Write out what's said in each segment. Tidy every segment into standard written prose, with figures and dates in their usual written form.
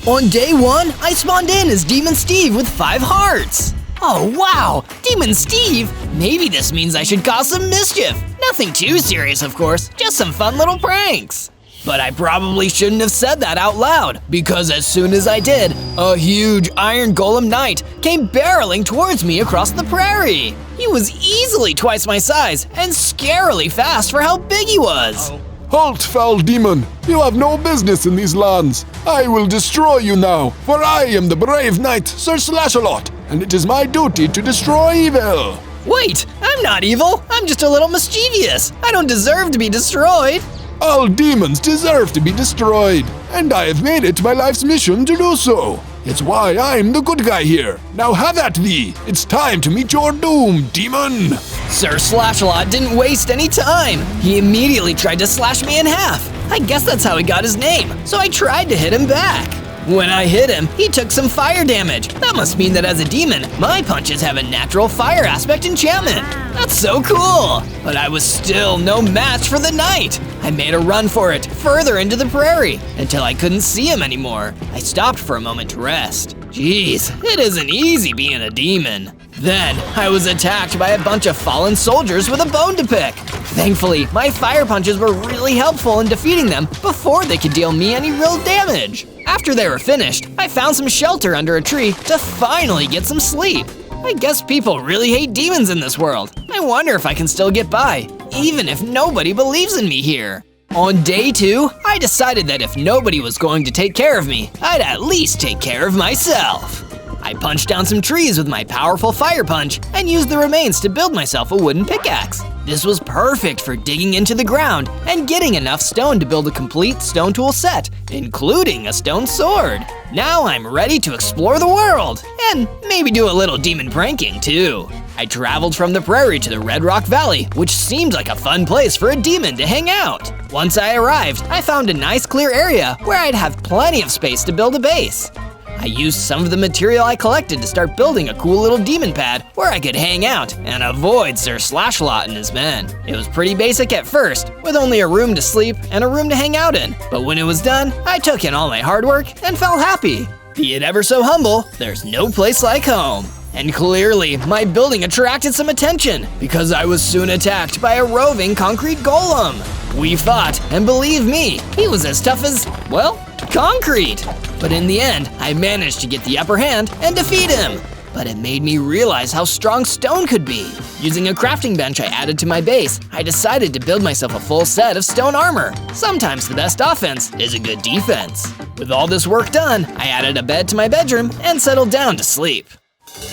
On day 1, I spawned in as Demon Steve with 5 hearts. Oh wow, Demon Steve? Maybe this means I should cause some mischief. Nothing too serious, of course, just some fun little pranks. But I probably shouldn't have said that out loud, because as soon as I did, a huge iron golem knight came barreling towards me across the prairie. He was easily twice my size and scarily fast for how big he was. Halt, foul demon! You have no business in these lands. I will destroy you now, for I am the brave knight, Sir Slashalot, and it is my duty to destroy evil. Wait, I'm not evil. I'm just a little mischievous. I don't deserve to be destroyed. All demons deserve to be destroyed, and I have made it my life's mission to do so. It's why I'm the good guy here. Now have at thee! It's time to meet your doom, demon! Sir Slashalot didn't waste any time. He immediately tried to slash me in half. I guess that's how he got his name, so I tried to hit him back. When I hit him, he took some fire damage. That must mean that as a demon, my punches have a natural fire aspect enchantment. That's so cool! But I was still no match for the knight. I made a run for it, further into the prairie, until I couldn't see him anymore. I stopped for a moment to rest. Jeez, it isn't easy being a demon. Then, I was attacked by a bunch of fallen soldiers with a bone to pick. Thankfully, my fire punches were really helpful in defeating them before they could deal me any real damage. After they were finished, I found some shelter under a tree to finally get some sleep. I guess people really hate demons in this world. I wonder if I can still get by, even if nobody believes in me here. On day 2, I decided that if nobody was going to take care of me, I'd at least take care of myself. I punched down some trees with my powerful fire punch and used the remains to build myself a wooden pickaxe. This was perfect for digging into the ground and getting enough stone to build a complete stone tool set, including a stone sword. Now I'm ready to explore the world, and maybe do a little demon pranking too. I traveled from the prairie to the Red Rock Valley, which seemed like a fun place for a demon to hang out. Once I arrived, I found a nice clear area where I'd have plenty of space to build a base. I used some of the material I collected to start building a cool little demon pad where I could hang out and avoid Sir Slashalot and his men. It was pretty basic at first, with only a room to sleep and a room to hang out in. But when it was done, I took in all my hard work and felt happy. Be it ever so humble, there's no place like home. And clearly, my building attracted some attention because I was soon attacked by a roving concrete golem. We fought, and believe me, he was as tough as, well, concrete. But in the end, I managed to get the upper hand and defeat him. But it made me realize how strong stone could be. Using a crafting bench I added to my base, I decided to build myself a full set of stone armor. Sometimes the best offense is a good defense. With all this work done, I added a bed to my bedroom and settled down to sleep.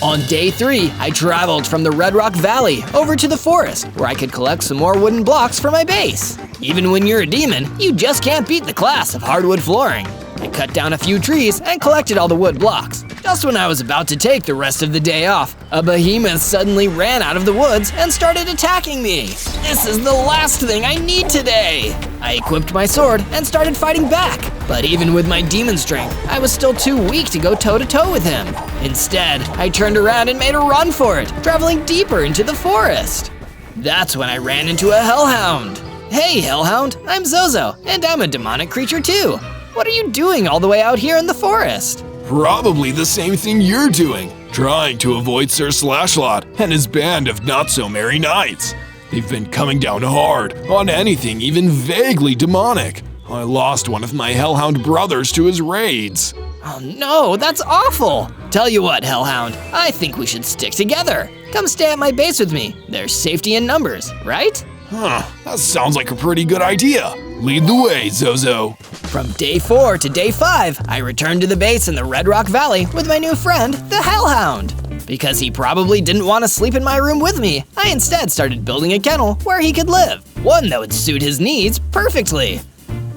On day 3, I traveled from the Red Rock Valley over to the forest where I could collect some more wooden blocks for my base. Even when you're a demon, you just can't beat the class of hardwood flooring. I cut down a few trees and collected all the wood blocks. Just when I was about to take the rest of the day off, a behemoth suddenly ran out of the woods and started attacking me. This is the last thing I need today. I equipped my sword and started fighting back. But even with my demon strength, I was still too weak to go toe-to-toe with him. Instead, I turned around and made a run for it, traveling deeper into the forest. That's when I ran into a hellhound. Hey, hellhound, I'm Zozo, and I'm a demonic creature too. What are you doing all the way out here in the forest? Probably the same thing you're doing, trying to avoid Sir Slashalot and his band of not-so-merry knights. They've been coming down hard on anything even vaguely demonic. I lost one of my hellhound brothers to his raids. Oh no, that's awful! Tell you what, hellhound, I think we should stick together. Come stay at my base with me. There's safety in numbers, right? That sounds like a pretty good idea. Lead the way, Zozo. From day 4 to day 5, I returned to the base in the Red Rock Valley with my new friend, the Hellhound. Because he probably didn't want to sleep in my room with me, I instead started building a kennel where he could live, one that would suit his needs perfectly.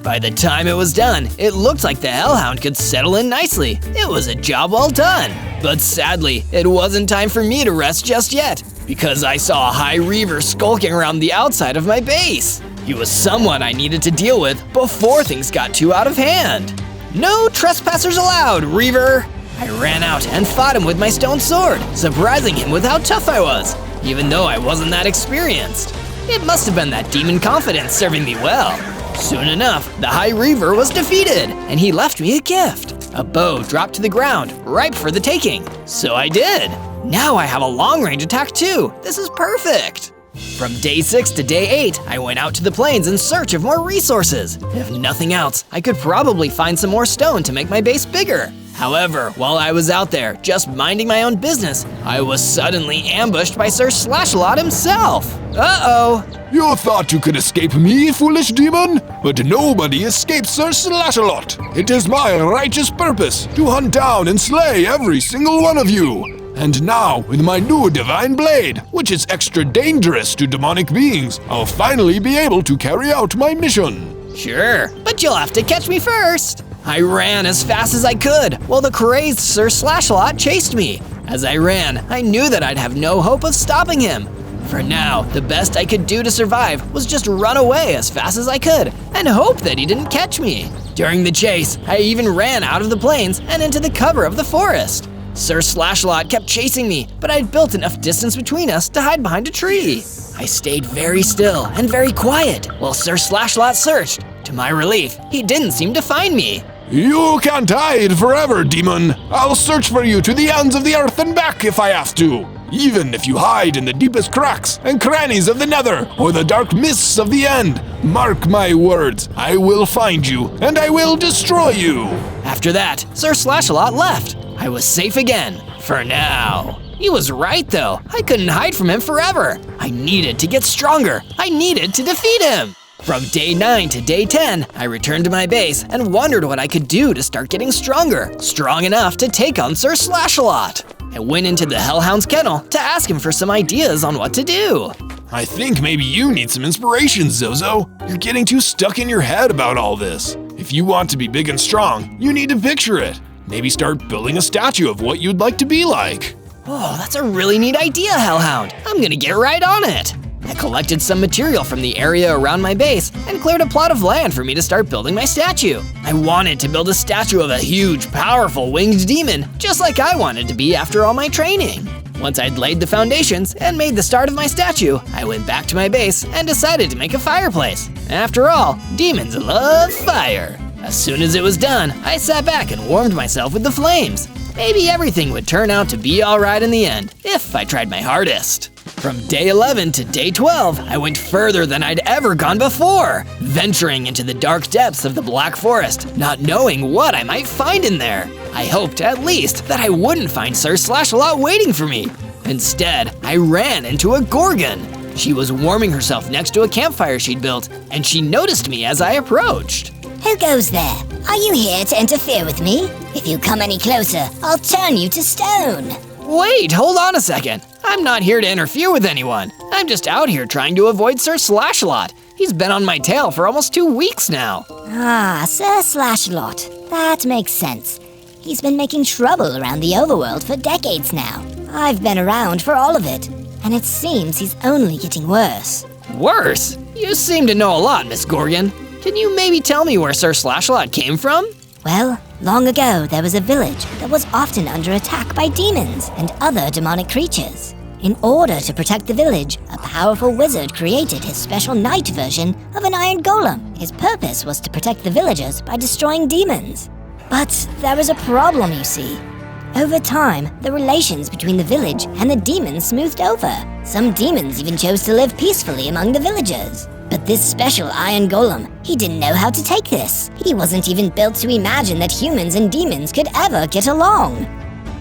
By the time it was done, it looked like the Hellhound could settle in nicely. It was a job well done. But sadly, it wasn't time for me to rest just yet, because I saw a High Reaver skulking around the outside of my base. He was someone I needed to deal with before things got too out of hand. No trespassers allowed, Reaver! I ran out and fought him with my stone sword, surprising him with how tough I was, even though I wasn't that experienced. It must have been that demon confidence serving me well. Soon enough, the High Reaver was defeated, and he left me a gift. A bow dropped to the ground, ripe for the taking. So I did. Now I have a long-range attack too. This is perfect. From day 6 to day 8, I went out to the plains in search of more resources. If nothing else, I could probably find some more stone to make my base bigger. However, while I was out there, just minding my own business, I was suddenly ambushed by Sir Slashalot himself. Uh-oh. You thought you could escape me, foolish demon? But nobody escapes Sir Slashalot. It is my righteous purpose to hunt down and slay every single one of you. And now, with my new divine blade, which is extra dangerous to demonic beings, I'll finally be able to carry out my mission. Sure, but you'll have to catch me first. I ran as fast as I could, while the crazed Sir Slashalot chased me. As I ran, I knew that I'd have no hope of stopping him. For now, the best I could do to survive was just run away as fast as I could and hope that he didn't catch me. During the chase, I even ran out of the plains and into the cover of the forest. Sir Slashalot kept chasing me, but I'd built enough distance between us to hide behind a tree. I stayed very still and very quiet while Sir Slashalot searched. To my relief, he didn't seem to find me. You can't hide forever, demon. I'll search for you to the ends of the earth and back if I have to. Even if you hide in the deepest cracks and crannies of the nether or the dark mists of the end, mark my words, I will find you and I will destroy you. After that, Sir Slashalot left. I was safe again, for now. He was right though, I couldn't hide from him forever. I needed to get stronger, I needed to defeat him. From day 9 to day 10, I returned to my base and wondered what I could do to start getting stronger, strong enough to take on Sir Slashalot. I went into the Hellhound's kennel to ask him for some ideas on what to do. I think maybe you need some inspiration, Zozo. You're getting too stuck in your head about all this. If you want to be big and strong, you need to picture it. Maybe start building a statue of what you'd like to be like. Oh, that's a really neat idea, Hellhound. I'm gonna get right on it. I collected some material from the area around my base and cleared a plot of land for me to start building my statue. I wanted to build a statue of a huge, powerful winged demon, just like I wanted to be after all my training. Once I'd laid the foundations and made the start of my statue, I went back to my base and decided to make a fireplace. After all, demons love fire. As soon as it was done, I sat back and warmed myself with the flames. Maybe everything would turn out to be alright in the end, if I tried my hardest. From day 11 to day 12, I went further than I'd ever gone before, venturing into the dark depths of the Black Forest, not knowing what I might find in there. I hoped, at least, that I wouldn't find Sir Slashalot waiting for me. Instead, I ran into a Gorgon. She was warming herself next to a campfire she'd built, and she noticed me as I approached. Who goes there? Are you here to interfere with me? If you come any closer, I'll turn you to stone. Wait, hold on a second. I'm not here to interfere with anyone. I'm just out here trying to avoid Sir Slashalot. He's been on my tail for almost 2 weeks now. Ah, Sir Slashalot. That makes sense. He's been making trouble around the overworld for decades now. I've been around for all of it, and it seems he's only getting worse. Worse? You seem to know a lot, Miss Gorgon. Can you maybe tell me where Sir Slashalot came from? Well, long ago there was a village that was often under attack by demons and other demonic creatures. In order to protect the village, a powerful wizard created his special night version of an iron golem. His purpose was to protect the villagers by destroying demons. But there was a problem, you see. Over time, the relations between the village and the demons smoothed over. Some demons even chose to live peacefully among the villagers. But this special iron golem, he didn't know how to take this. He wasn't even built to imagine that humans and demons could ever get along.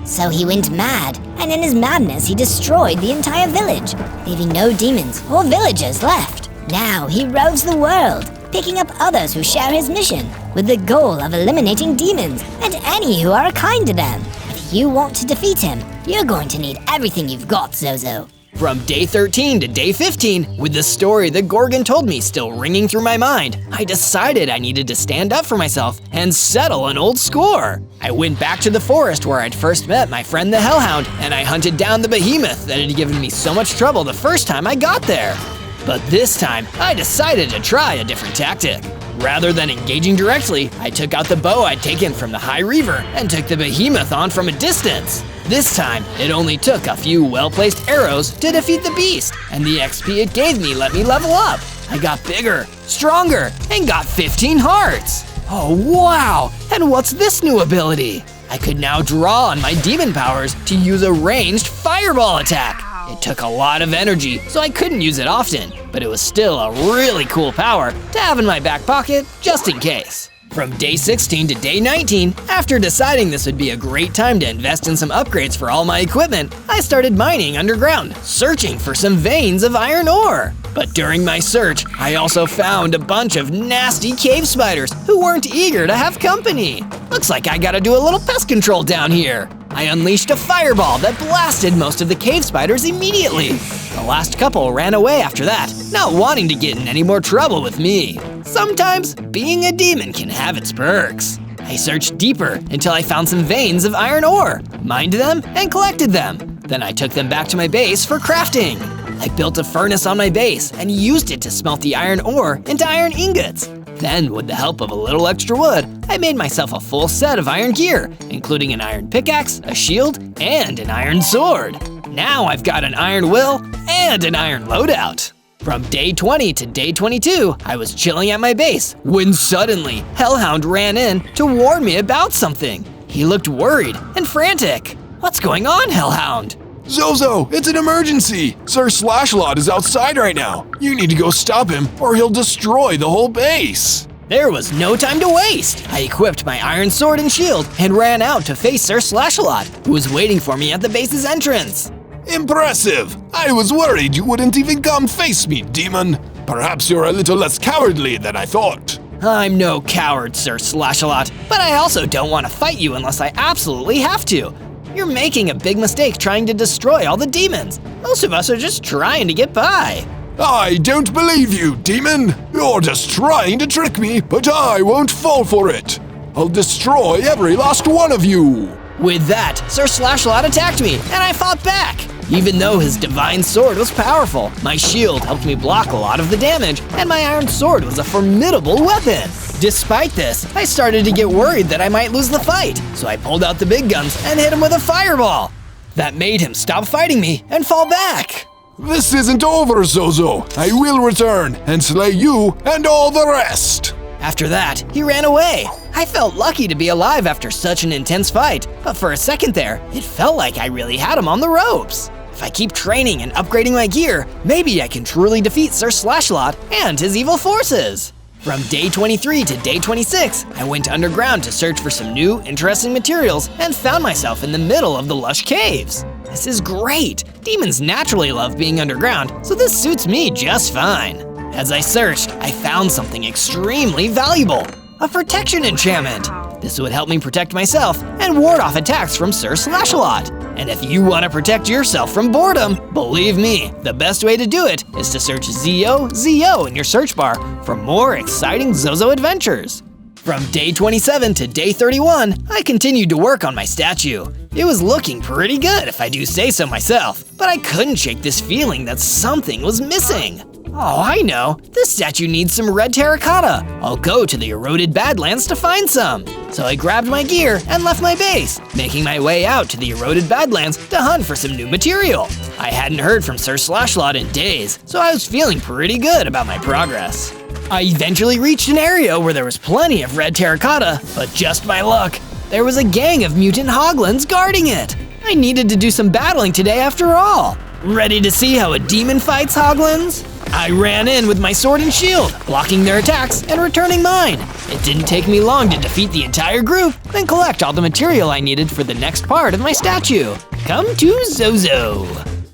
So he went mad, and in his madness he destroyed the entire village, leaving no demons or villagers left. Now he roves the world, picking up others who share his mission, with the goal of eliminating demons and any who are kind to them. If you want to defeat him, you're going to need everything you've got, Zozo. From day 13 to day 15, with the story the Gorgon told me still ringing through my mind, I decided I needed to stand up for myself and settle an old score. I went back to the forest where I'd first met my friend the Hellhound, and I hunted down the behemoth that had given me so much trouble the first time I got there. But this time, I decided to try a different tactic. Rather than engaging directly, I took out the bow I'd taken from the High Reaver and took the behemoth on from a distance. This time, it only took a few well-placed arrows to defeat the beast, and the XP it gave me let me level up. I got bigger, stronger, and got 15 hearts. Oh wow! And what's this new ability? I could now draw on my demon powers to use a ranged fireball attack. It took a lot of energy, so I couldn't use it often, but it was still a really cool power to have in my back pocket just in case. From day 16 to day 19, after deciding this would be a great time to invest in some upgrades for all my equipment, I started mining underground, searching for some veins of iron ore. But during my search, I also found a bunch of nasty cave spiders who weren't eager to have company. Looks like I gotta do a little pest control down here. I unleashed a fireball that blasted most of the cave spiders immediately. The last couple ran away after that, not wanting to get in any more trouble with me. Sometimes, being a demon can have its perks. I searched deeper until I found some veins of iron ore, mined them, and collected them. Then I took them back to my base for crafting. I built a furnace on my base and used it to smelt the iron ore into iron ingots. Then, with the help of a little extra wood, I made myself a full set of iron gear, including an iron pickaxe, a shield, and an iron sword. Now I've got an iron will and an iron loadout. From day 20 to day 22, I was chilling at my base when suddenly Hellhound ran in to warn me about something. He looked worried and frantic. What's going on, Hellhound? Zozo, it's an emergency! Sir Slashalot is outside right now. You need to go stop him or he'll destroy the whole base. There was no time to waste. I equipped my iron sword and shield and ran out to face Sir Slashalot, who was waiting for me at the base's entrance. Impressive! I was worried you wouldn't even come face me, demon. Perhaps you're a little less cowardly than I thought. I'm no coward, Sir Slashalot, but I also don't want to fight you unless I absolutely have to. You're making a big mistake trying to destroy all the demons. Most of us are just trying to get by. I don't believe you, demon! You're just trying to trick me, but I won't fall for it! I'll destroy every last one of you! With that, Sir Slashalot attacked me, and I fought back! Even though his divine sword was powerful, my shield helped me block a lot of the damage, and my iron sword was a formidable weapon! Despite this, I started to get worried that I might lose the fight, so I pulled out the big guns and hit him with a fireball. That made him stop fighting me and fall back. This isn't over, Zozo. I will return and slay you and all the rest. After that, he ran away. I felt lucky to be alive after such an intense fight, but for a second there, it felt like I really had him on the ropes. If I keep training and upgrading my gear, maybe I can truly defeat Sir Slashalot and his evil forces. From day 23 to day 26, I went underground to search for some new, interesting materials and found myself in the middle of the lush caves. This is great! Demons naturally love being underground, so this suits me just fine. As I searched, I found something extremely valuable, a protection enchantment. This would help me protect myself and ward off attacks from Sir Slashalot. And if you want to protect yourself from boredom, believe me, the best way to do it is to search ZO in your search bar for more exciting Zozo adventures. From day 27 to day 31, I continued to work on my statue. It was looking pretty good if I do say so myself, but I couldn't shake this feeling that something was missing. Oh, I know. This statue needs some red terracotta. I'll go to the eroded Badlands to find some. So I grabbed my gear and left my base, making my way out to the eroded Badlands to hunt for some new material. I hadn't heard from Sir Slashalot in days, so I was feeling pretty good about my progress. I eventually reached an area where there was plenty of red terracotta, but just by luck, there was a gang of mutant hoglins guarding it. I needed to do some battling today after all. Ready to see how a demon fights hoglins? I ran in with my sword and shield, blocking their attacks and returning mine. It didn't take me long to defeat the entire group, then collect all the material I needed for the next part of my statue. Come to Zozo.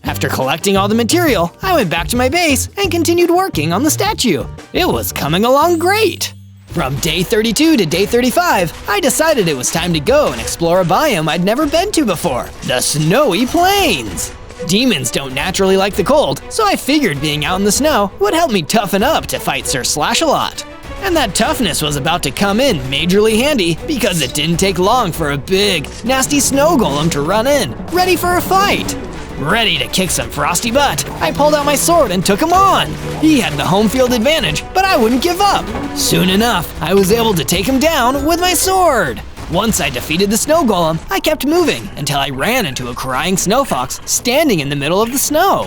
After collecting all the material, I went back to my base and continued working on the statue. It was coming along great. From day 32 to day 35, I decided it was time to go and explore a biome I'd never been to before, the Snowy Plains. Demons don't naturally like the cold, so I figured being out in the snow would help me toughen up to fight Sir Slashalot. And that toughness was about to come in majorly handy because it didn't take long for a big, nasty snow golem to run in, ready for a fight. Ready to kick some frosty butt, I pulled out my sword and took him on. He had the home field advantage, but I wouldn't give up. Soon enough, I was able to take him down with my sword. Once I defeated the snow golem, I kept moving until I ran into a crying snow fox standing in the middle of the snow.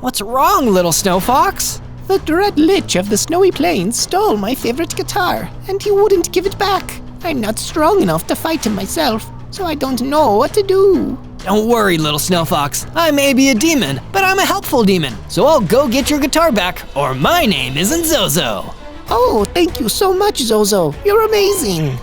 What's wrong, little snow fox? The Dread Lich of the Snowy Plains stole my favorite guitar, and he wouldn't give it back. I'm not strong enough to fight him myself, so I don't know what to do. Don't worry, little snow fox. I may be a demon, but I'm a helpful demon, so I'll go get your guitar back, or my name isn't Zozo. Oh, thank you so much, Zozo. You're amazing.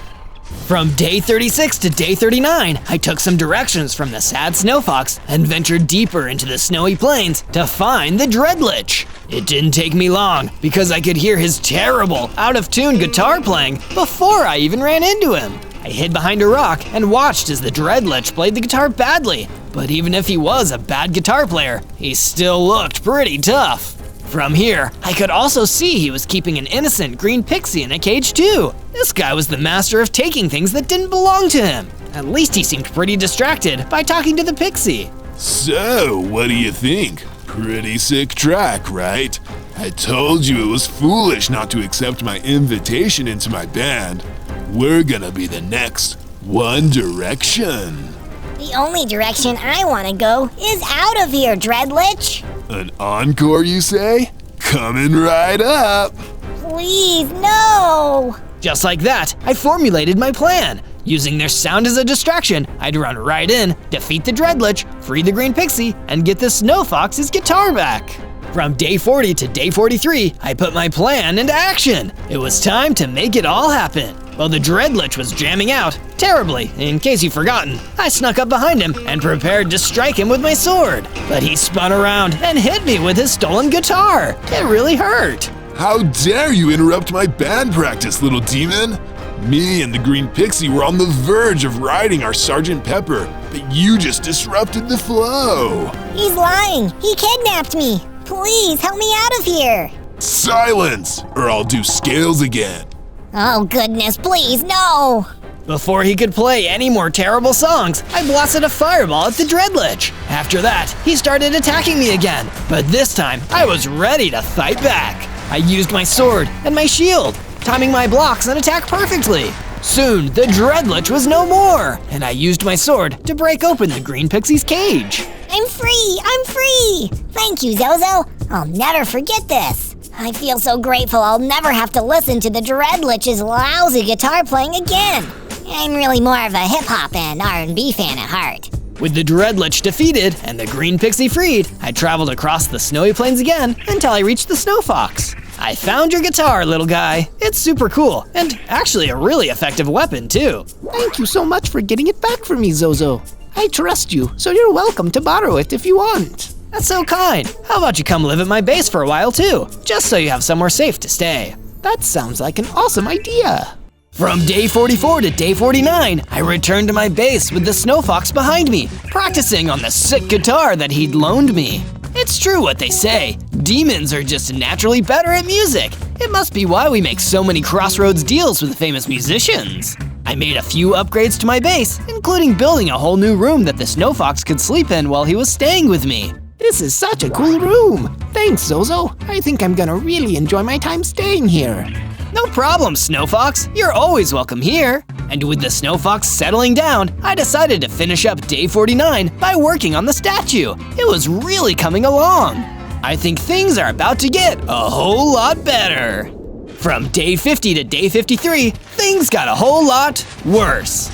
From day 36 to day 39, I took some directions from the sad snow fox and ventured deeper into the snowy plains to find the Dread Lich. It didn't take me long because I could hear his terrible, out-of-tune guitar playing before I even ran into him. I hid behind a rock and watched as the Dread Lich played the guitar badly, but even if he was a bad guitar player, he still looked pretty tough. From here, I could also see he was keeping an innocent green pixie in a cage too. This guy was the master of taking things that didn't belong to him. At least he seemed pretty distracted by talking to the pixie. So, what do you think? Pretty sick track, right? I told you it was foolish not to accept my invitation into my band. We're gonna be the next One Direction. The only direction I want to go is out of here, Dread Lich. An encore, you say? Coming right up. Please, no. Just like that, I formulated my plan. Using their sound as a distraction, I'd run right in, defeat the Dread Lich, free the green pixie, and get the snow fox's guitar back. From day 40 to day 43, I put my plan into action. It was time to make it all happen. While the Dread Lich was jamming out, terribly, in case you've forgotten, I snuck up behind him and prepared to strike him with my sword. But he spun around and hit me with his stolen guitar. It really hurt. How dare you interrupt my band practice, little demon? Me and the green pixie were on the verge of riding our Sgt. Pepper, but you just disrupted the flow. He's lying. He kidnapped me. Please help me out of here. Silence, or I'll do scales again. Oh goodness, please, no. Before he could play any more terrible songs, I blasted a fireball at the Dread Lich. After that, he started attacking me again, but this time I was ready to fight back. I used my sword and my shield, timing my blocks and attack perfectly. Soon, the Dread Lich was no more, and I used my sword to break open the green pixie's cage. I'm free, I'm free. Thank you, Zozo. I'll never forget this. I feel so grateful I'll never have to listen to the Dread Lich's lousy guitar playing again. I'm really more of a hip-hop and R&B fan at heart. With the Dread Lich defeated and the green pixie freed, I traveled across the snowy plains again until I reached the snow fox. I found your guitar, little guy. It's super cool, and actually a really effective weapon, too. Thank you so much for getting it back for me, Zozo. I trust you, so you're welcome to borrow it if you want. That's so kind. How about you come live at my base for a while, too, just so you have somewhere safe to stay. That sounds like an awesome idea. From day 44 to day 49, I returned to my base with the snow fox behind me, practicing on the sick guitar that he'd loaned me. It's true what they say, demons are just naturally better at music. It must be why we make so many crossroads deals with famous musicians. I made a few upgrades to my base, including building a whole new room that the snow fox could sleep in while he was staying with me. This is such a cool room. Thanks, Zozo. I think I'm gonna really enjoy my time staying here. No problem, Snow Fox. You're always welcome here. And with the Snow Fox settling down, I decided to finish up day 49 by working on the statue. It was really coming along. I think things are about to get a whole lot better. From day 50 to day 53, things got a whole lot worse.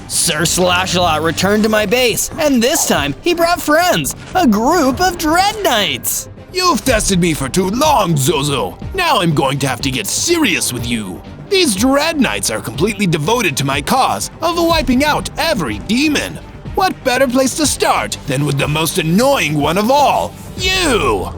Sir Slashalot returned to my base, and this time he brought friends, a group of Dread Knights. You've tested me for too long, Zozo. Now I'm going to have to get serious with you. These Dread Knights are completely devoted to my cause of wiping out every demon. What better place to start than with the most annoying one of all, you!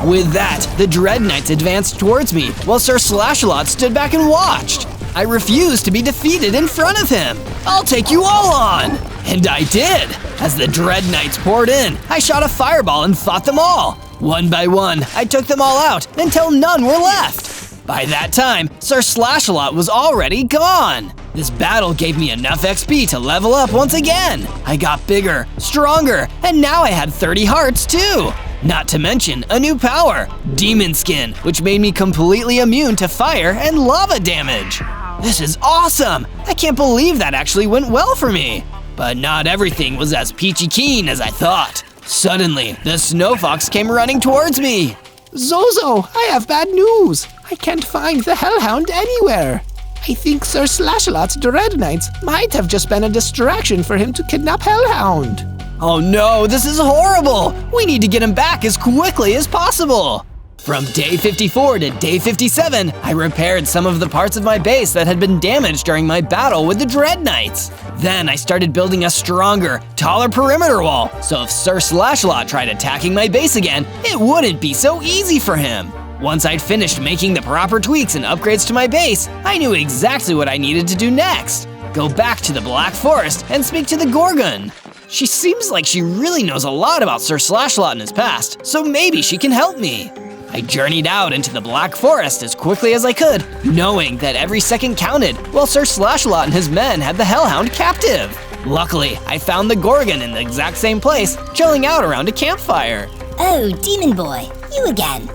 With that, the Dread Knights advanced towards me, while Sir Slashalot stood back and watched. I refused to be defeated in front of him. I'll take you all on! And I did! As the Dread Knights poured in, I shot a fireball and fought them all. One by one, I took them all out until none were left. By that time, Sir Slashalot was already gone. This battle gave me enough XP to level up once again. I got bigger, stronger, and now I had 30 hearts too. Not to mention a new power, Demon Skin, which made me completely immune to fire and lava damage. This is awesome! I can't believe that actually went well for me. But not everything was as peachy keen as I thought. Suddenly, the Snow Fox came running towards me. Zozo, I have bad news. I can't find the Hellhound anywhere. I think Sir Slashalot's Dread Knights might have just been a distraction for him to kidnap Hellhound. Oh no, this is horrible! We need to get him back as quickly as possible! From day 54 to day 57, I repaired some of the parts of my base that had been damaged during my battle with the Dread Knights. Then I started building a stronger, taller perimeter wall, so if Sir Slashalot tried attacking my base again, it wouldn't be so easy for him. Once I'd finished making the proper tweaks and upgrades to my base, I knew exactly what I needed to do next. Go back to the Black Forest and speak to the Gorgon. She seems like she really knows a lot about Sir Slashalot in his past, so maybe she can help me. I journeyed out into the Black Forest as quickly as I could, knowing that every second counted while Sir Slashalot and his men had the Hellhound captive. Luckily, I found the Gorgon in the exact same place, chilling out around a campfire. Oh, Demon Boy, you again.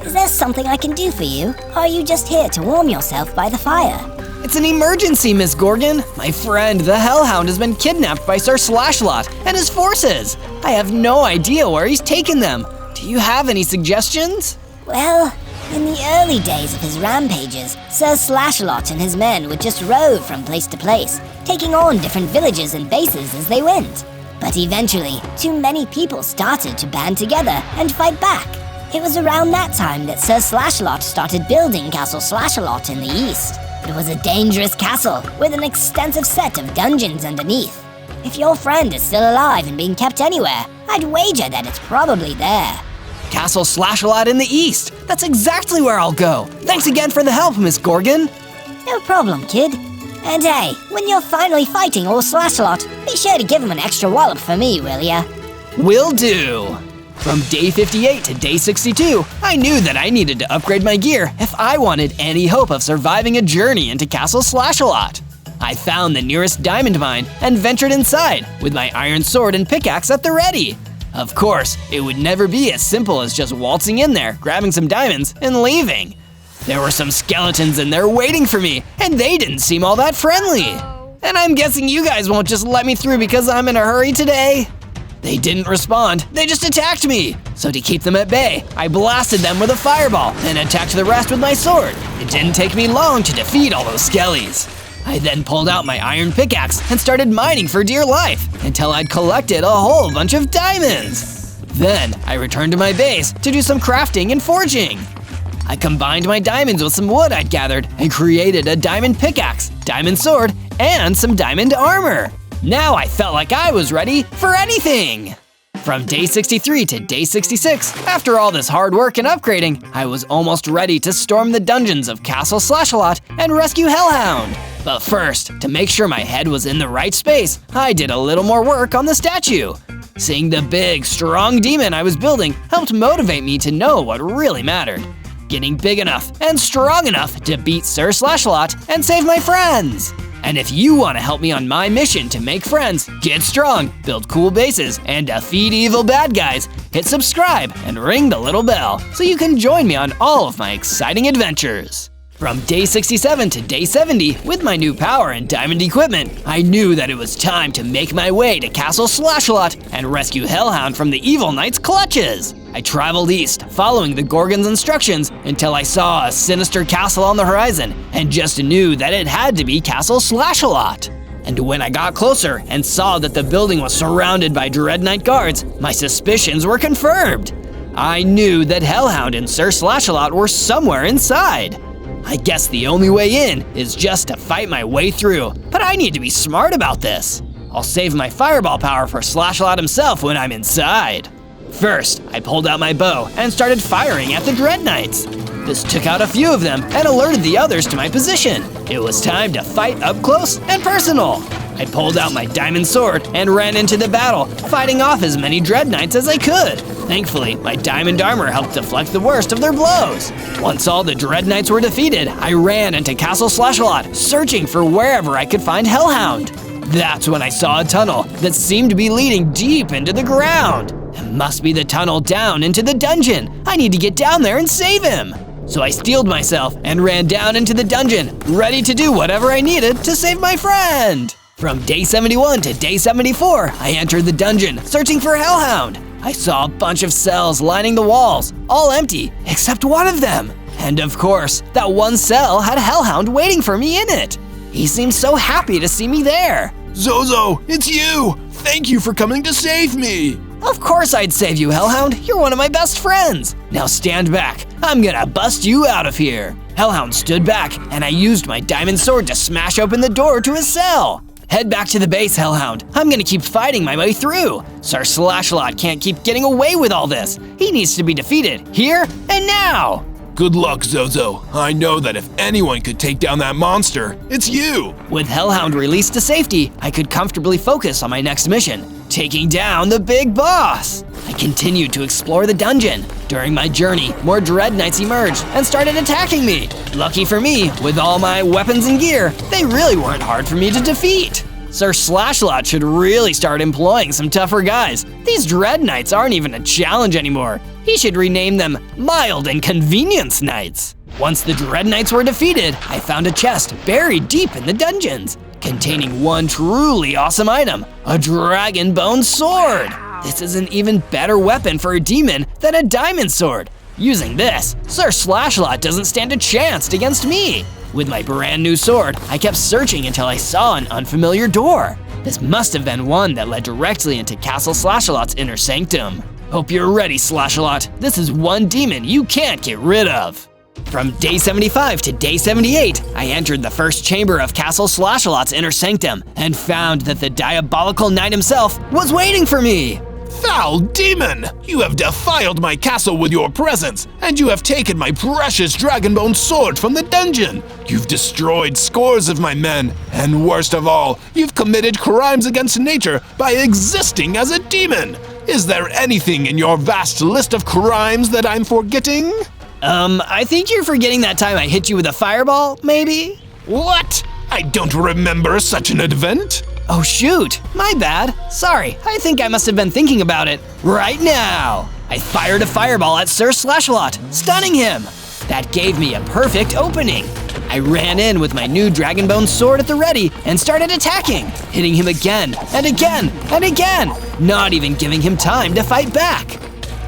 Is there something I can do for you, or are you just here to warm yourself by the fire? It's an emergency, Miss Gorgon. My friend, the Hellhound, has been kidnapped by Sir Slashalot and his forces. I have no idea where he's taken them. Do you have any suggestions? Well, in the early days of his rampages, Sir Slashalot and his men would just rove from place to place, taking on different villages and bases as they went. But eventually, too many people started to band together and fight back. It was around that time that Sir Slashalot started building Castle Slashalot in the east. It was a dangerous castle with an extensive set of dungeons underneath. If your friend is still alive and being kept anywhere, I'd wager that it's probably there. Castle Slashalot in the east. That's exactly where I'll go. Thanks again for the help, Miss Gorgon. No problem, kid. And hey, when you're finally fighting old Slashalot, be sure to give him an extra wallop for me, will ya? Will do. From day 58 to day 62, I knew that I needed to upgrade my gear if I wanted any hope of surviving a journey into Castle Slashalot. I found the nearest diamond mine and ventured inside with my iron sword and pickaxe at the ready. Of course, it would never be as simple as just waltzing in there, grabbing some diamonds, and leaving. There were some skeletons in there waiting for me, and they didn't seem all that friendly. And I'm guessing you guys won't just let me through because I'm in a hurry today? They didn't respond, they just attacked me. So to keep them at bay, I blasted them with a fireball and attacked the rest with my sword. It didn't take me long to defeat all those skellies. I then pulled out my iron pickaxe and started mining for dear life until I'd collected a whole bunch of diamonds. Then I returned to my base to do some crafting and forging. I combined my diamonds with some wood I'd gathered and created a diamond pickaxe, diamond sword, and some diamond armor. Now I felt like I was ready for anything! From day 63 to day 66, after all this hard work and upgrading, I was almost ready to storm the dungeons of Castle Slashalot and rescue Hellhound. But first, to make sure my head was in the right space, I did a little more work on the statue. Seeing the big, strong demon I was building helped motivate me to know what really mattered. Getting big enough and strong enough to beat Sir Slashalot and save my friends. And if you want to help me on my mission to make friends, get strong, build cool bases, and defeat evil bad guys, hit subscribe and ring the little bell so you can join me on all of my exciting adventures. From day 67 to day 70, with my new power and diamond equipment, I knew that it was time to make my way to Castle Slashalot and rescue Hellhound from the evil knight's clutches. I traveled east, following the Gorgon's instructions, until I saw a sinister castle on the horizon, and just knew that it had to be Castle Slashalot. And when I got closer and saw that the building was surrounded by Dread Knight guards, my suspicions were confirmed. I knew that Hellhound and Sir Slashalot were somewhere inside. I guess the only way in is just to fight my way through, but I need to be smart about this. I'll save my fireball power for Slashalot himself when I'm inside. First, I pulled out my bow and started firing at the Dread Knights. This took out a few of them and alerted the others to my position. It was time to fight up close and personal. I pulled out my diamond sword and ran into the battle, fighting off as many Dread Knights as I could. Thankfully, my diamond armor helped deflect the worst of their blows. Once all the Dread Knights were defeated, I ran into Castle Slashalot, searching for wherever I could find Hellhound. That's when I saw a tunnel that seemed to be leading deep into the ground. It must be the tunnel down into the dungeon. I need to get down there and save him. So I steeled myself and ran down into the dungeon, ready to do whatever I needed to save my friend. From day 71 to day 74, I entered the dungeon, searching for Hellhound. I saw a bunch of cells lining the walls, all empty except one of them. And of course, that one cell had a hellhound waiting for me in it. He seemed so happy to see me there. Zozo, it's you! Thank you for coming to save me! Of course I'd save you, Hellhound. You're one of my best friends. Now stand back. I'm gonna bust you out of here. Hellhound stood back, and I used my diamond sword to smash open the door to his cell. Head back to the base, Hellhound. I'm gonna keep fighting my way through. Sir Slashalot can't keep getting away with all this. He needs to be defeated, here and now. Good luck, Zozo. I know that if anyone could take down that monster, it's you! With Hellhound released to safety, I could comfortably focus on my next mission, taking down the big boss. I continued to explore the dungeon. During my journey, more Dread Knights emerged and started attacking me. Lucky for me, with all my weapons and gear, they really weren't hard for me to defeat. Sir Slashalot should really start employing some tougher guys. These Dread Knights aren't even a challenge anymore. He should rename them Mild and Convenience Knights. Once the Dread Knights were defeated, I found a chest buried deep in the dungeons, containing one truly awesome item, a dragon bone sword. This is an even better weapon for a demon than a diamond sword. Using this, Sir Slashalot doesn't stand a chance against me. With my brand new sword, I kept searching until I saw an unfamiliar door. This must have been one that led directly into Castle Slashalot's inner sanctum. Hope you're ready, Slashalot. This is one demon you can't get rid of. From day 75 to day 78, I entered the first chamber of Castle Slashalot's inner sanctum and found that the diabolical knight himself was waiting for me. Foul demon! You have defiled my castle with your presence, and you have taken my precious dragonbone sword from the dungeon. You've destroyed scores of my men, and worst of all, you've committed crimes against nature by existing as a demon. Is there anything in your vast list of crimes that I'm forgetting? I think you're forgetting that time I hit you with a fireball, maybe? What? I don't remember such an event. Oh shoot, my bad. Sorry, I think I must have been thinking about it right now. I fired a fireball at Sir Slashalot, stunning him. That gave me a perfect opening. I ran in with my new dragonbone sword at the ready and started attacking, hitting him again and again and again, not even giving him time to fight back.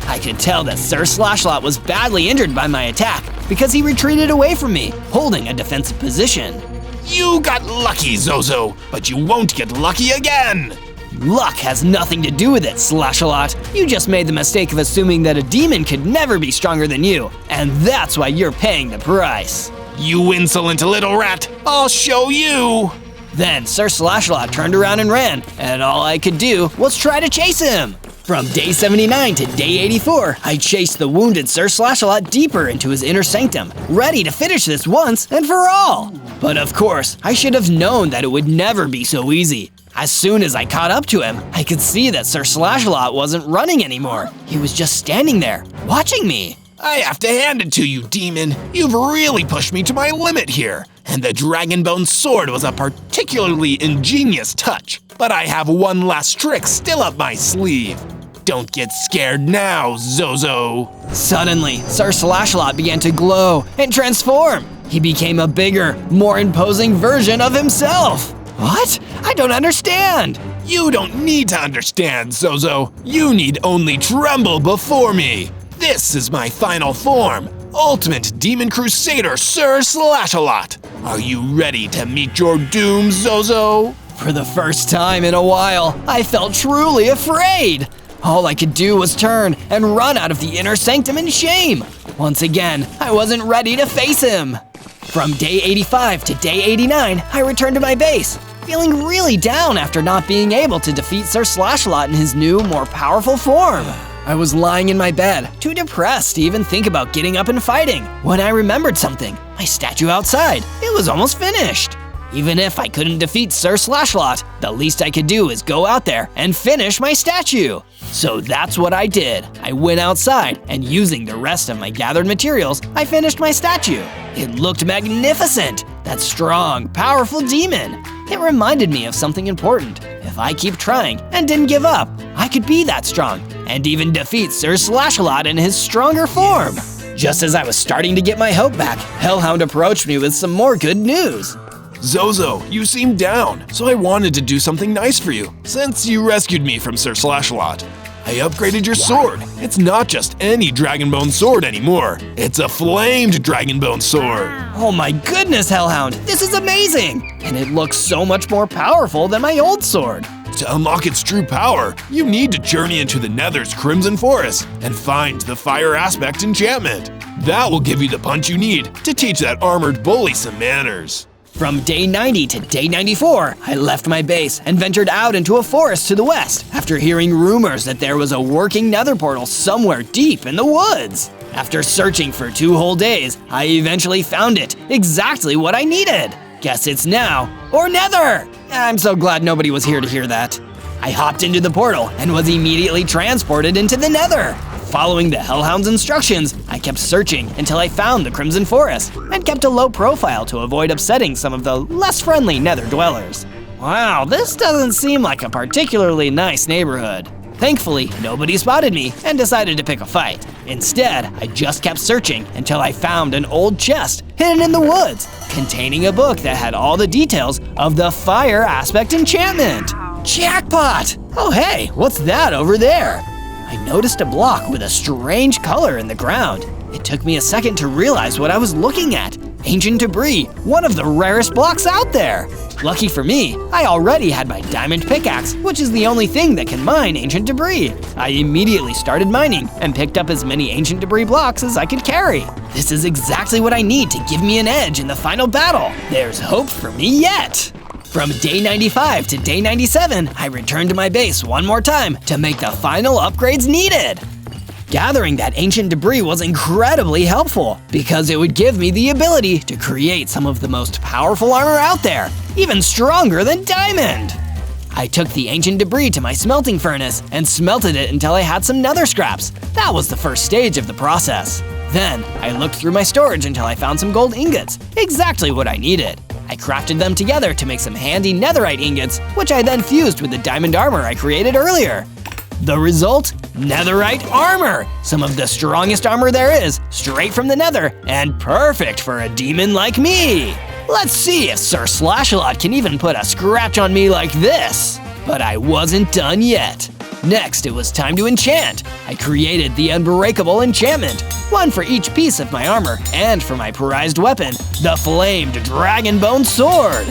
I could tell that Sir Slashalot was badly injured by my attack because he retreated away from me, holding a defensive position. You got lucky, Zozo, but you won't get lucky again! Luck has nothing to do with it, Slashalot. You just made the mistake of assuming that a demon could never be stronger than you, and that's why you're paying the price. You insolent little rat, I'll show you! Then Sir Slashalot turned around and ran, and all I could do was try to chase him. From day 79 to day 84, I chased the wounded Sir Slashalot deeper into his inner sanctum, ready to finish this once and for all. But of course, I should have known that it would never be so easy. As soon as I caught up to him, I could see that Sir Slashalot wasn't running anymore. He was just standing there, watching me. I have to hand it to you, demon. You've really pushed me to my limit here. And the dragonbone sword was a particularly ingenious touch. But I have one last trick still up my sleeve. Don't get scared now, Zozo. Suddenly, Sir Slashalot began to glow and transform. He became a bigger, more imposing version of himself. What? I don't understand. You don't need to understand, Zozo. You need only tremble before me. This is my final form, Ultimate Demon Crusader Sir Slashalot. Are you ready to meet your doom, Zozo? For the first time in a while, I felt truly afraid. All I could do was turn and run out of the inner sanctum in shame. Once again, I wasn't ready to face him. From day 85 to day 89, I returned to my base, feeling really down after not being able to defeat Sir Slashalot in his new, more powerful form. I was lying in my bed, too depressed to even think about getting up and fighting, when I remembered something. My statue outside. It was almost finished. Even if I couldn't defeat Sir Slashalot, the least I could do is go out there and finish my statue. So that's what I did. I went outside, and using the rest of my gathered materials, I finished my statue. It looked magnificent. That strong, powerful demon. It reminded me of something important. If I keep trying and didn't give up, I could be that strong and even defeat Sir Slashalot in his stronger form. Just as I was starting to get my hope back, Hellhound approached me with some more good news. Zozo, you seem down, so I wanted to do something nice for you, since you rescued me from Sir Slashalot. I upgraded your sword. It's not just any Dragonbone sword anymore. It's a flamed Dragonbone sword. Oh my goodness, Hellhound, this is amazing! And it looks so much more powerful than my old sword. To unlock its true power, you need to journey into the Nether's Crimson Forest and find the Fire Aspect enchantment. That will give you the punch you need to teach that armored bully some manners. From day 90 to day 94, I left my base and ventured out into a forest to the west after hearing rumors that there was a working nether portal somewhere deep in the woods. After searching for 2 whole days, I eventually found it, exactly what I needed. Guess it's now or never. I'm so glad nobody was here to hear that. I hopped into the portal and was immediately transported into the nether. Following the Hellhound's instructions, I kept searching until I found the Crimson Forest and kept a low profile to avoid upsetting some of the less friendly nether dwellers. Wow, this doesn't seem like a particularly nice neighborhood. Thankfully, nobody spotted me and decided to pick a fight. Instead, I just kept searching until I found an old chest hidden in the woods, containing a book that had all the details of the Fire Aspect enchantment. Jackpot! Oh hey, what's that over there? I noticed a block with a strange color in the ground. It took me a second to realize what I was looking at. Ancient debris, one of the rarest blocks out there. Lucky for me, I already had my diamond pickaxe, which is the only thing that can mine ancient debris. I immediately started mining and picked up as many ancient debris blocks as I could carry. This is exactly what I need to give me an edge in the final battle. There's hope for me yet. From day 95 to day 97, I returned to my base one more time to make the final upgrades needed. Gathering that ancient debris was incredibly helpful because it would give me the ability to create some of the most powerful armor out there, even stronger than diamond. I took the ancient debris to my smelting furnace and smelted it until I had some nether scraps. That was the first stage of the process. Then, I looked through my storage until I found some gold ingots, exactly what I needed. I crafted them together to make some handy netherite ingots, which I then fused with the diamond armor I created earlier. The result? Netherite armor! Some of the strongest armor there is, straight from the nether, and perfect for a demon like me! Let's see if Sir Slashalot can even put a scratch on me like this! But I wasn't done yet. Next, it was time to enchant. I created the Unbreakable enchantment, one for each piece of my armor, and for my prized weapon, the Flamed Dragonbone sword.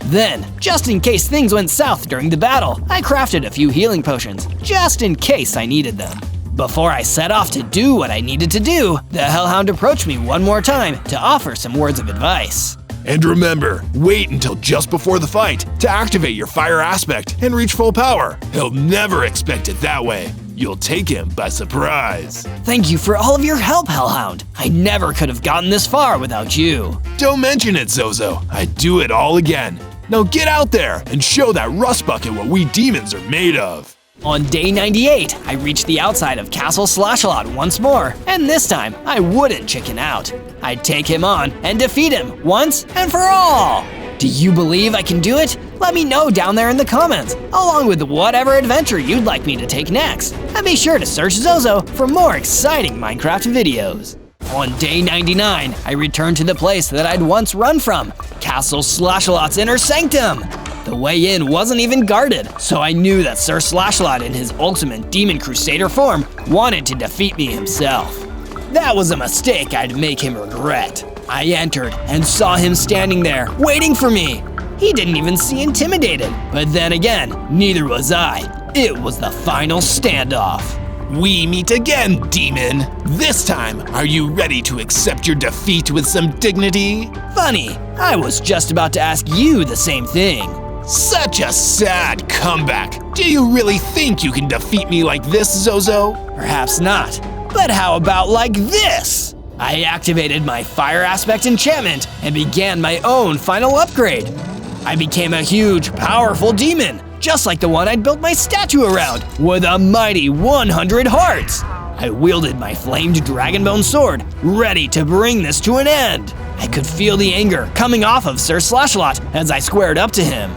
Then, just in case things went south during the battle, I crafted a few healing potions, just in case I needed them. Before I set off to do what I needed to do, the Hellhound approached me one more time to offer some words of advice. And remember, wait until just before the fight to activate your Fire Aspect and reach full power. He'll never expect it that way. You'll take him by surprise. Thank you for all of your help, Hellhound. I never could have gotten this far without you. Don't mention it, Zozo. I'd do it all again. Now get out there and show that rust bucket what we demons are made of. On day 98, I reached the outside of Castle Slashalot once more, and this time, I wouldn't chicken out. I'd take him on and defeat him once and for all. Do you believe I can do it? Let me know down there in the comments, along with whatever adventure you'd like me to take next. And be sure to search Zozo for more exciting Minecraft videos. On day 99, I returned to the place that I'd once run from, Castle Slashalot's inner sanctum. The way in wasn't even guarded, so I knew that Sir Slashalot in his ultimate Demon Crusader form wanted to defeat me himself. That was a mistake I'd make him regret. I entered and saw him standing there, waiting for me. He didn't even seem intimidated, but then again, neither was I. It was the final standoff. We meet again, demon. This time, are you ready to accept your defeat with some dignity? Funny, I was just about to ask you the same thing. Such a sad comeback. Do you really think you can defeat me like this, Zozo? Perhaps not, but how about like this? I activated my Fire Aspect enchantment and began my own final upgrade. I became a huge, powerful demon, just like the one I'd built my statue around, with a mighty 100 hearts. I wielded my flamed Dragonbone sword, ready to bring this to an end. I could feel the anger coming off of Sir Slashalot as I squared up to him.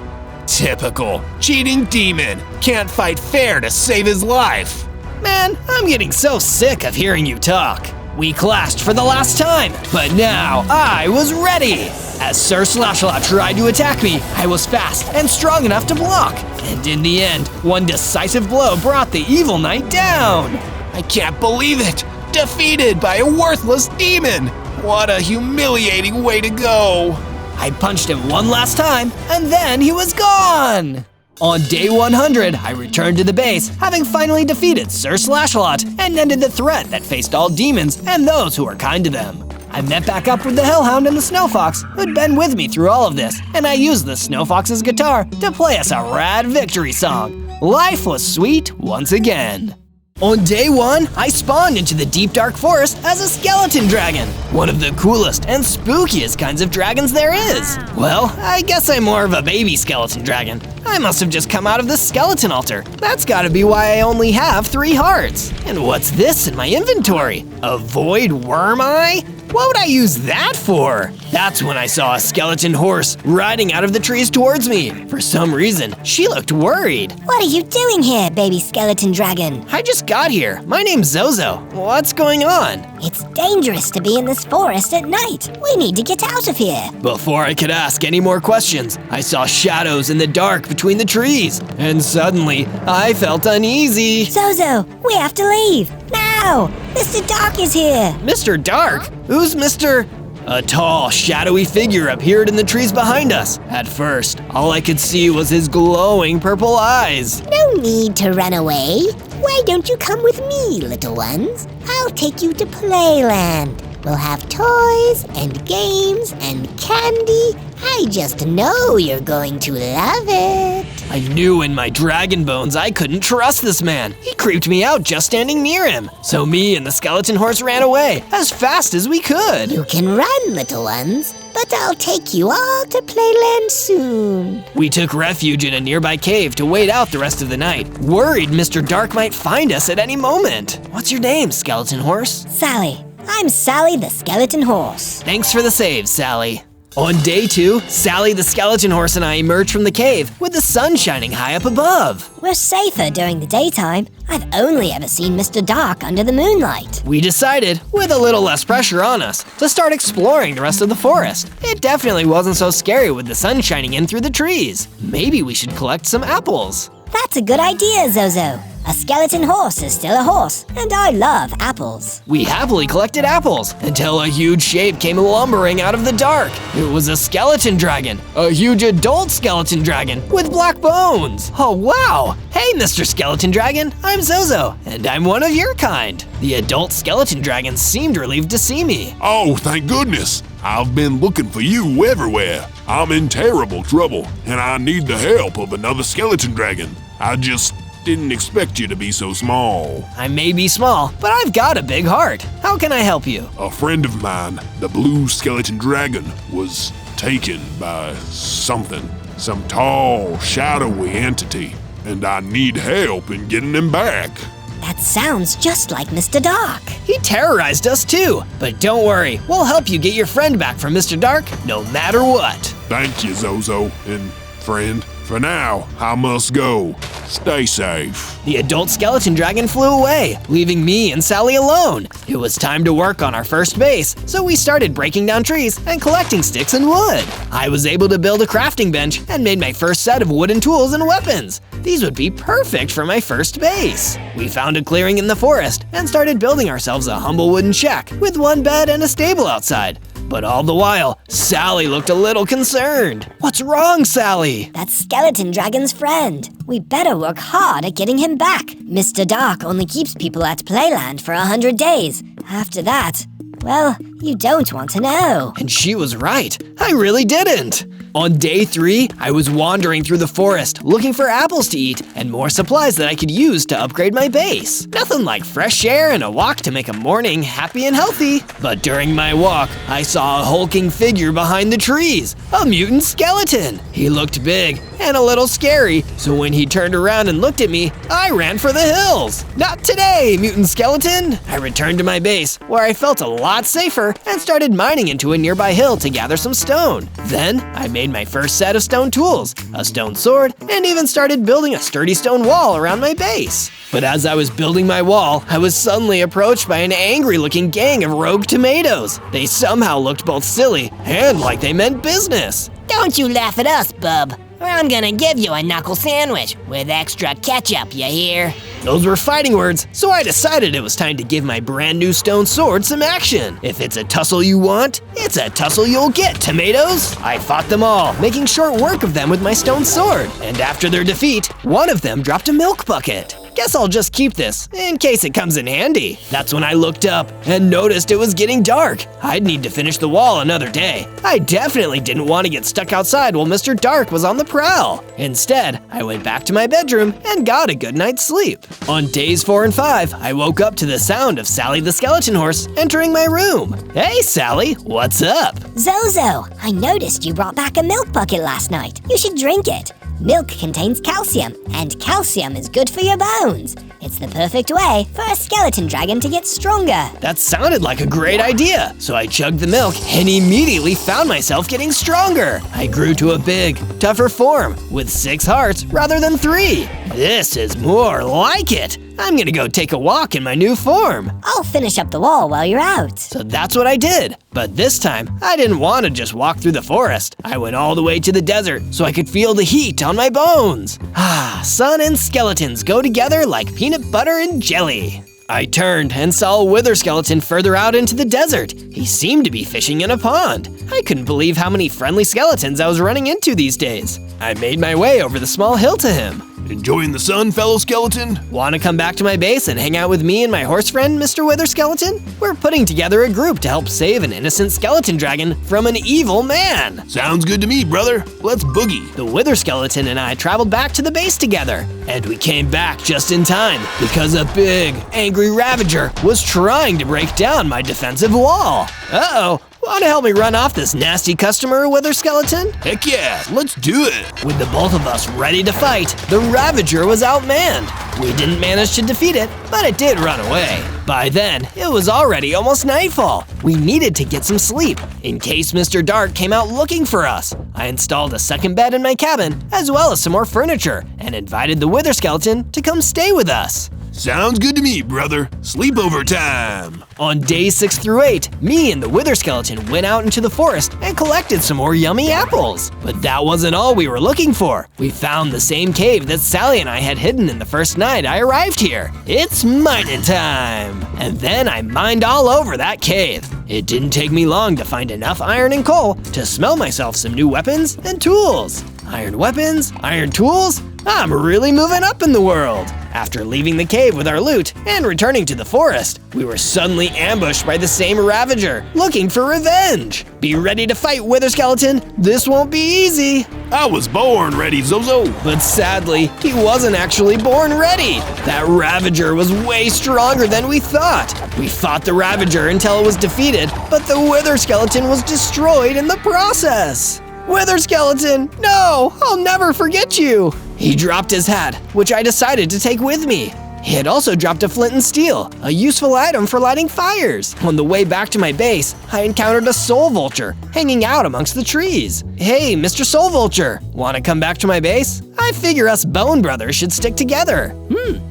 Typical. Cheating demon. Can't fight fair to save his life. Man, I'm getting so sick of hearing you talk. We clashed for the last time, but now I was ready. As Sir Slashalot tried to attack me, I was fast and strong enough to block. And in the end, one decisive blow brought the evil knight down. I can't believe it! Defeated by a worthless demon! What a humiliating way to go! I punched him one last time, and then he was gone! On day 100, I returned to the base, having finally defeated Sir Slashalot and ended the threat that faced all demons and those who were kind to them. I met back up with the Hellhound and the Snow Fox, who'd been with me through all of this, and I used the Snow Fox's guitar to play us a rad victory song. Life was sweet once again. On day 1, I spawned into the deep dark forest as a skeleton dragon, one of the coolest and spookiest kinds of dragons there is. Well, I guess I'm more of a baby skeleton dragon. I must have just come out of the skeleton altar. That's gotta be why I only have 3 hearts. And what's this in my inventory? A void worm eye? What would I use that for? That's when I saw a skeleton horse riding out of the trees towards me. For some reason, she looked worried. What are you doing here, baby skeleton dragon? I just got here. My name's Zozo. What's going on? It's dangerous to be in this forest at night. We need to get out of here. Before I could ask any more questions, I saw shadows in the dark between the trees. And suddenly, I felt uneasy. Zozo, we have to leave. Now! Mr. Dark is here. Mr. Dark? Who's Mr.? A tall, shadowy figure appeared in the trees behind us. At first, all I could see was his glowing purple eyes. No need to run away. Why don't you come with me, little ones? I'll take you to Playland. We'll have toys and games and candy. I just know you're going to love it. I knew in my dragon bones I couldn't trust this man. He creeped me out just standing near him. So me and the skeleton horse ran away as fast as we could. You can run, little ones, but I'll take you all to Playland soon. We took refuge in a nearby cave to wait out the rest of the night, worried Mr. Dark might find us at any moment. What's your name, skeleton horse? Sally. I'm Sally the Skeleton Horse. Thanks for the save, Sally. On day 2, Sally the skeleton horse and I emerged from the cave with the sun shining high up above. We're safer during the daytime. I've only ever seen Mr. Dark under the moonlight. We decided, with a little less pressure on us, to start exploring the rest of the forest. It definitely wasn't so scary with the sun shining in through the trees. Maybe we should collect some apples. That's a good idea, Zozo. A skeleton horse is still a horse, and I love apples. We happily collected apples until a huge shape came lumbering out of the dark. It was a skeleton dragon, a huge adult skeleton dragon with black bones. Oh wow! Hey, Mr. Skeleton Dragon, I'm Zozo, and I'm one of your kind. The adult skeleton dragon seemed relieved to see me. Oh, thank goodness. I've been looking for you everywhere. I'm in terrible trouble, and I need the help of another skeleton dragon. I just didn't expect you to be so small. I may be small, but I've got a big heart. How can I help you? A friend of mine, the blue skeleton dragon, was taken by something. Some tall, shadowy entity, and I need help in getting him back. That sounds just like Mr. Dark. He terrorized us too, but don't worry, we'll help you get your friend back from Mr. Dark no matter what. Thank you, Zozo, and friend. For now, I must go. Stay safe. The adult skeleton dragon flew away, leaving me and Sally alone. It was time to work on our first base, so we started breaking down trees and collecting sticks and wood. I was able to build a crafting bench and made my first set of wooden tools and weapons. These would be perfect for my first base. We found a clearing in the forest and started building ourselves a humble wooden shack with one bed and a stable outside. But all the while, Sally looked a little concerned. What's wrong, Sally? That's skeleton dragon's friend. We better work hard at getting him back. Mr. Dark only keeps people at Playland for 100 days. After that, well, you don't want to know. And she was right. I really didn't. On day 3, I was wandering through the forest looking for apples to eat and more supplies that I could use to upgrade my base. Nothing like fresh air and a walk to make a morning happy and healthy. But during my walk, I saw a hulking figure behind the trees, a mutant skeleton. He looked big and a little scary, so when he turned around and looked at me, I ran for the hills. Not today, mutant skeleton. I returned to my base, where I felt a lot safer river and started mining into a nearby hill to gather some stone. Then, I made my first set of stone tools, a stone sword, and even started building a sturdy stone wall around my base. But as I was building my wall, I was suddenly approached by an angry-looking gang of rogue tomatoes. They somehow looked both silly and like they meant business. Don't you laugh at us, bub, or I'm gonna give you a knuckle sandwich with extra ketchup, you hear? Those were fighting words, so I decided it was time to give my brand new stone sword some action. If it's a tussle you want, it's a tussle you'll get, tomatoes! I fought them all, making short work of them with my stone sword. And after their defeat, one of them dropped a milk bucket. Guess I'll just keep this, in case it comes in handy. That's when I looked up and noticed it was getting dark. I'd need to finish the wall another day. I definitely didn't want to get stuck outside while Mr. Dark was on the prowl. Instead, I went back to my bedroom and got a good night's sleep. On days 4 and 5, I woke up to the sound of Sally the skeleton horse entering my room. Hey Sally, what's up? Zozo, I noticed you brought back a milk bucket last night. You should drink it. Milk contains calcium, and calcium is good for your bones. It's the perfect way for a skeleton dragon to get stronger. That sounded like a great idea, so I chugged the milk and immediately found myself getting stronger. I grew to a big, tougher form with 6 hearts rather than 3. This is more like it. I'm gonna go take a walk in my new form. I'll finish up the wall while you're out. So that's what I did. But this time, I didn't want to just walk through the forest. I went all the way to the desert so I could feel the heat on my bones. Sun and skeletons go together like peanut butter and jelly. I turned and saw a wither skeleton further out into the desert. He seemed to be fishing in a pond. I couldn't believe how many friendly skeletons I was running into these days. I made my way over the small hill to him. Enjoying the sun, fellow skeleton? Want to come back to my base and hang out with me and my horse friend, Mr. Wither Skeleton? We're putting together a group to help save an innocent skeleton dragon from an evil man. Sounds good to me, brother. Let's boogie. The Wither Skeleton and I traveled back to the base together, and we came back just in time because a big, angry Ravager was trying to break down my defensive wall. Uh-oh. Want to help me run off this nasty customer, Wither Skeleton? Heck yeah, let's do it. With the both of us ready to fight, the Ravager was outmanned. We didn't manage to defeat it, but it did run away. By then, it was already almost nightfall. We needed to get some sleep, in case Mr. Dark came out looking for us. I installed a second bed in my cabin, as well as some more furniture, and invited the Wither Skeleton to come stay with us. Sounds good to me, brother. Sleepover time. On days 6 through 8, me and the Wither Skeleton went out into the forest and collected some more yummy apples. But that wasn't all we were looking for. We found the same cave that Sally and I had hidden in the first night I arrived here. It's mining time! And then I mined all over that cave. It didn't take me long to find enough iron and coal to smell myself some new weapons and tools. Iron weapons, iron tools, I'm really moving up in the world. After leaving the cave with our loot and returning to the forest, we were suddenly ambushed by the same Ravager, looking for revenge. Be ready to fight, Wither Skeleton. This won't be easy. I was born ready, Zozo. But sadly, he wasn't actually born ready. That Ravager was way stronger than we thought. We fought the Ravager until it was defeated, but the Wither Skeleton was destroyed in the process. Wither Skeleton, no, I'll never forget you. He dropped his hat, which I decided to take with me. He had also dropped a flint and steel, a useful item for lighting fires. On the way back to my base, I encountered a soul vulture hanging out amongst the trees. Hey, Mr. Soul Vulture, want to come back to my base? I figure us Bone Brothers should stick together.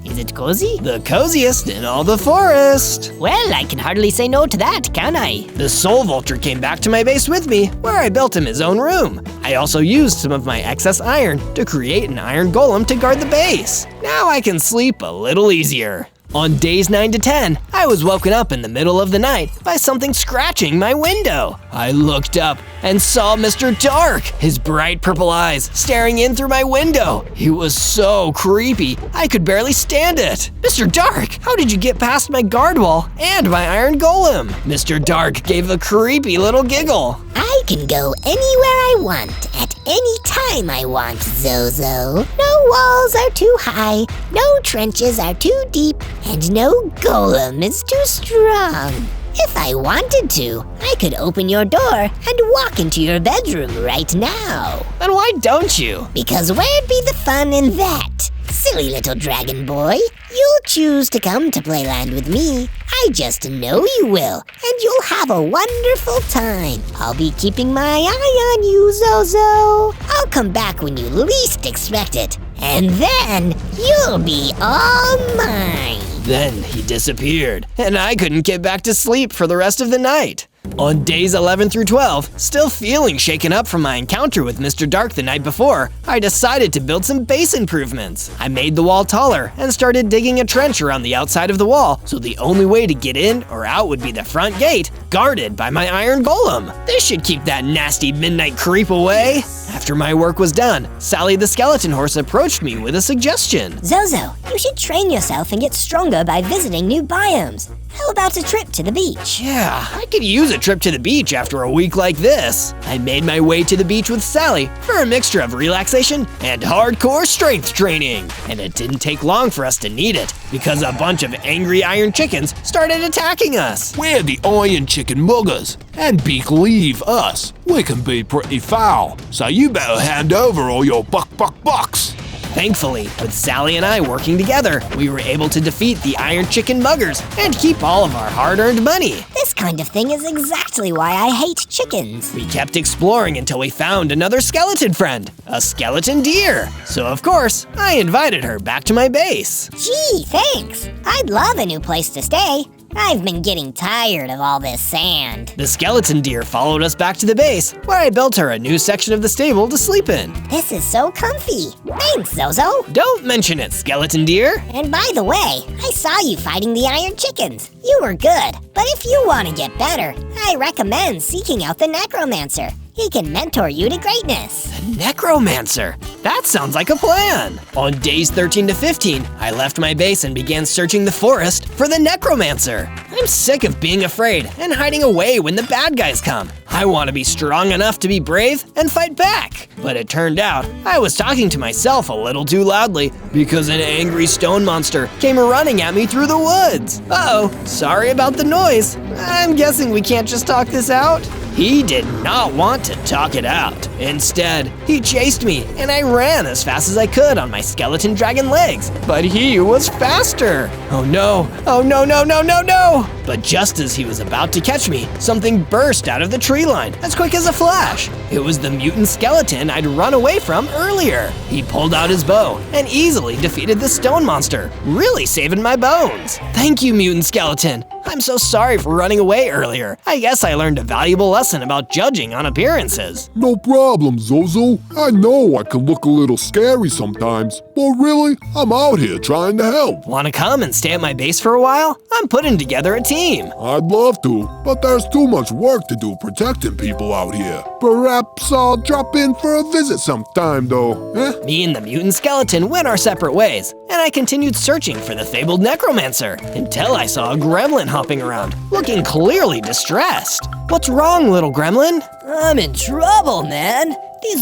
Is it cozy? The coziest in all the forest. Well, I can hardly say no to that, can I? The Soul Vulture came back to my base with me, where I built him his own room. I also used some of my excess iron to create an iron golem to guard the base. Now I can sleep a little easier. On days 9 to 10, I was woken up in the middle of the night by something scratching my window. I looked up and saw Mr. Dark, his bright purple eyes staring in through my window. He was so creepy, I could barely stand it. Mr. Dark, how did you get past my guard wall and my iron golem? Mr. Dark gave a creepy little giggle. I can go anywhere I want, at any time I want, Zozo. No walls are too high, no trenches are too deep, and no golem is too strong. If I wanted to, I could open your door and walk into your bedroom right now. Then why don't you? Because where'd be the fun in that? Silly little dragon boy, you'll choose to come to Playland with me. I just know you will, and you'll have a wonderful time. I'll be keeping my eye on you, Zozo. I'll come back when you least expect it, and then you'll be all mine. Then he disappeared, and I couldn't get back to sleep for the rest of the night. On days 11 through 12, still feeling shaken up from my encounter with Mr. Dark the night before, I decided to build some base improvements. I made the wall taller and started digging a trench around the outside of the wall, so the only way to get in or out would be the front gate, guarded by my iron golem. This should keep that nasty midnight creep away. After my work was done, Sally the skeleton horse approached me with a suggestion. Zozo, you should train yourself and get stronger by visiting new biomes. How about a trip to the beach? Yeah, I could use a trip to the beach after a week like this. I made my way to the beach with Sally for a mixture of relaxation and hardcore strength training. And it didn't take long for us to need it, because a bunch of angry iron chickens started attacking us. We're the iron chicken muggers, and believe us, we can be pretty foul, so you better hand over all your bucks. Thankfully, with Sally and I working together, we were able to defeat the iron chicken muggers and keep all of our hard-earned money. This kind of thing is exactly why I hate chickens. We kept exploring until we found another skeleton friend, a skeleton deer. So of course, I invited her back to my base. Gee, thanks. I'd love a new place to stay. I've been getting tired of all this sand. The skeleton deer followed us back to the base, where I built her a new section of the stable to sleep in. This is so comfy. Thanks, Zozo. Don't mention it, skeleton deer. And by the way, I saw you fighting the iron chickens. You were good, but if you want to get better, I recommend seeking out the necromancer. He can mentor you to greatness. The necromancer? That sounds like a plan. On days 13 to 15, I left my base and began searching the forest for the necromancer. I'm sick of being afraid and hiding away when the bad guys come. I want to be strong enough to be brave and fight back. But it turned out I was talking to myself a little too loudly because an angry stone monster came running at me through the woods. Uh-oh, sorry about the noise. I'm guessing we can't just talk this out. He did not want to talk it out. Instead, he chased me, and I ran as fast as I could on my skeleton dragon legs. But he was faster. Oh no, oh no, no, no, no, no! But just as he was about to catch me, something burst out of the tree line, as quick as a flash. It was the mutant skeleton I'd run away from earlier. He pulled out his bow and easily defeated the stone monster, really saving my bones. Thank you, mutant skeleton. I'm so sorry for running away earlier. I guess I learned a valuable lesson about judging on appearances. No problem, Zozo. I know I can look a little scary sometimes, but really, I'm out here trying to help. Want to come and stay at my base for a while? I'm putting together a team. I'd love to, but there's too much work to do protecting people out here. Perhaps I'll drop in for a visit sometime, though, eh? Me and the mutant skeleton went our separate ways, and I continued searching for the fabled necromancer until I saw a gremlin hopping around, looking clearly distressed. What's wrong, little gremlin? I'm in trouble, man. These,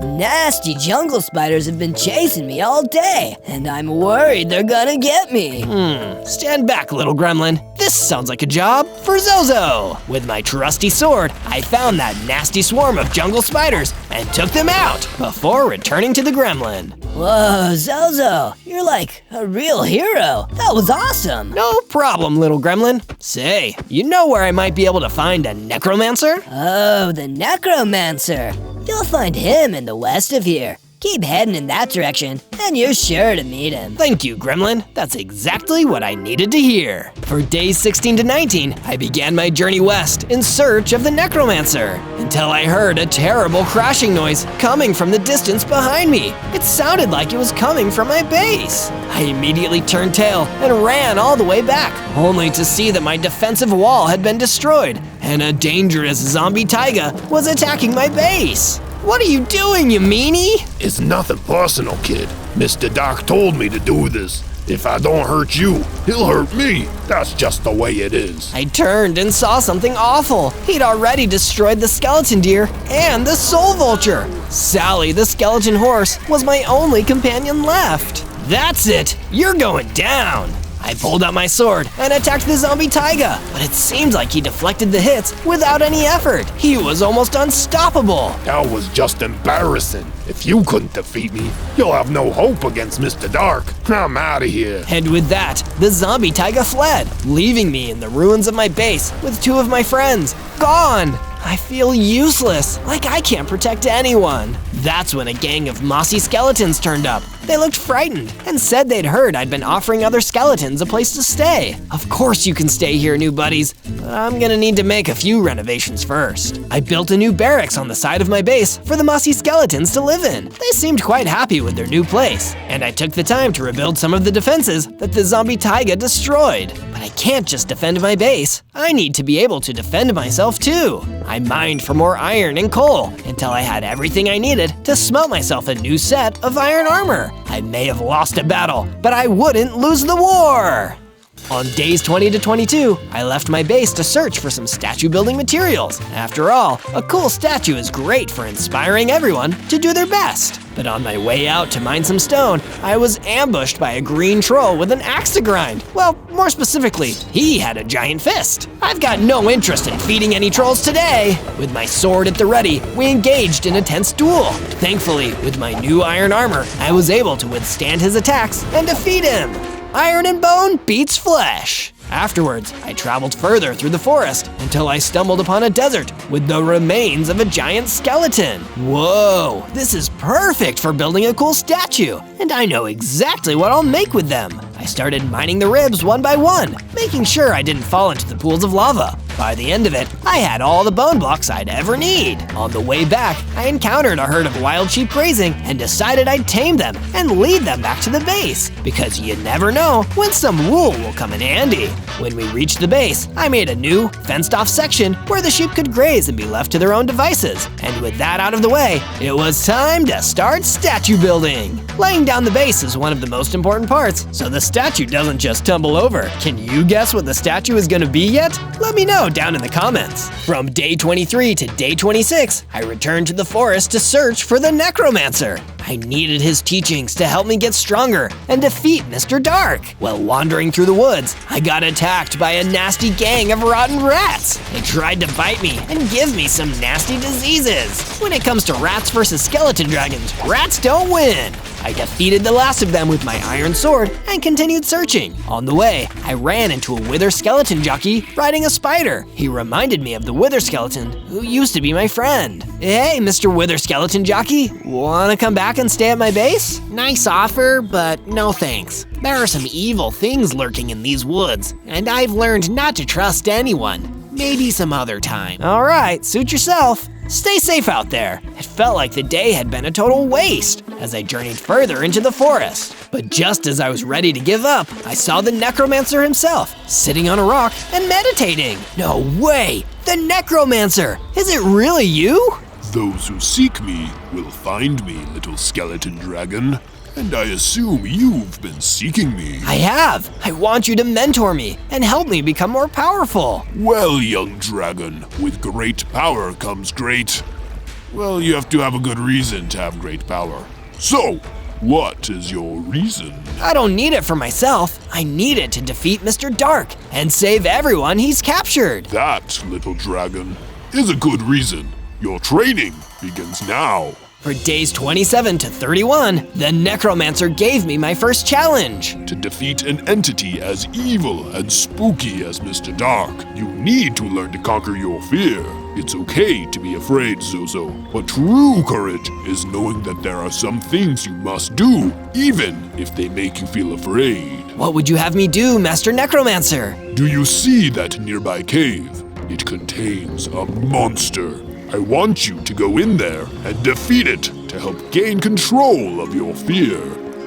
nasty jungle spiders have been chasing me all day, and I'm worried they're gonna get me. Stand back, little gremlin. This sounds like a job for Zozo. With my trusty sword, I found that nasty swarm of jungle spiders and took them out before returning to the gremlin. Whoa, Zozo, you're like a real hero. That was awesome. No problem, little gremlin. Say, you know where I might be able to find a necromancer? Oh, the necromancer. You'll find him in the west of here. Keep heading in that direction, and you're sure to meet him. Thank you, Gremlin. That's exactly what I needed to hear. For days 16 to 19, I began my journey west in search of the necromancer, until I heard a terrible crashing noise coming from the distance behind me. It sounded like it was coming from my base. I immediately turned tail and ran all the way back, only to see that my defensive wall had been destroyed, and a dangerous zombie taiga was attacking my base. What are you doing, you meanie? It's nothing personal, kid. Mr. Dark told me to do this. If I don't hurt you, he'll hurt me. That's just the way it is. I turned and saw something awful. He'd already destroyed the skeleton deer and the soul vulture. Sally, the skeleton horse, was my only companion left. That's it. You're going down. I pulled out my sword and attacked the zombie taiga, but it seemed like he deflected the hits without any effort. He was almost unstoppable. That was just embarrassing. If you couldn't defeat me, you'll have no hope against Mr. Dark. I'm out of here. And with that, the zombie taiga fled, leaving me in the ruins of my base with two of my friends. Gone! I feel useless, like I can't protect anyone. That's when a gang of mossy skeletons turned up. They looked frightened and said they'd heard I'd been offering other skeletons a place to stay. Of course you can stay here, new buddies, but I'm gonna need to make a few renovations first. I built a new barracks on the side of my base for the mossy skeletons to live in. They seemed quite happy with their new place, and I took the time to rebuild some of the defenses that the zombie taiga destroyed. But I can't just defend my base. I need to be able to defend myself too. I mined for more iron and coal until I had everything I needed to smelt myself a new set of iron armor. I may have lost a battle, but I wouldn't lose the war! On days 20 to 22, I left my base to search for some statue building materials. After all, a cool statue is great for inspiring everyone to do their best. But on my way out to mine some stone, I was ambushed by a green troll with an axe to grind. Well, more specifically, he had a giant fist. I've got no interest in feeding any trolls today. With my sword at the ready, we engaged in a tense duel. Thankfully, with my new iron armor, I was able to withstand his attacks and defeat him. Iron and bone beats flesh. Afterwards, I traveled further through the forest until I stumbled upon a desert with the remains of a giant skeleton. Whoa, this is perfect for building a cool statue, and I know exactly what I'll make with them. I started mining the ribs one by one, making sure I didn't fall into the pools of lava. By the end of it, I had all the bone blocks I'd ever need. On the way back, I encountered a herd of wild sheep grazing and decided I'd tame them and lead them back to the base, because you never know when some wool will come in handy. When we reached the base, I made a new, fenced-off section where the sheep could graze and be left to their own devices. And with that out of the way, it was time to start statue building. Laying down the base is one of the most important parts, so the statue doesn't just tumble over. Can you guess what the statue is gonna be yet? Let me know down in the comments. From day 23 to day 26, I returned to the forest to search for the necromancer. I needed his teachings to help me get stronger and defeat Mr. Dark. While wandering through the woods, I got attacked by a nasty gang of rotten rats. They tried to bite me and give me some nasty diseases. When it comes to rats versus skeleton dragons, rats don't win. I defeated the last of them with my iron sword and continued searching. On the way, I ran into a wither skeleton jockey riding a spider. He reminded me of the wither skeleton who used to be my friend. Hey, Mr. Wither skeleton jockey, wanna come back and stay at my base? Nice offer, but no thanks. There are some evil things lurking in these woods, and I've learned not to trust anyone. Maybe some other time. All right, suit yourself. Stay safe out there. It felt like the day had been a total waste as I journeyed further into the forest. But just as I was ready to give up, I saw the necromancer himself sitting on a rock and meditating. No way! The necromancer! Is it really you? Those who seek me will find me, little skeleton dragon. And I assume you've been seeking me. I have. I want you to mentor me and help me become more powerful. Well, young dragon, with great power comes great... Well, you have to have a good reason to have great power. So, what is your reason? I don't need it for myself. I need it to defeat Mr. Dark and save everyone he's captured. That, little dragon, is a good reason. Your training begins now. For days 27 to 31, the necromancer gave me my first challenge. To defeat an entity as evil and spooky as Mr. Dark, you need to learn to conquer your fear. It's okay to be afraid, Zozo, but true courage is knowing that there are some things you must do, even if they make you feel afraid. What would you have me do, Master Necromancer? Do you see that nearby cave? It contains a monster. I want you to go in there and defeat it to help gain control of your fear.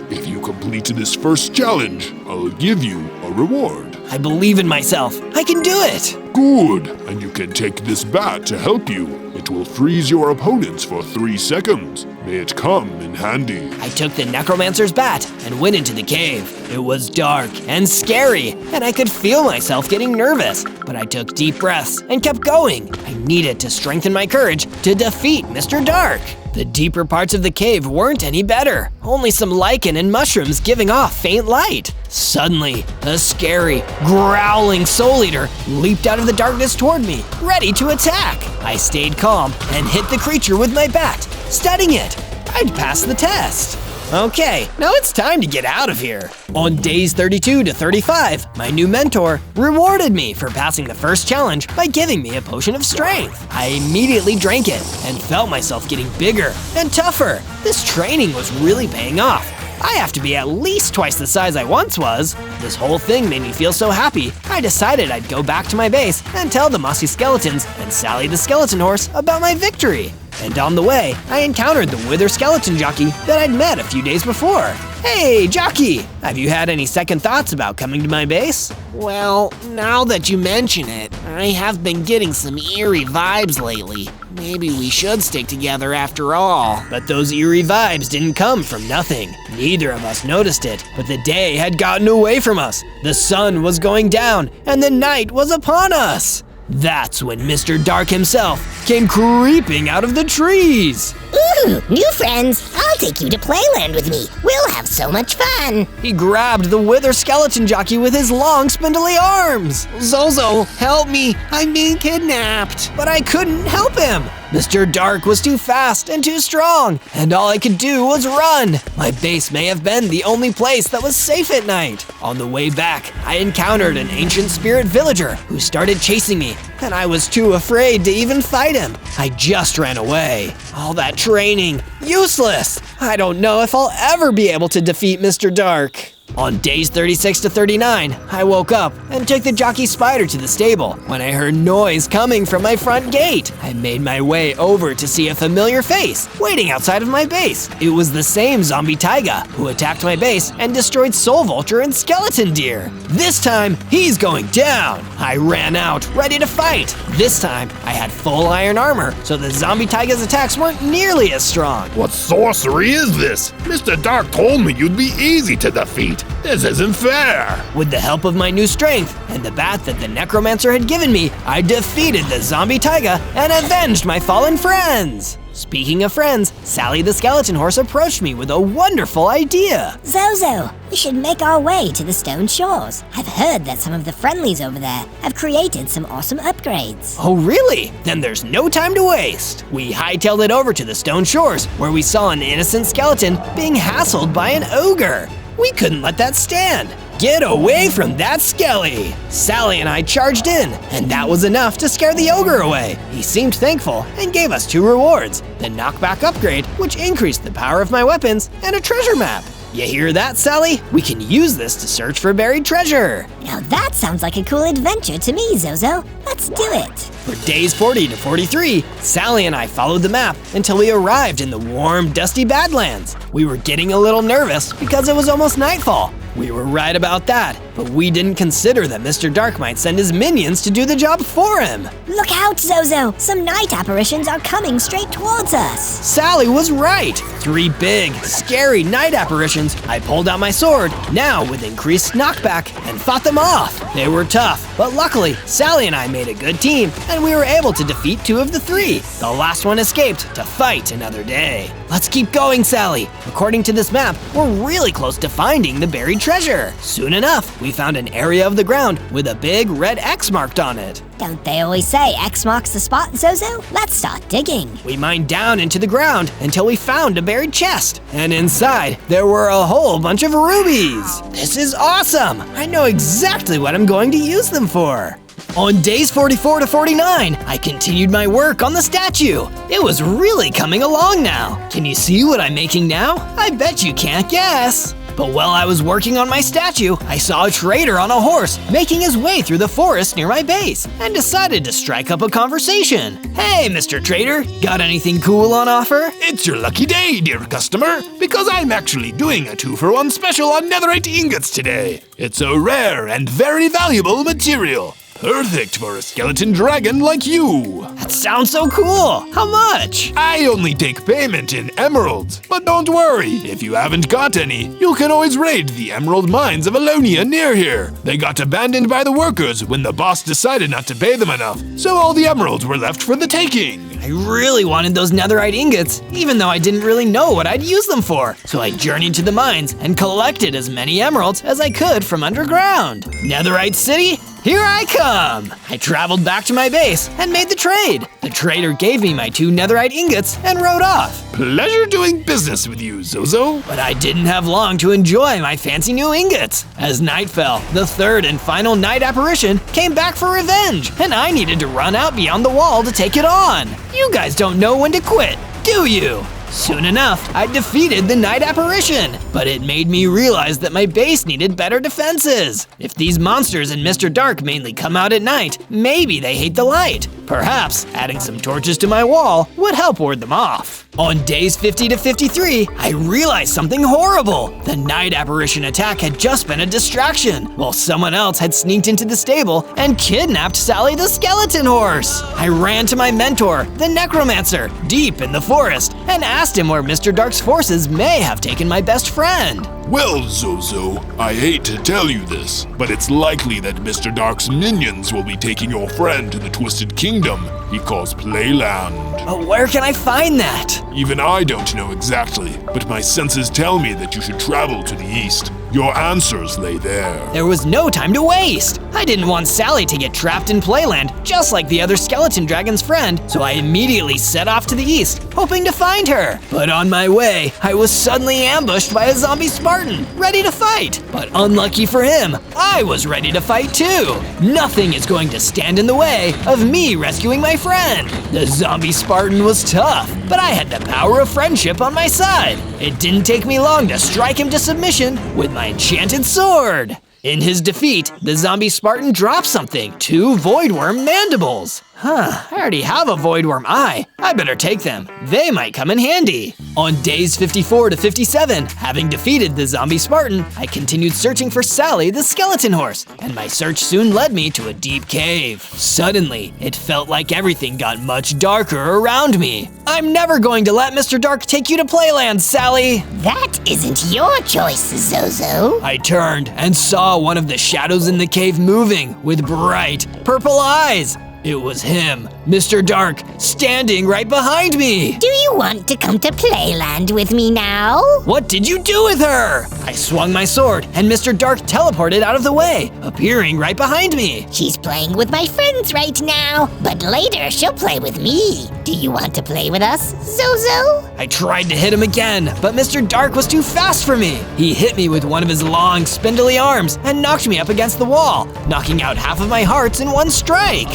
If you complete this first challenge, I'll give you a reward. I believe in myself. I can do it. Good, and you can take this bat to help you. It will freeze your opponents for 3 seconds. May it come in handy. I took the necromancer's bat and went into the cave. It was dark and scary, and I could feel myself getting nervous, but I took deep breaths and kept going. I needed to strengthen my courage to defeat Mr. Dark. The deeper parts of the cave weren't any better, only some lichen and mushrooms giving off faint light. Suddenly, a scary, growling soul eater leaped out of the darkness toward me, ready to attack. I stayed calm and hit the creature with my bat, stunning it. I'd passed the test. Okay, now it's time to get out of here. On days 32 to 35, my new mentor rewarded me for passing the first challenge by giving me a potion of strength. I immediately drank it and felt myself getting bigger and tougher. This training was really paying off. I have to be at least twice the size I once was. This whole thing made me feel so happy, I decided I'd go back to my base and tell the mossy skeletons and Sally the skeleton horse about my victory. And on the way, I encountered the wither skeleton jockey that I'd met a few days before. Hey, jockey! Have you had any second thoughts about coming to my base? Well, now that you mention it, I have been getting some eerie vibes lately. Maybe we should stick together after all. But those eerie vibes didn't come from nothing. Neither of us noticed it, but the day had gotten away from us. The sun was going down, and the night was upon us. That's when Mr. Dark himself came creeping out of the trees. Ooh, new friends! I'll take you to Playland with me. We'll have so much fun. He grabbed the wither skeleton jockey with his long, spindly arms. Zozo, help me! I'm being kidnapped! But I couldn't help him. Mr. Dark was too fast and too strong, and all I could do was run. My base may have been the only place that was safe at night. On the way back, I encountered an ancient spirit villager who started chasing me, and I was too afraid to even fight him. I just ran away. All that training, useless. I don't know if I'll ever be able to defeat Mr. Dark. On days 36 to 39, I woke up and took the jockey spider to the stable when I heard noise coming from my front gate. I made my way over to see a familiar face waiting outside of my base. It was the same zombie taiga who attacked my base and destroyed soul vulture and skeleton deer. This time, he's going down. I ran out, ready to fight. This time, I had full iron armor, so the zombie taiga's attacks weren't nearly as strong. What sorcery is this? Mr. Dark told me you'd be easy to defeat. This isn't fair. With the help of my new strength and the bat that the necromancer had given me, I defeated the zombie taiga and avenged my fallen friends. Speaking of friends, Sally the skeleton horse approached me with a wonderful idea. Zozo, we should make our way to the Stone Shores. I've heard that some of the friendlies over there have created some awesome upgrades. Oh really? Then there's no time to waste. We hightailed it over to the Stone Shores, where we saw an innocent skeleton being hassled by an ogre. We couldn't let that stand. Get away from that skelly! Sally and I charged in, and that was enough to scare the ogre away. He seemed thankful and gave us 2 rewards, the knockback upgrade, which increased the power of my weapons, and a treasure map. You hear that, Sally? We can use this to search for buried treasure. Now that sounds like a cool adventure to me, Zozo. Let's do it. For days 40 to 43, Sally and I followed the map until we arrived in the warm, dusty Badlands. We were getting a little nervous because it was almost nightfall. We were right about that, but we didn't consider that Mr. Dark might send his minions to do the job for him. Look out, Zozo! Some night apparitions are coming straight towards us. Sally was right. 3 big, scary night apparitions. I pulled out my sword, now with increased knockback, and fought them off. They were tough, but luckily, Sally and I made a good team, and we were able to defeat 2 of the 3. The last one escaped to fight another day. Let's keep going, Sally. According to this map, we're really close to finding the buried treasure. Soon enough, we found an area of the ground with a big red X marked on it. Don't they always say X marks the spot, Zozo? Let's start digging. We mined down into the ground until we found a buried chest. And inside, there were a whole bunch of rubies. This is awesome. I know exactly what I'm going to use them for. On days 44 to 49, I continued my work on the statue. It was really coming along now. Can you see what I'm making now? I bet you can't guess. But while I was working on my statue, I saw a trader on a horse making his way through the forest near my base and decided to strike up a conversation. Hey, Mr. Trader, got anything cool on offer? It's your lucky day, dear customer, because I'm actually doing a 2-for-1 special on netherite ingots today. It's a rare and very valuable material. Perfect for a skeleton dragon like you. That sounds so cool. How much? I only take payment in emeralds. But don't worry, if you haven't got any, you can always raid the emerald mines of Alonia near here. They got abandoned by the workers when the boss decided not to pay them enough, so all the emeralds were left for the taking. I really wanted those netherite ingots, even though I didn't really know what I'd use them for. So I journeyed to the mines and collected as many emeralds as I could from underground. Netherite City, here I come! I traveled back to my base and made the trade. The trader gave me my 2 netherite ingots and rode off. Pleasure doing business with you, Zozo. But I didn't have long to enjoy my fancy new ingots. As night fell, the third and final night apparition came back for revenge, and I needed to run out beyond the wall to take it on. You guys don't know when to quit, do you? Soon enough, I defeated the night apparition, but it made me realize that my base needed better defenses. If these monsters in Mr. Dark mainly come out at night, maybe they hate the light. Perhaps adding some torches to my wall would help ward them off. On days 50 to 53, I realized something horrible. The night apparition attack had just been a distraction, while someone else had sneaked into the stable and kidnapped Sally the skeleton horse. I ran to my mentor, the necromancer, deep in the forest, and asked him where Mr. Dark's forces may have taken my best friend. Well, Zozo, I hate to tell you this, but it's likely that Mr. Dark's minions will be taking your friend to the Twisted Kingdom he calls Playland. But where can I find that? Even I don't know exactly, but my senses tell me that you should travel to the east. Your answers lay there. There was no time to waste. I didn't want Sally to get trapped in Playland, just like the other skeleton dragon's friend, so I immediately set off to the east, hoping to find her. But on my way, I was suddenly ambushed by a zombie Spartan, ready to fight. But unlucky for him, I was ready to fight too. Nothing is going to stand in the way of me rescuing my friend. The zombie Spartan was tough, but I had the power of friendship on my side. It didn't take me long to strike him to submission with my enchanted sword. In his defeat, the zombie Spartan dropped something, 2 voidworm mandibles. I already have a voidworm eye. I better take them. They might come in handy. On days 54 to 57, having defeated the zombie Spartan, I continued searching for Sally the skeleton horse, and my search soon led me to a deep cave. Suddenly, it felt like everything got much darker around me. I'm never going to let Mr. Dark take you to Playland, Sally! That isn't your choice, Zozo. I turned and saw one of the shadows in the cave moving with bright purple eyes. It was him, Mr. Dark, standing right behind me. Do you want to come to Playland with me now? What did you do with her? I swung my sword and Mr. Dark teleported out of the way, appearing right behind me. She's playing with my friends right now, but later she'll play with me. Do you want to play with us, Zozo? I tried to hit him again, but Mr. Dark was too fast for me. He hit me with one of his long, spindly arms and knocked me up against the wall, knocking out half of my hearts in one strike.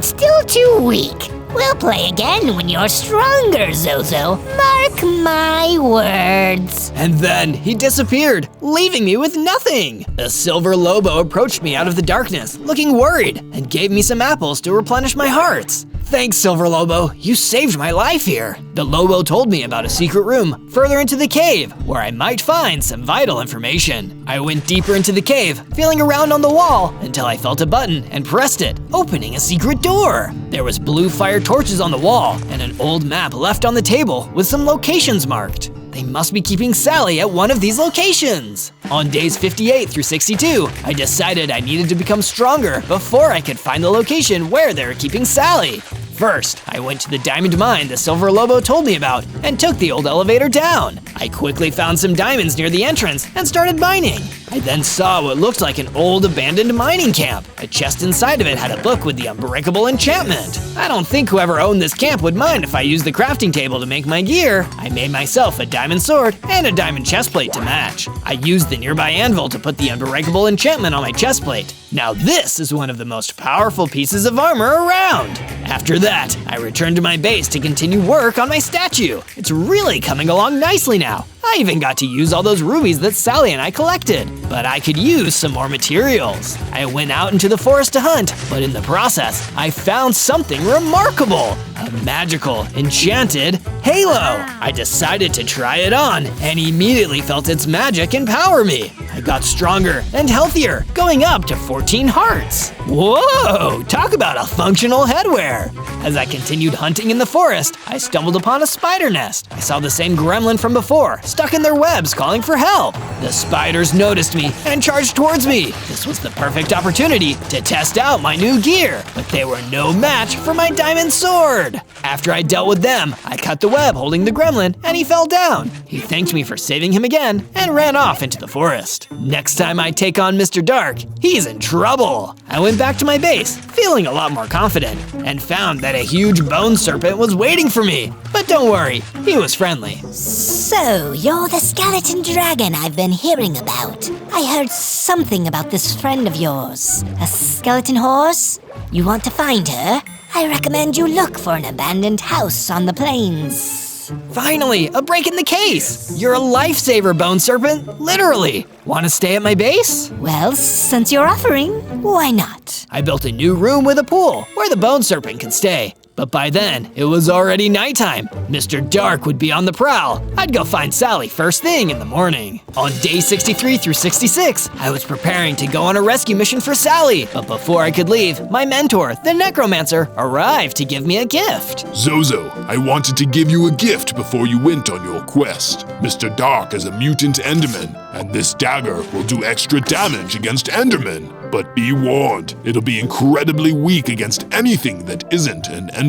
Still too weak. We'll play again when you're stronger, Zozo. Mark my words. And then he disappeared, leaving me with nothing. A silver Lobo approached me out of the darkness, looking worried, and gave me some apples to replenish my hearts. Thanks, Silver Lobo. You saved my life here. The Lobo told me about a secret room further into the cave where I might find some vital information. I went deeper into the cave, feeling around on the wall until I felt a button and pressed it, opening a secret door. There was blue fire torches on the wall and an old map left on the table with some locations marked. They must be keeping Sally at one of these locations. On days 58 through 62, I decided I needed to become stronger before I could find the location where they were keeping Sally. First, I went to the diamond mine the Silver Lobo told me about and took the old elevator down. I quickly found some diamonds near the entrance and started mining. I then saw what looked like an old abandoned mining camp. A chest inside of it had a book with the unbreakable enchantment. I don't think whoever owned this camp would mind if I used the crafting table to make my gear. I made myself a diamond sword and a diamond chestplate to match. I used the nearby anvil to put the unbreakable enchantment on my chestplate. Now this is one of the most powerful pieces of armor around. After that, I returned to my base to continue work on my statue. It's really coming along nicely now. I even got to use all those rubies that Sally and I collected, but I could use some more materials. I went out into the forest to hunt, but in the process, I found something remarkable. A magical, enchanted halo. I decided to try it on and immediately felt its magic empower me. I got stronger and healthier, going up to 14 hearts. Whoa! Talk about a functional headwear! As I continued hunting in the forest, I stumbled upon a spider nest. I saw the same gremlin from before, stuck in their webs calling for help. The spiders noticed me and charged towards me. This was the perfect opportunity to test out my new gear, but they were no match for my diamond sword. After I dealt with them, I cut the web holding the gremlin and he fell down. He thanked me for saving him again and ran off into the forest. Next time I take on Mr. Dark, he's in trouble. I went back to my base, feeling a lot more confident, and found that a huge bone serpent was waiting for me. But don't worry, he was friendly. So, you're the skeleton dragon I've been hearing about. I heard something about this friend of yours. A skeleton horse? You want to find her? I recommend you look for an abandoned house on the plains. Finally, a break in the case! You're a lifesaver, Bone Serpent, literally. Want to stay at my base? Well, since you're offering, why not? I built a new room with a pool where the Bone Serpent can stay. But by then, it was already nighttime. Mr. Dark would be on the prowl. I'd go find Sally first thing in the morning. On day 63 through 66, I was preparing to go on a rescue mission for Sally. But before I could leave, my mentor, the Necromancer, arrived to give me a gift. Zozo, I wanted to give you a gift before you went on your quest. Mr. Dark is a mutant Enderman, and this dagger will do extra damage against Endermen. But be warned, it'll be incredibly weak against anything that isn't an Enderman.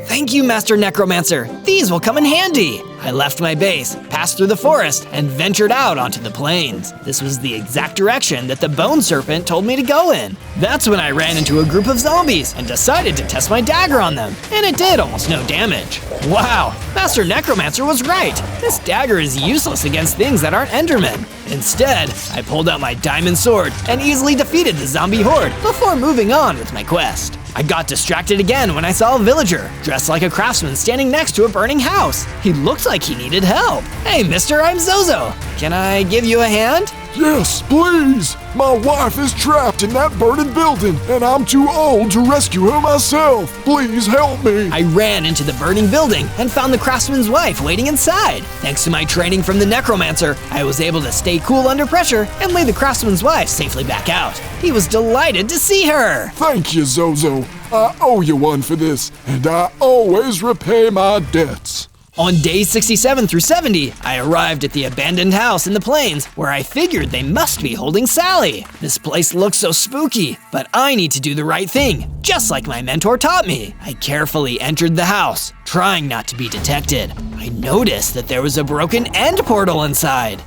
Thank you, Master Necromancer. These will come in handy. I left my base, passed through the forest, and ventured out onto the plains. This was the exact direction that the Bone Serpent told me to go in. That's when I ran into a group of zombies and decided to test my dagger on them, and it did almost no damage. Wow, Master Necromancer was right. This dagger is useless against things that aren't Endermen. Instead, I pulled out my diamond sword and easily defeated the zombie horde before moving on with my quest. I got distracted again when I saw a villager, dressed like a craftsman standing next to a burning house. He looked like he needed help. Hey mister, I'm Zozo. Can I give you a hand? Yes, please! My wife is trapped in that burning building, and I'm too old to rescue her myself. Please help me! I ran into the burning building and found the craftsman's wife waiting inside. Thanks to my training from the Necromancer, I was able to stay cool under pressure and lead the craftsman's wife safely back out. He was delighted to see her. Thank you, Zozo. I owe you one for this, and I always repay my debts. On days 67 through 70, I arrived at the abandoned house in the plains where I figured they must be holding Sally. This place looks so spooky, but I need to do the right thing, just like my mentor taught me. I carefully entered the house, trying not to be detected. I noticed that there was a broken end portal inside.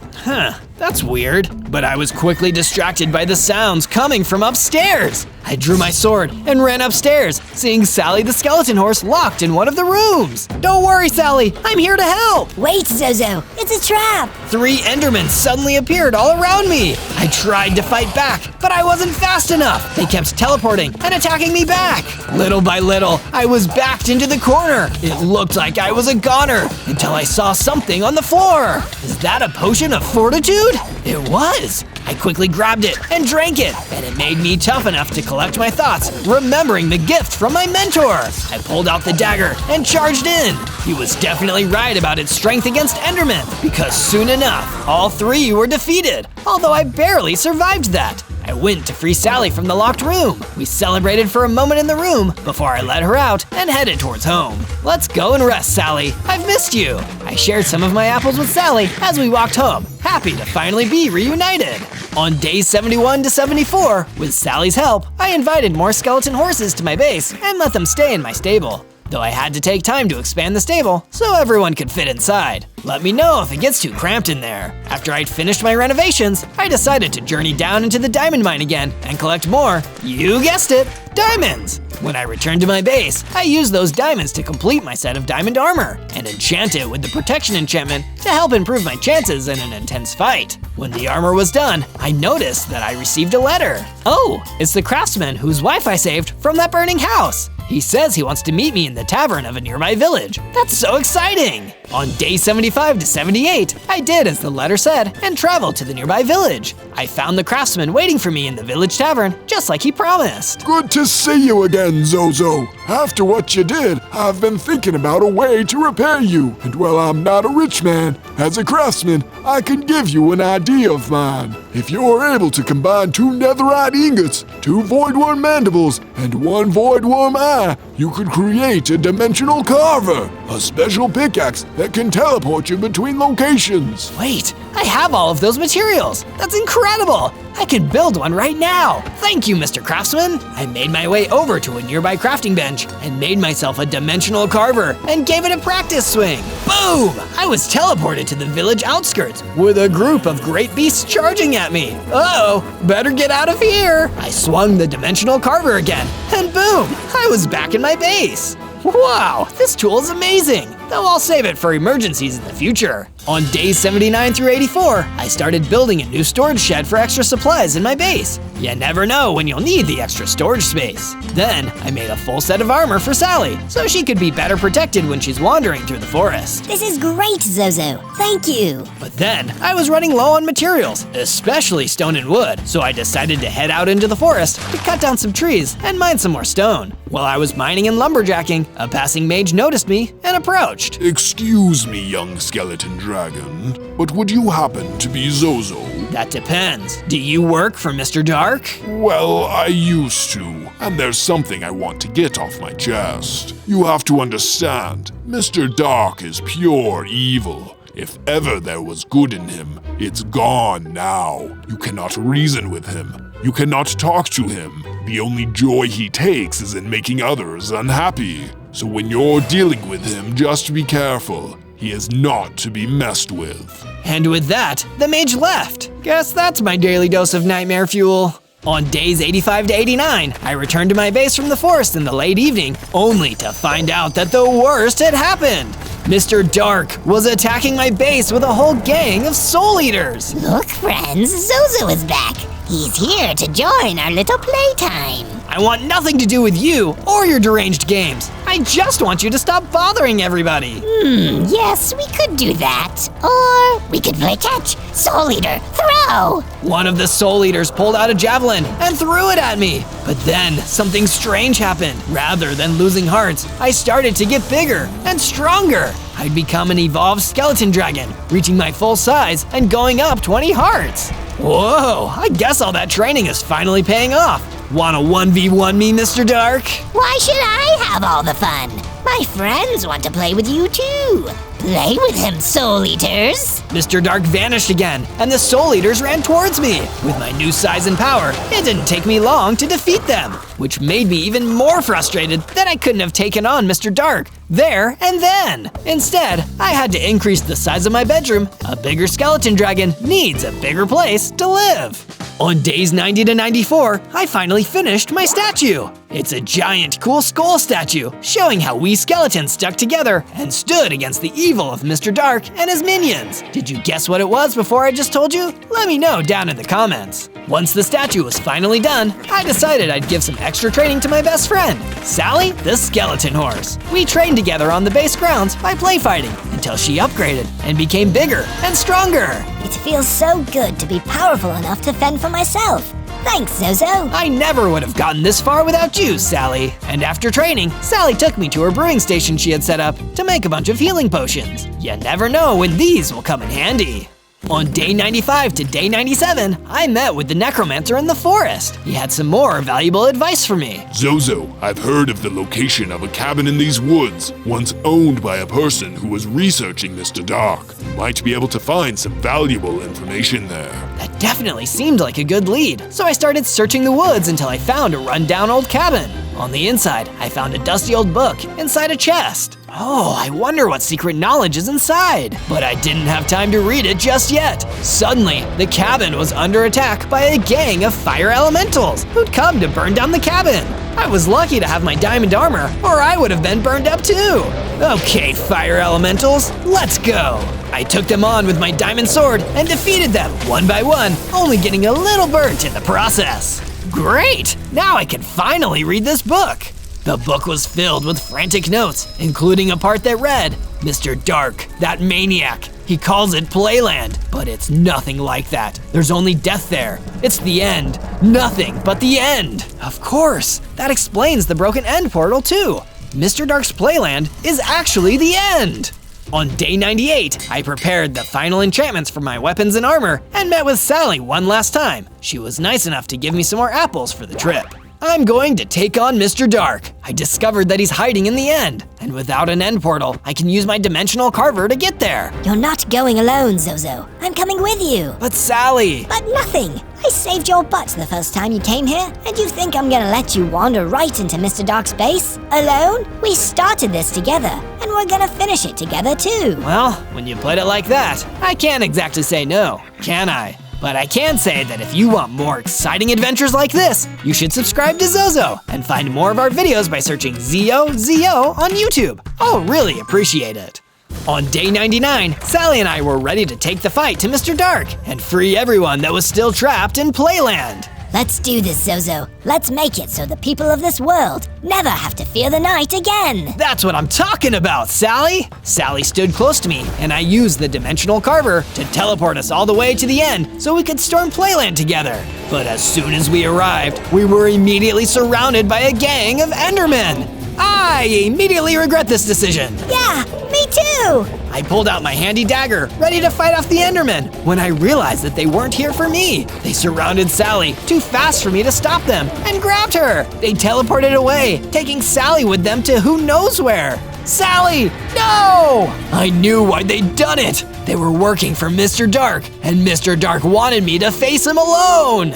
That's weird, but I was quickly distracted by the sounds coming from upstairs. I drew my sword and ran upstairs, seeing Sally the skeleton horse locked in one of the rooms. Don't worry, Sally, I'm here to help. Wait, Zozo, it's a trap. 3 Endermen suddenly appeared all around me. I tried to fight back, but I wasn't fast enough. They kept teleporting and attacking me back. Little by little, I was backed into the corner. It looked like I was a goner until I saw something on the floor. Is that a potion of fortitude? It was. I quickly grabbed it and drank it, and it made me tough enough to collect my thoughts, remembering the gift from my mentor. I pulled out the dagger and charged in. He was definitely right about its strength against Endermen, because soon enough, all 3 were defeated, although I barely survived that. I went to free Sally from the locked room. We celebrated for a moment in the room before I let her out and headed towards home. Let's go and rest, Sally. I've missed you. I shared some of my apples with Sally as we walked home, happy to finally be reunited. On days 71 to 74, with Sally's help, I invited more skeleton horses to my base and let them stay in my stable. Though I had to take time to expand the stable so everyone could fit inside. Let me know if it gets too cramped in there. After I'd finished my renovations, I decided to journey down into the diamond mine again and collect more, you guessed it, diamonds. When I returned to my base, I used those diamonds to complete my set of diamond armor and enchant it with the protection enchantment to help improve my chances in an intense fight. When the armor was done, I noticed that I received a letter. Oh, it's the craftsman whose wife I saved from that burning house. He says he wants to meet me in the tavern of a nearby village. That's so exciting! On day 75 to 78, I did as the letter said and traveled to the nearby village. I found the craftsman waiting for me in the village tavern, just like he promised. Good to see you again, Zozo. After what you did, I've been thinking about a way to repay you. And while I'm not a rich man, as a craftsman, I can give you an idea of mine. If you're able to combine 2 netherite ingots, 2 void worm mandibles, and 1 void worm eye, you could create a dimensional carver, a special pickaxe that can teleport you between locations. Wait, I have all of those materials. That's incredible. I can build one right now. Thank you, Mr. Craftsman. I made my way over to a nearby crafting bench and made myself a dimensional carver and gave it a practice swing. Boom! I was teleported to the village outskirts with a group of great beasts charging at me. Uh-oh, better get out of here. I swung the dimensional carver again, and boom, I was back in my base. Wow, this tool is amazing, though I'll save it for emergencies in the future. On days 79 through 84, I started building a new storage shed for extra supplies in my base. You never know when you'll need the extra storage space. Then, I made a full set of armor for Sally, so she could be better protected when she's wandering through the forest. This is great, Zozo. Thank you. But then, I was running low on materials, especially stone and wood, so I decided to head out into the forest to cut down some trees and mine some more stone. While I was mining and lumberjacking, a passing mage noticed me and approached. Excuse me, young skeleton dragon, but would you happen to be Zozo? That depends. Do you work for Mr. Dark? Well, I used to, and there's something I want to get off my chest. You have to understand, Mr. Dark is pure evil. If ever there was good in him, it's gone now. You cannot reason with him. You cannot talk to him. The only joy he takes is in making others unhappy. So when you're dealing with him, just be careful. He is not to be messed with. And with that, the mage left. Guess that's my daily dose of nightmare fuel. On days 85 to 89, I returned to my base from the forest in the late evening, only to find out that the worst had happened. Mr. Dark was attacking my base with a whole gang of soul eaters. Look, friends, Zozo is back. He's here to join our little playtime. I want nothing to do with you or your deranged games. I just want you to stop bothering everybody. Yes, we could do that. Or we could play catch. Soul Eater, throw! One of the soul eaters pulled out a javelin and threw it at me. But then something strange happened. Rather than losing hearts, I started to get bigger and stronger. I'd become an evolved skeleton dragon, reaching my full size and going up 20 hearts. Whoa, I guess all that training is finally paying off. Wanna 1v1 me, Mr. Dark? Why should I have all the fun? My friends want to play with you too. Play with him, Soul Eaters. Mr. Dark vanished again, and the Soul Eaters ran towards me. With my new size and power, it didn't take me long to defeat them, which made me even more frustrated that I couldn't have taken on Mr. Dark there and then. Instead, I had to increase the size of my bedroom. A bigger skeleton dragon needs a bigger place to live. On days 90 to 94, I finally finished my statue. It's a giant, cool skull statue, showing how we skeletons stuck together and stood against the evil of Mr. Dark and his minions. Did you guess what it was before I just told you? Let me know down in the comments. Once the statue was finally done, I decided I'd give some extra training to my best friend, Sally the Skeleton Horse. We trained together on the base grounds by play fighting until she upgraded and became bigger and stronger. It feels so good to be powerful enough to fend for myself. Thanks, Zozo. I never would have gotten this far without you, Sally. And after training, Sally took me to her brewing station she had set up to make a bunch of healing potions. You never know when these will come in handy. On day 95 to day 97, I met with the necromancer in the forest. He had some more valuable advice for me. Zozo, I've heard of the location of a cabin in these woods, once owned by a person who was researching Mr. Dark. You might be able to find some valuable information there. That definitely seemed like a good lead, so I started searching the woods until I found a rundown old cabin. On the inside, I found a dusty old book inside a chest. Oh, I wonder what secret knowledge is inside. But I didn't have time to read it just yet. Suddenly, the cabin was under attack by a gang of fire elementals who'd come to burn down the cabin. I was lucky to have my diamond armor, or I would have been burned up too. Okay, fire elementals, let's go. I took them on with my diamond sword and defeated them one by one, only getting a little burnt in the process. Great! Now I can finally read this book. The book was filled with frantic notes, including a part that read, Mr. Dark, that maniac. He calls it Playland, but it's nothing like that. There's only death there. It's the end. Nothing but the end. Of course, that explains the broken end portal too. Mr. Dark's Playland is actually the end. On day 98, I prepared the final enchantments for my weapons and armor and met with Sally one last time. She was nice enough to give me some more apples for the trip. I'm going to take on Mr. Dark. I discovered that he's hiding in the end, and without an end portal, I can use my dimensional carver to get there. You're not going alone, Zozo. I'm coming with you. But Sally… But nothing. I saved your butt the first time you came here, and you think I'm gonna let you wander right into Mr. Dark's base? Alone? We started this together, and we're gonna finish it together too. Well, when you put it like that, I can't exactly say no, can I? But I can say that if you want more exciting adventures like this, you should subscribe to Zozo and find more of our videos by searching ZO on YouTube. I'll really appreciate it. On day 99, Sally and I were ready to take the fight to Mr. Dark and free everyone that was still trapped in Playland. Let's do this, Zozo. Let's make it so the people of this world never have to fear the night again. That's what I'm talking about, Sally! Sally stood close to me, and I used the dimensional carver to teleport us all the way to the end so we could storm Playland together. But as soon as we arrived, we were immediately surrounded by a gang of Endermen. I immediately regret this decision. Yeah, me too. I pulled out my handy dagger, ready to fight off the Endermen, when I realized that they weren't here for me. They surrounded Sally, too fast for me to stop them, and grabbed her. They teleported away, taking Sally with them to who knows where. Sally, no! I knew why they'd done it. They were working for Mr. Dark, and Mr. Dark wanted me to face him alone.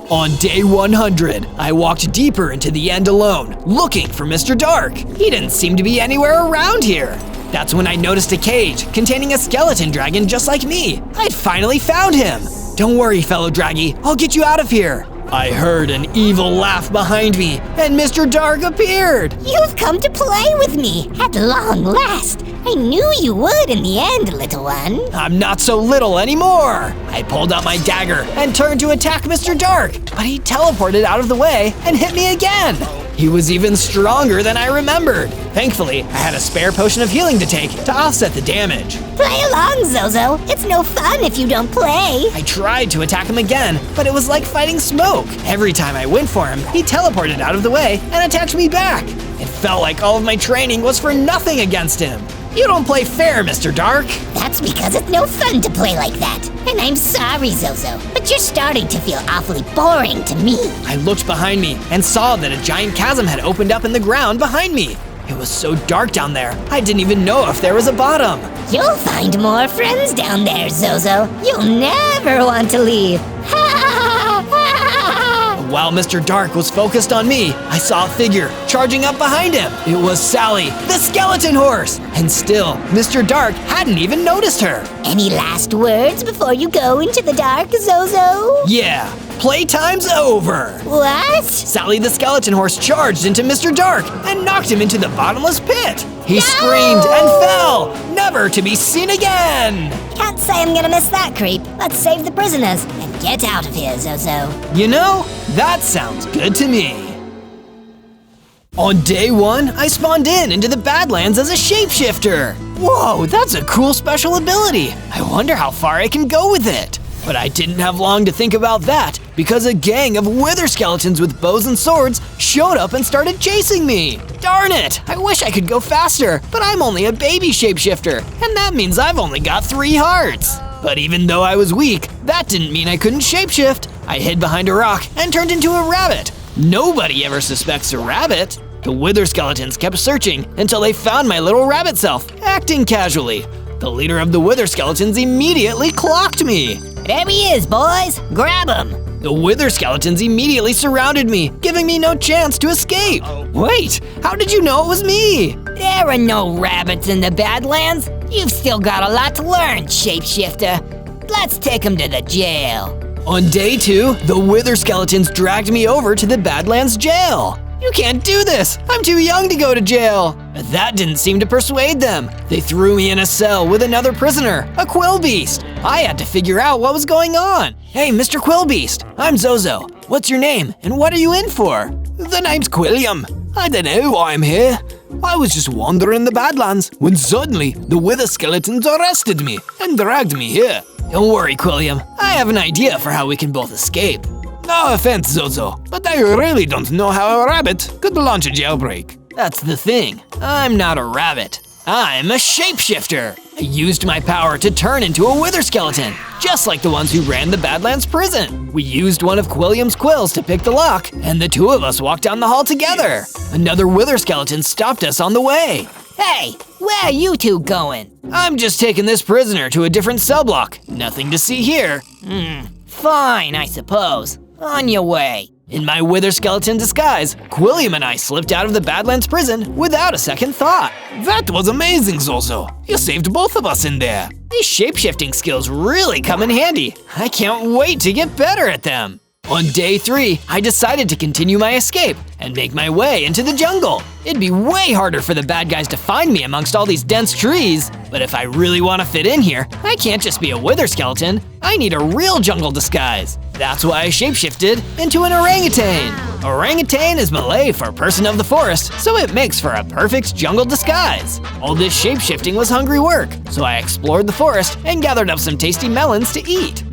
On day 100, I walked deeper into the end alone, looking for Mr. Dark. He didn't seem to be anywhere around here. That's when I noticed a cage containing a skeleton dragon just like me. I'd finally found him. Don't worry, fellow Draggy, I'll get you out of here. I heard an evil laugh behind me, and Mr. Dark appeared. You've come to play with me at long last. I knew you would in the end, little one. I'm not so little anymore. I pulled out my dagger and turned to attack Mr. Dark, but he teleported out of the way and hit me again. He was even stronger than I remembered. Thankfully, I had a spare potion of healing to take to offset the damage. Play along, Zozo. It's no fun if you don't play. I tried to attack him again, but it was like fighting smoke. Every time I went for him, he teleported out of the way and attacked me back. It felt like all of my training was for nothing against him. You don't play fair, Mr. Dark. That's because it's no fun to play like that. And I'm sorry, Zozo, but you're starting to feel awfully boring to me. I looked behind me and saw that a giant chasm had opened up in the ground behind me. It was so dark down there, I didn't even know if there was a bottom. You'll find more friends down there, Zozo. You'll never want to leave. While Mr. Dark was focused on me, I saw a figure charging up behind him. It was Sally, the skeleton horse. And still, Mr. Dark hadn't even noticed her. Any last words before you go into the dark, Zozo? Yeah, playtime's over. What? Sally the skeleton horse charged into Mr. Dark and knocked him into the bottomless pit. He screamed and fell, never to be seen again. Can't say I'm gonna miss that creep. Let's save the prisoners and get out of here, Zozo. You know, that sounds good to me. On day 1, I spawned into the Badlands as a shapeshifter. Whoa, that's a cool special ability. I wonder how far I can go with it. But I didn't have long to think about that, because a gang of wither skeletons with bows and swords showed up and started chasing me. Darn it, I wish I could go faster, but I'm only a baby shapeshifter, and that means I've only got 3 hearts. But even though I was weak, that didn't mean I couldn't shapeshift. I hid behind a rock and turned into a rabbit. Nobody ever suspects a rabbit. The wither skeletons kept searching until they found my little rabbit self, acting casually. The leader of the wither skeletons immediately clocked me. There he is, boys. Grab him. The wither skeletons immediately surrounded me, giving me no chance to escape. Wait, how did you know it was me? There are no rabbits in the Badlands. You've still got a lot to learn, shapeshifter. Let's take him to the jail. On day 2, the wither skeletons dragged me over to the Badlands jail. You can't do this! I'm too young to go to jail! But that didn't seem to persuade them. They threw me in a cell with another prisoner, a quillbeast. I had to figure out what was going on. Hey, Mr. Quillbeast, I'm Zozo. What's your name, and what are you in for? The name's Quilliam. I don't know why I'm here. I was just wandering the Badlands when suddenly the wither skeletons arrested me and dragged me here. Don't worry, Quilliam. I have an idea for how we can both escape. No offense, Zozo, but I really don't know how a rabbit could launch a jailbreak. That's the thing. I'm not a rabbit. I'm a shapeshifter. I used my power to turn into a wither skeleton, just like the ones who ran the Badlands prison. We used one of Quilliam's quills to pick the lock, and the two of us walked down the hall together. Another wither skeleton stopped us on the way. Hey, where are you two going? I'm just taking this prisoner to a different cell block. Nothing to see here. Fine, I suppose. On your way. In my wither skeleton disguise, Quilliam and I slipped out of the Badlands prison without a second thought. That was amazing, Zozo. You saved both of us in there. These shape-shifting skills really come in handy. I can't wait to get better at them. On day 3, I decided to continue my escape and make my way into the jungle. It'd be way harder for the bad guys to find me amongst all these dense trees. But if I really want to fit in here, I can't just be a wither skeleton. I need a real jungle disguise. That's why I shapeshifted into an orangutan. Orangutan is Malay for person of the forest, so it makes for a perfect jungle disguise. All this shapeshifting was hungry work, so I explored the forest and gathered up some tasty melons to eat.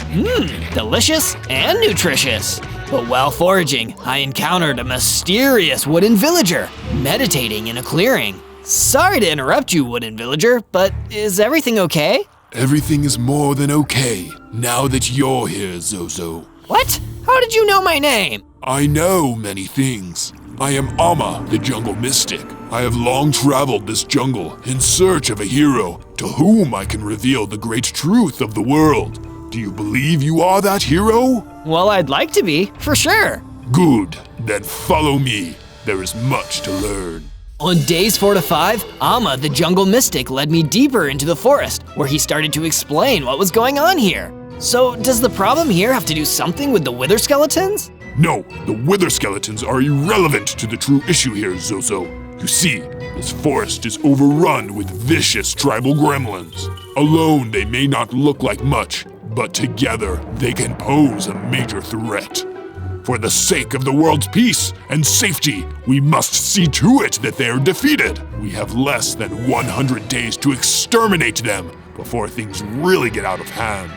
Delicious and nutritious. But while foraging, I encountered a mysterious wooden villager meditating in a clearing. Sorry to interrupt you, wooden villager, but is everything okay? Everything is more than okay, now that you're here, Zozo. What? How did you know my name? I know many things. I am Amma, the jungle mystic. I have long traveled this jungle in search of a hero to whom I can reveal the great truth of the world. Do you believe you are that hero? Well, I'd like to be, for sure. Good, then follow me. There is much to learn. On days 4 to 5, Amma, the jungle mystic, led me deeper into the forest, where he started to explain what was going on here. So, does the problem here have to do something with the wither skeletons? No, the wither skeletons are irrelevant to the true issue here, Zozo. You see, this forest is overrun with vicious tribal gremlins. Alone, they may not look like much, but together, they can pose a major threat. For the sake of the world's peace and safety, we must see to it that they are defeated. We have less than 100 days to exterminate them before things really get out of hand.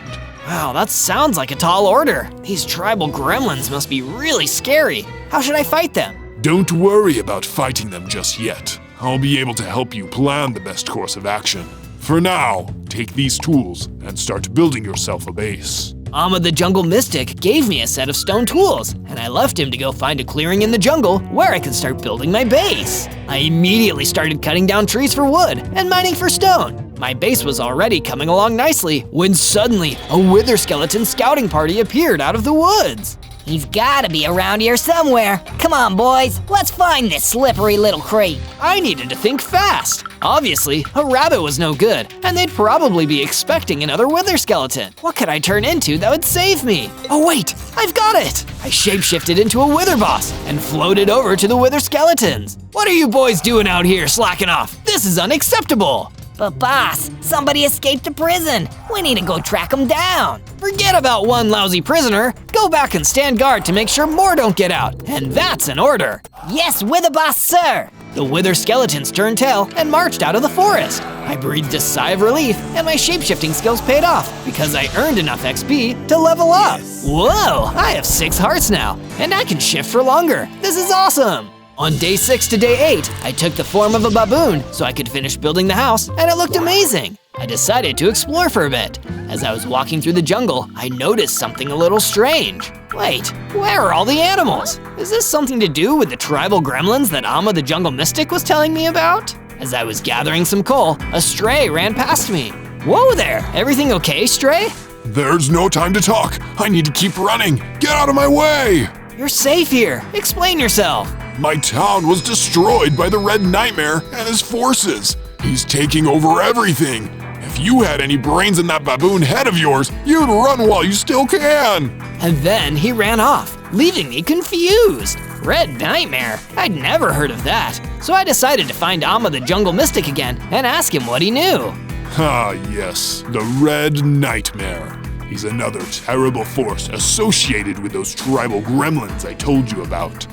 Wow, that sounds like a tall order. These tribal gremlins must be really scary. How should I fight them? Don't worry about fighting them just yet. I'll be able to help you plan the best course of action. For now, take these tools and start building yourself a base. Amma the jungle mystic gave me a set of stone tools, and I left him to go find a clearing in the jungle where I could start building my base. I immediately started cutting down trees for wood and mining for stone. My base was already coming along nicely when suddenly a wither skeleton scouting party appeared out of the woods. He's gotta be around here somewhere. Come on, boys, let's find this slippery little crate. I needed to think fast. Obviously, a rabbit was no good, and they'd probably be expecting another wither skeleton. What could I turn into that would save me? Oh wait, I've got it! I shapeshifted into a wither boss and floated over to the wither skeletons. What are you boys doing out here slacking off? This is unacceptable! But boss, somebody escaped the prison. We need to go track them down. Forget about one lousy prisoner. Go back and stand guard to make sure more don't get out. And that's an order. Yes, Wither Boss, sir. The wither skeletons turned tail and marched out of the forest. I breathed a sigh of relief, and my shapeshifting skills paid off because I earned enough XP to level up. Whoa, I have 6 hearts now, and I can shift for longer. This is awesome. On day 6 to day 8, I took the form of a baboon so I could finish building the house, and it looked amazing. I decided to explore for a bit. As I was walking through the jungle, I noticed something a little strange. Wait, where are all the animals? Is this something to do with the tribal gremlins that Amma the jungle mystic was telling me about? As I was gathering some coal, a stray ran past me. Whoa there, everything okay, stray? There's no time to talk. I need to keep running. Get out of my way! You're safe here. Explain yourself. My town was destroyed by the Red Nightmare and his forces. He's taking over everything. If you had any brains in that baboon head of yours, you'd run while you still can. And then he ran off, leaving me confused. Red Nightmare? I'd never heard of that. So I decided to find Amma the jungle mystic again and ask him what he knew. Ah, yes, the Red Nightmare. He's another terrible force associated with those tribal gremlins I told you about.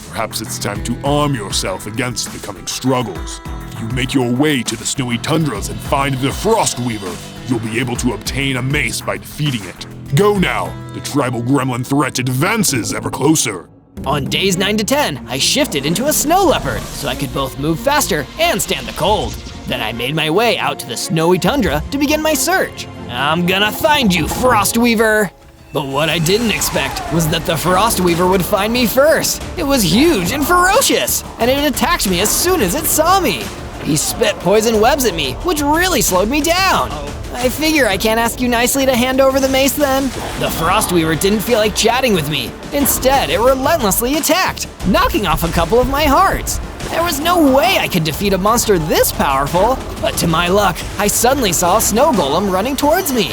Perhaps it's time to arm yourself against the coming struggles. If you make your way to the snowy tundras and find the Frost Weaver, you'll be able to obtain a mace by defeating it. Go now! The tribal gremlin threat advances ever closer. On days 9 to 10, I shifted into a snow leopard so I could both move faster and stand the cold. Then I made my way out to the snowy tundra to begin my search. I'm gonna find you, Frostweaver! But what I didn't expect was that the Frostweaver would find me first. It was huge and ferocious, and it attacked me as soon as it saw me. He spit poison webs at me, which really slowed me down. I figure I can't ask you nicely to hand over the mace then? The Frostweaver didn't feel like chatting with me. Instead, it relentlessly attacked, knocking off a couple of my hearts. There was no way I could defeat a monster this powerful, but to my luck, I suddenly saw a snow golem running towards me.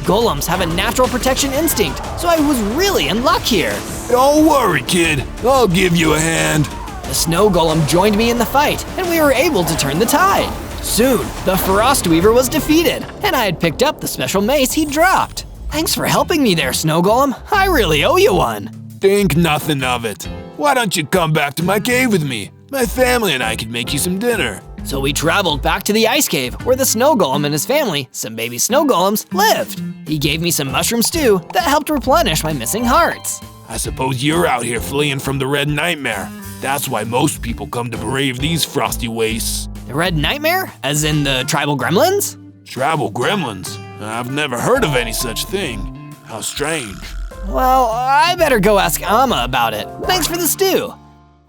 Golems have a natural protection instinct, so I was really in luck here. Don't worry, kid. I'll give you a hand. The snow golem joined me in the fight, and we were able to turn the tide. Soon, the Frostweaver was defeated, and I had picked up the special mace he dropped. Thanks for helping me there, snow golem. I really owe you one. Think nothing of it. Why don't you come back to my cave with me? My family and I could make you some dinner. So we traveled back to the ice cave where the snow golem and his family, some baby snow golems, lived. He gave me some mushroom stew that helped replenish my missing hearts. I suppose you're out here fleeing from the Red Nightmare. That's why most people come to brave these frosty wastes. The Red Nightmare? As in the tribal gremlins? Tribal gremlins? I've never heard of any such thing. How strange. Well, I better go ask Amma about it. Thanks for the stew.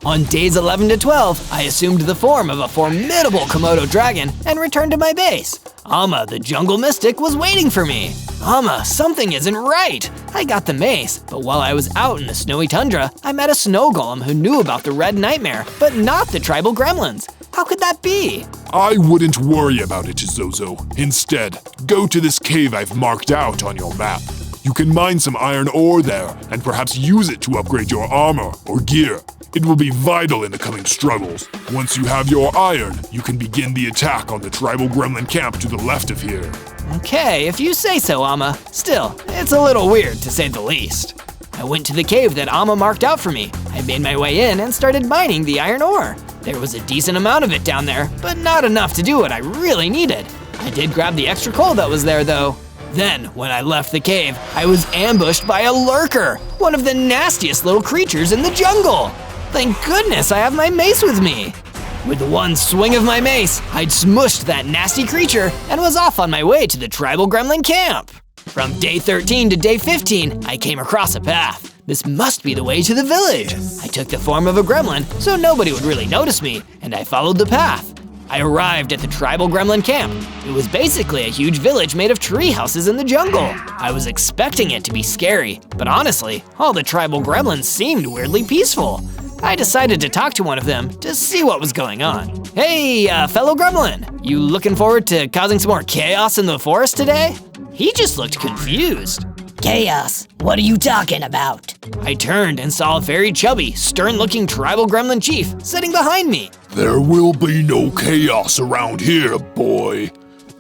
On days 11 to 12, I assumed the form of a formidable Komodo dragon and returned to my base. Amma, the jungle mystic, was waiting for me. Amma, something isn't right. I got the mace, but while I was out in the snowy tundra, I met a snow golem who knew about the Red Nightmare, but not the tribal gremlins. How could that be? I wouldn't worry about it, Zozo. Instead, go to this cave I've marked out on your map. You can mine some iron ore there, and perhaps use it to upgrade your armor or gear. It will be vital in the coming struggles. Once you have your iron, you can begin the attack on the tribal gremlin camp to the left of here. Okay, if you say so, Amma. Still, it's a little weird to say the least. I went to the cave that Amma marked out for me. I made my way in and started mining the iron ore. There was a decent amount of it down there, but not enough to do what I really needed. I did grab the extra coal that was there though. Then, when I left the cave, I was ambushed by a lurker, one of the nastiest little creatures in the jungle. Thank goodness I have my mace with me. With one swing of my mace, I'd smushed that nasty creature and was off on my way to the tribal gremlin camp. From day 13 to day 15, I came across a path. This must be the way to the village. I took the form of a gremlin so nobody would really notice me, and I followed the path. I arrived at the tribal gremlin camp. It was basically a huge village made of tree houses in the jungle. I was expecting it to be scary, but honestly, all the tribal gremlins seemed weirdly peaceful. I decided to talk to one of them to see what was going on. Hey, fellow gremlin, you looking forward to causing some more chaos in the forest today? He just looked confused. Chaos? What are you talking about? I turned and saw a very chubby, stern-looking tribal gremlin chief sitting behind me. There will be no chaos around here, boy.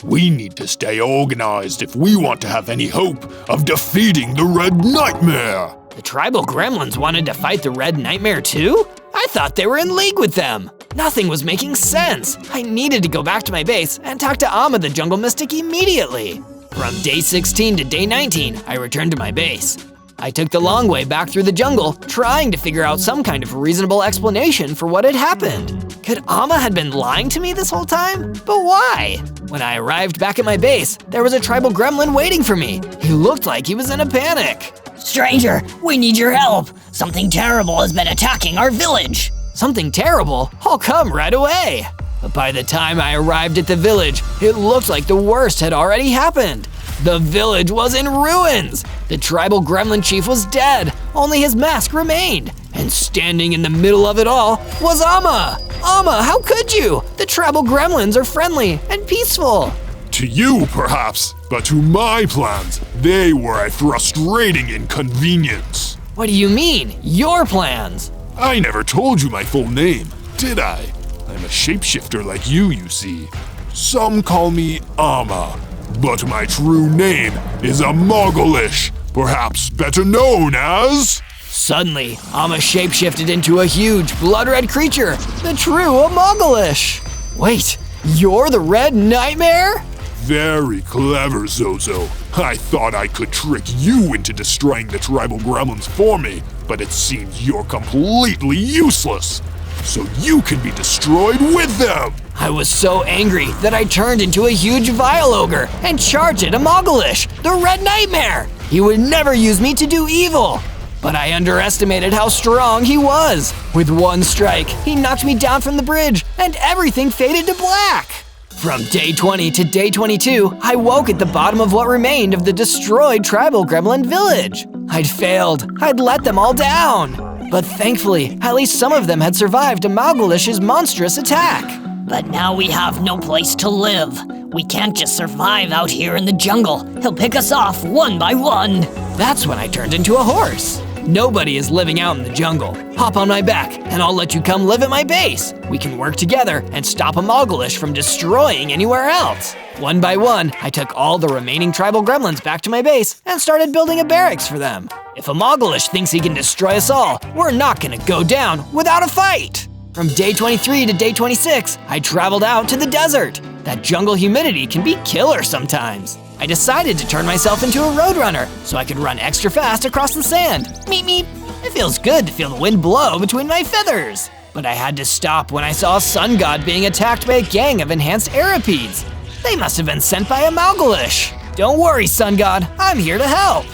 We need to stay organized if we want to have any hope of defeating the Red Nightmare. The tribal gremlins wanted to fight the Red Nightmare too? I thought they were in league with them. Nothing was making sense. I needed to go back to my base and talk to Amma the Jungle Mystic immediately. From day 16 to day 19, I returned to my base. I took the long way back through the jungle, trying to figure out some kind of reasonable explanation for what had happened. Could Amma have been lying to me this whole time? But why? When I arrived back at my base, there was a tribal gremlin waiting for me. He looked like he was in a panic. Stranger, we need your help. Something terrible has been attacking our village. Something terrible? I'll come right away. But by the time I arrived at the village, it looked like the worst had already happened. The village was in ruins. The tribal gremlin chief was dead. Only his mask remained. And standing in the middle of it all was Amma. Amma, how could you? The tribal gremlins are friendly and peaceful. To you, perhaps, but to my plans, they were a frustrating inconvenience. What do you mean, your plans? I never told you my full name, did I? I'm a shapeshifter like you see. Some call me Amma, but my true name is Amogolish, perhaps better known as... Suddenly, Amma shapeshifted into a huge blood-red creature, the true Amogolish. Wait, you're the Red Nightmare? Very clever, Zozo. I thought I could trick you into destroying the tribal gremlins for me, but it seems you're completely useless. so you can be destroyed with them! I was so angry that I turned into a huge vile ogre and charged at Amogalish, the Red Nightmare! He would never use me to do evil! But I underestimated how strong he was. With one strike, he knocked me down from the bridge, and everything faded to black. From day 20 to day 22, I woke at the bottom of what remained of the destroyed tribal gremlin village. I'd failed. I'd let them all down. But thankfully, at least some of them had survived Amogalish's monstrous attack. But now we have no place to live. We can't just survive out here in the jungle. He'll pick us off one by one. That's when I turned into a horse. Nobody is living out in the jungle. Hop on my back, and I'll let you come live at my base. We can work together and stop Amogalish from destroying anywhere else. One by one, I took all the remaining tribal gremlins back to my base and started building a barracks for them. If Amogalish thinks he can destroy us all, we're not gonna go down without a fight. From day 23 to day 26, I traveled out to the desert. That jungle humidity can be killer sometimes. I decided to turn myself into a roadrunner so I could run extra fast across the sand. Meep meep. It feels good to feel the wind blow between my feathers. But I had to stop when I saw a sun god being attacked by a gang of enhanced Arapides. They must have been sent by Amogalish. Don't worry, sun god, I'm here to help.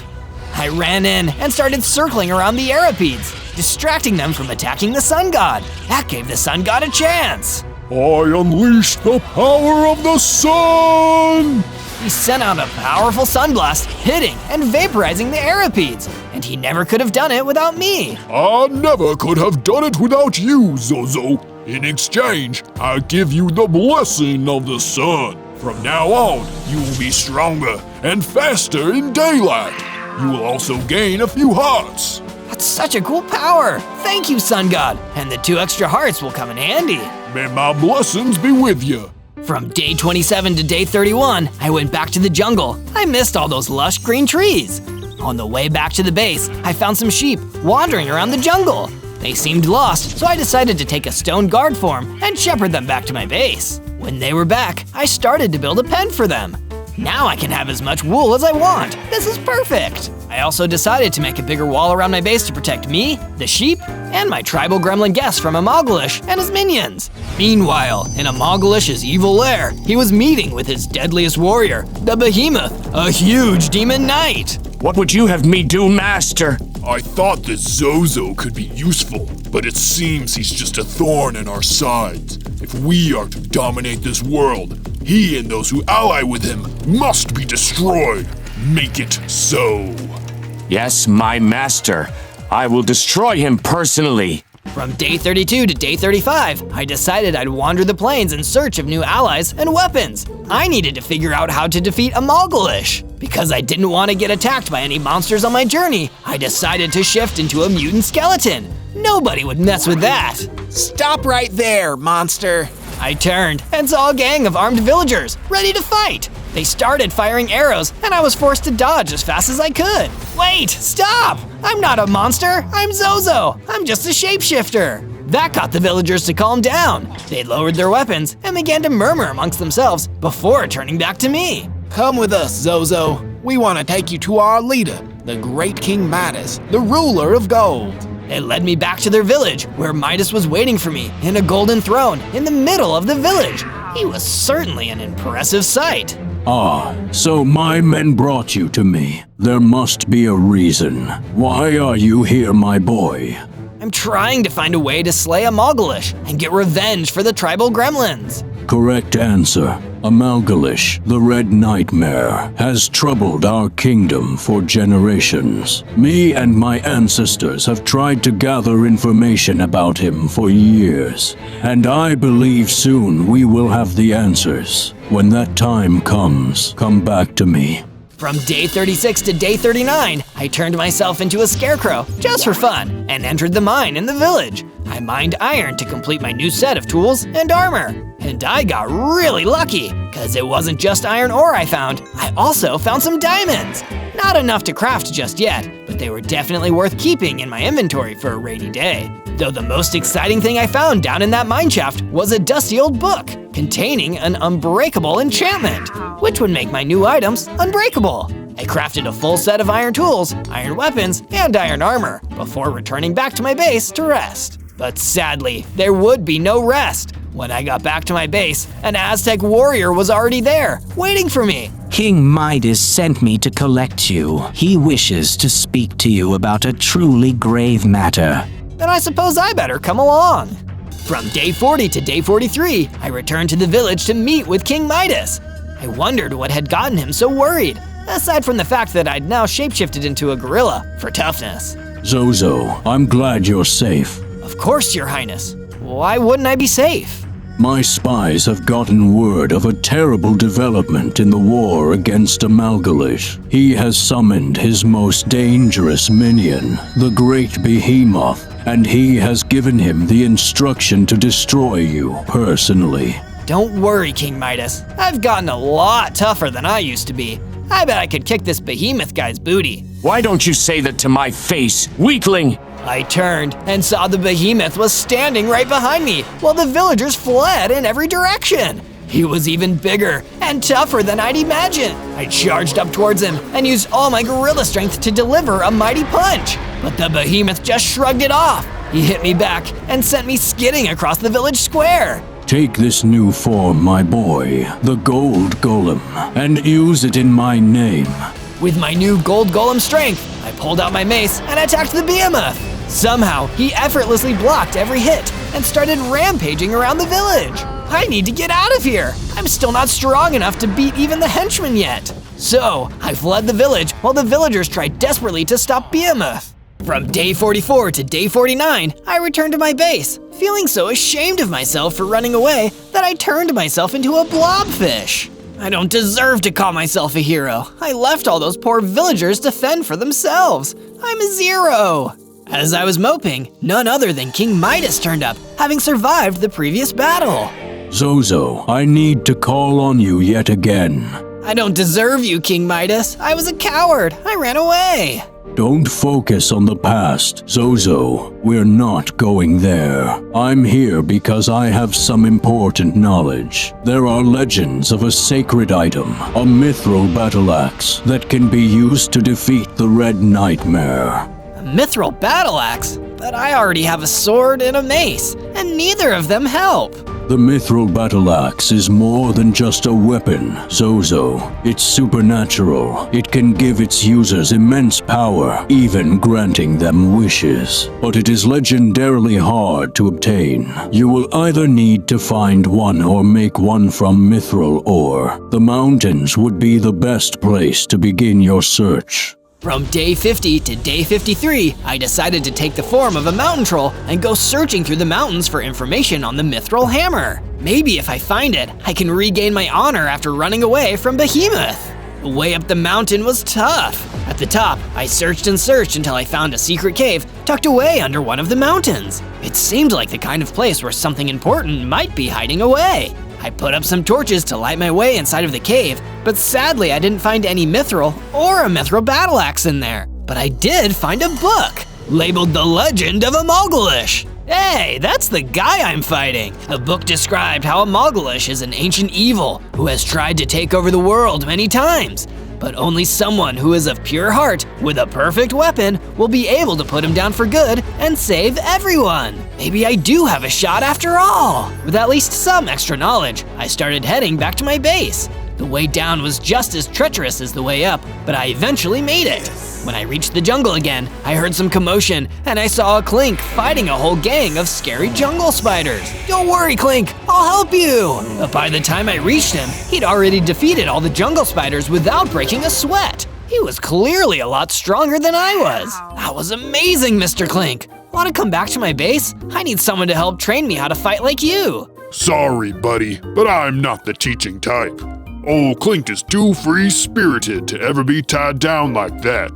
I ran in and started circling around the Arapides, distracting them from attacking the sun god. That gave the sun god a chance. I unleash the power of the sun! He sent out a powerful sunblast, hitting and vaporizing the Arapides, and he never could have done it without me. I never could have done it without you, Zozo. In exchange, I give you the blessing of the sun. From now on, you will be stronger and faster in daylight. You will also gain a few hearts. That's such a cool power. Thank you, sun god, and the 2 extra hearts will come in handy. May my blessings be with you. From day 27 to day 31, I went back to the jungle. I missed all those lush green trees. On the way back to the base, I found some sheep wandering around the jungle. They seemed lost, so I decided to take a stone guard form and shepherd them back to my base. When they were back, I started to build a pen for them. Now I can have as much wool as I want. This is perfect. I also decided to make a bigger wall around my base to protect me, the sheep, and my tribal gremlin guests from Amogalish and his minions. Meanwhile, in Amogalish's evil lair, he was meeting with his deadliest warrior, the Behemoth, a huge demon knight. What would you have me do, Master? I thought this Zozo could be useful, but it seems he's just a thorn in our sides. If we are to dominate this world, he and those who ally with him must be destroyed. Make it so. Yes, my master. I will destroy him personally. From day 32 to day 35, I decided I'd wander the plains in search of new allies and weapons. I needed to figure out how to defeat Amogalish. Because I didn't want to get attacked by any monsters on my journey, I decided to shift into a mutant skeleton. Nobody would mess with that. Stop right there, monster. I turned and saw a gang of armed villagers ready to fight. They started firing arrows, and I was forced to dodge as fast as I could. Wait, stop! I'm not a monster, I'm Zozo. I'm just a shapeshifter. That got the villagers to calm down. They lowered their weapons and began to murmur amongst themselves before turning back to me. Come with us, Zozo. We want to take you to our leader, the great King Midas, the ruler of gold. They led me back to their village, where Midas was waiting for me in a golden throne in the middle of the village. He was certainly an impressive sight. Ah, so my men brought you to me. There must be a reason. Why are you here, my boy? I'm trying to find a way to slay Amogalish and get revenge for the tribal gremlins. Correct answer. Amogalish, the Red Nightmare, has troubled our kingdom for generations. Me and my ancestors have tried to gather information about him for years, and I believe soon we will have the answers. When that time comes, come back to me. From day 36 to day 39, I turned myself into a scarecrow just for fun and entered the mine in the village. I mined iron to complete my new set of tools and armor. And I got really lucky, because it wasn't just iron ore I found, I also found some diamonds. Not enough to craft just yet, but they were definitely worth keeping in my inventory for a rainy day. Though the most exciting thing I found down in that mine shaft was a dusty old book containing an unbreakable enchantment, which would make my new items unbreakable. I crafted a full set of iron tools, iron weapons, and iron armor before returning back to my base to rest. But sadly, there would be no rest. When I got back to my base, an Aztec warrior was already there, waiting for me. King Midas sent me to collect you. He wishes to speak to you about a truly grave matter. Then I suppose I better come along. From day 40 to day 43, I returned to the village to meet with King Midas. I wondered what had gotten him so worried, aside from the fact that I'd now shapeshifted into a gorilla for toughness. Zozo, I'm glad you're safe. Of course, Your Highness. Why wouldn't I be safe? My spies have gotten word of a terrible development in the war against Amalgalish. He has summoned his most dangerous minion, the Great Behemoth, and he has given him the instruction to destroy you personally. Don't worry, King Midas. I've gotten a lot tougher than I used to be. I bet I could kick this behemoth guy's booty. Why don't you say that to my face, weakling? I turned and saw the behemoth was standing right behind me while the villagers fled in every direction. He was even bigger and tougher than I'd imagined. I charged up towards him and used all my gorilla strength to deliver a mighty punch. But the behemoth just shrugged it off. He hit me back and sent me skidding across the village square. Take this new form, my boy, the Gold Golem, and use it in my name. With my new gold golem strength, I pulled out my mace and attacked the behemoth. Somehow, he effortlessly blocked every hit and started rampaging around the village. I need to get out of here. I'm still not strong enough to beat even the henchmen yet. So, I fled the village while the villagers tried desperately to stop Behemoth. From day 44 to day 49, I returned to my base, feeling so ashamed of myself for running away that I turned myself into a blobfish. I don't deserve to call myself a hero. I left all those poor villagers to fend for themselves. I'm a zero. As I was moping, none other than King Midas turned up, having survived the previous battle. Zozo, I need to call on you yet again. I don't deserve you, King Midas. I was a coward. I ran away. Don't focus on the past, Zozo. We're not going there. I'm here because I have some important knowledge. There are legends of a sacred item, a mithril battle axe, that can be used to defeat the Red Nightmare. A mithril battle axe? But I already have a sword and a mace, and neither of them help. The mithril battle axe is more than just a weapon, Zozo. It's supernatural. It can give its users immense power, even granting them wishes. But it is legendarily hard to obtain. You will either need to find one or make one from mithril ore. The mountains would be the best place to begin your search. From day 50 to day 53, I decided to take the form of a mountain troll and go searching through the mountains for information on the mithril hammer. Maybe if I find it, I can regain my honor after running away from Behemoth. The way up the mountain was tough. At the top, I searched and searched until I found a secret cave tucked away under one of the mountains. It seemed like the kind of place where something important might be hiding away. I put up some torches to light my way inside of the cave, but sadly I didn't find any mithril or a mithril battle axe in there. But I did find a book, labeled The Legend of Amalgalish. Hey, that's the guy I'm fighting. The book described how Amalgalish is an ancient evil who has tried to take over the world many times. But only someone who is of pure heart with a perfect weapon will be able to put him down for good and save everyone. Maybe I do have a shot after all. With at least some extra knowledge, I started heading back to my base. The way down was just as treacherous as the way up, but I eventually made it. When I reached the jungle again, I heard some commotion and I saw a Clink fighting a whole gang of scary jungle spiders. Don't worry, Clink, I'll help you. But by the time I reached him, he'd already defeated all the jungle spiders without breaking a sweat. He was clearly a lot stronger than I was. That was amazing, Mr. Clink. Want to come back to my base? I need someone to help train me how to fight like you. Sorry, buddy, but I'm not the teaching type. Old Clink is too free-spirited to ever be tied down like that.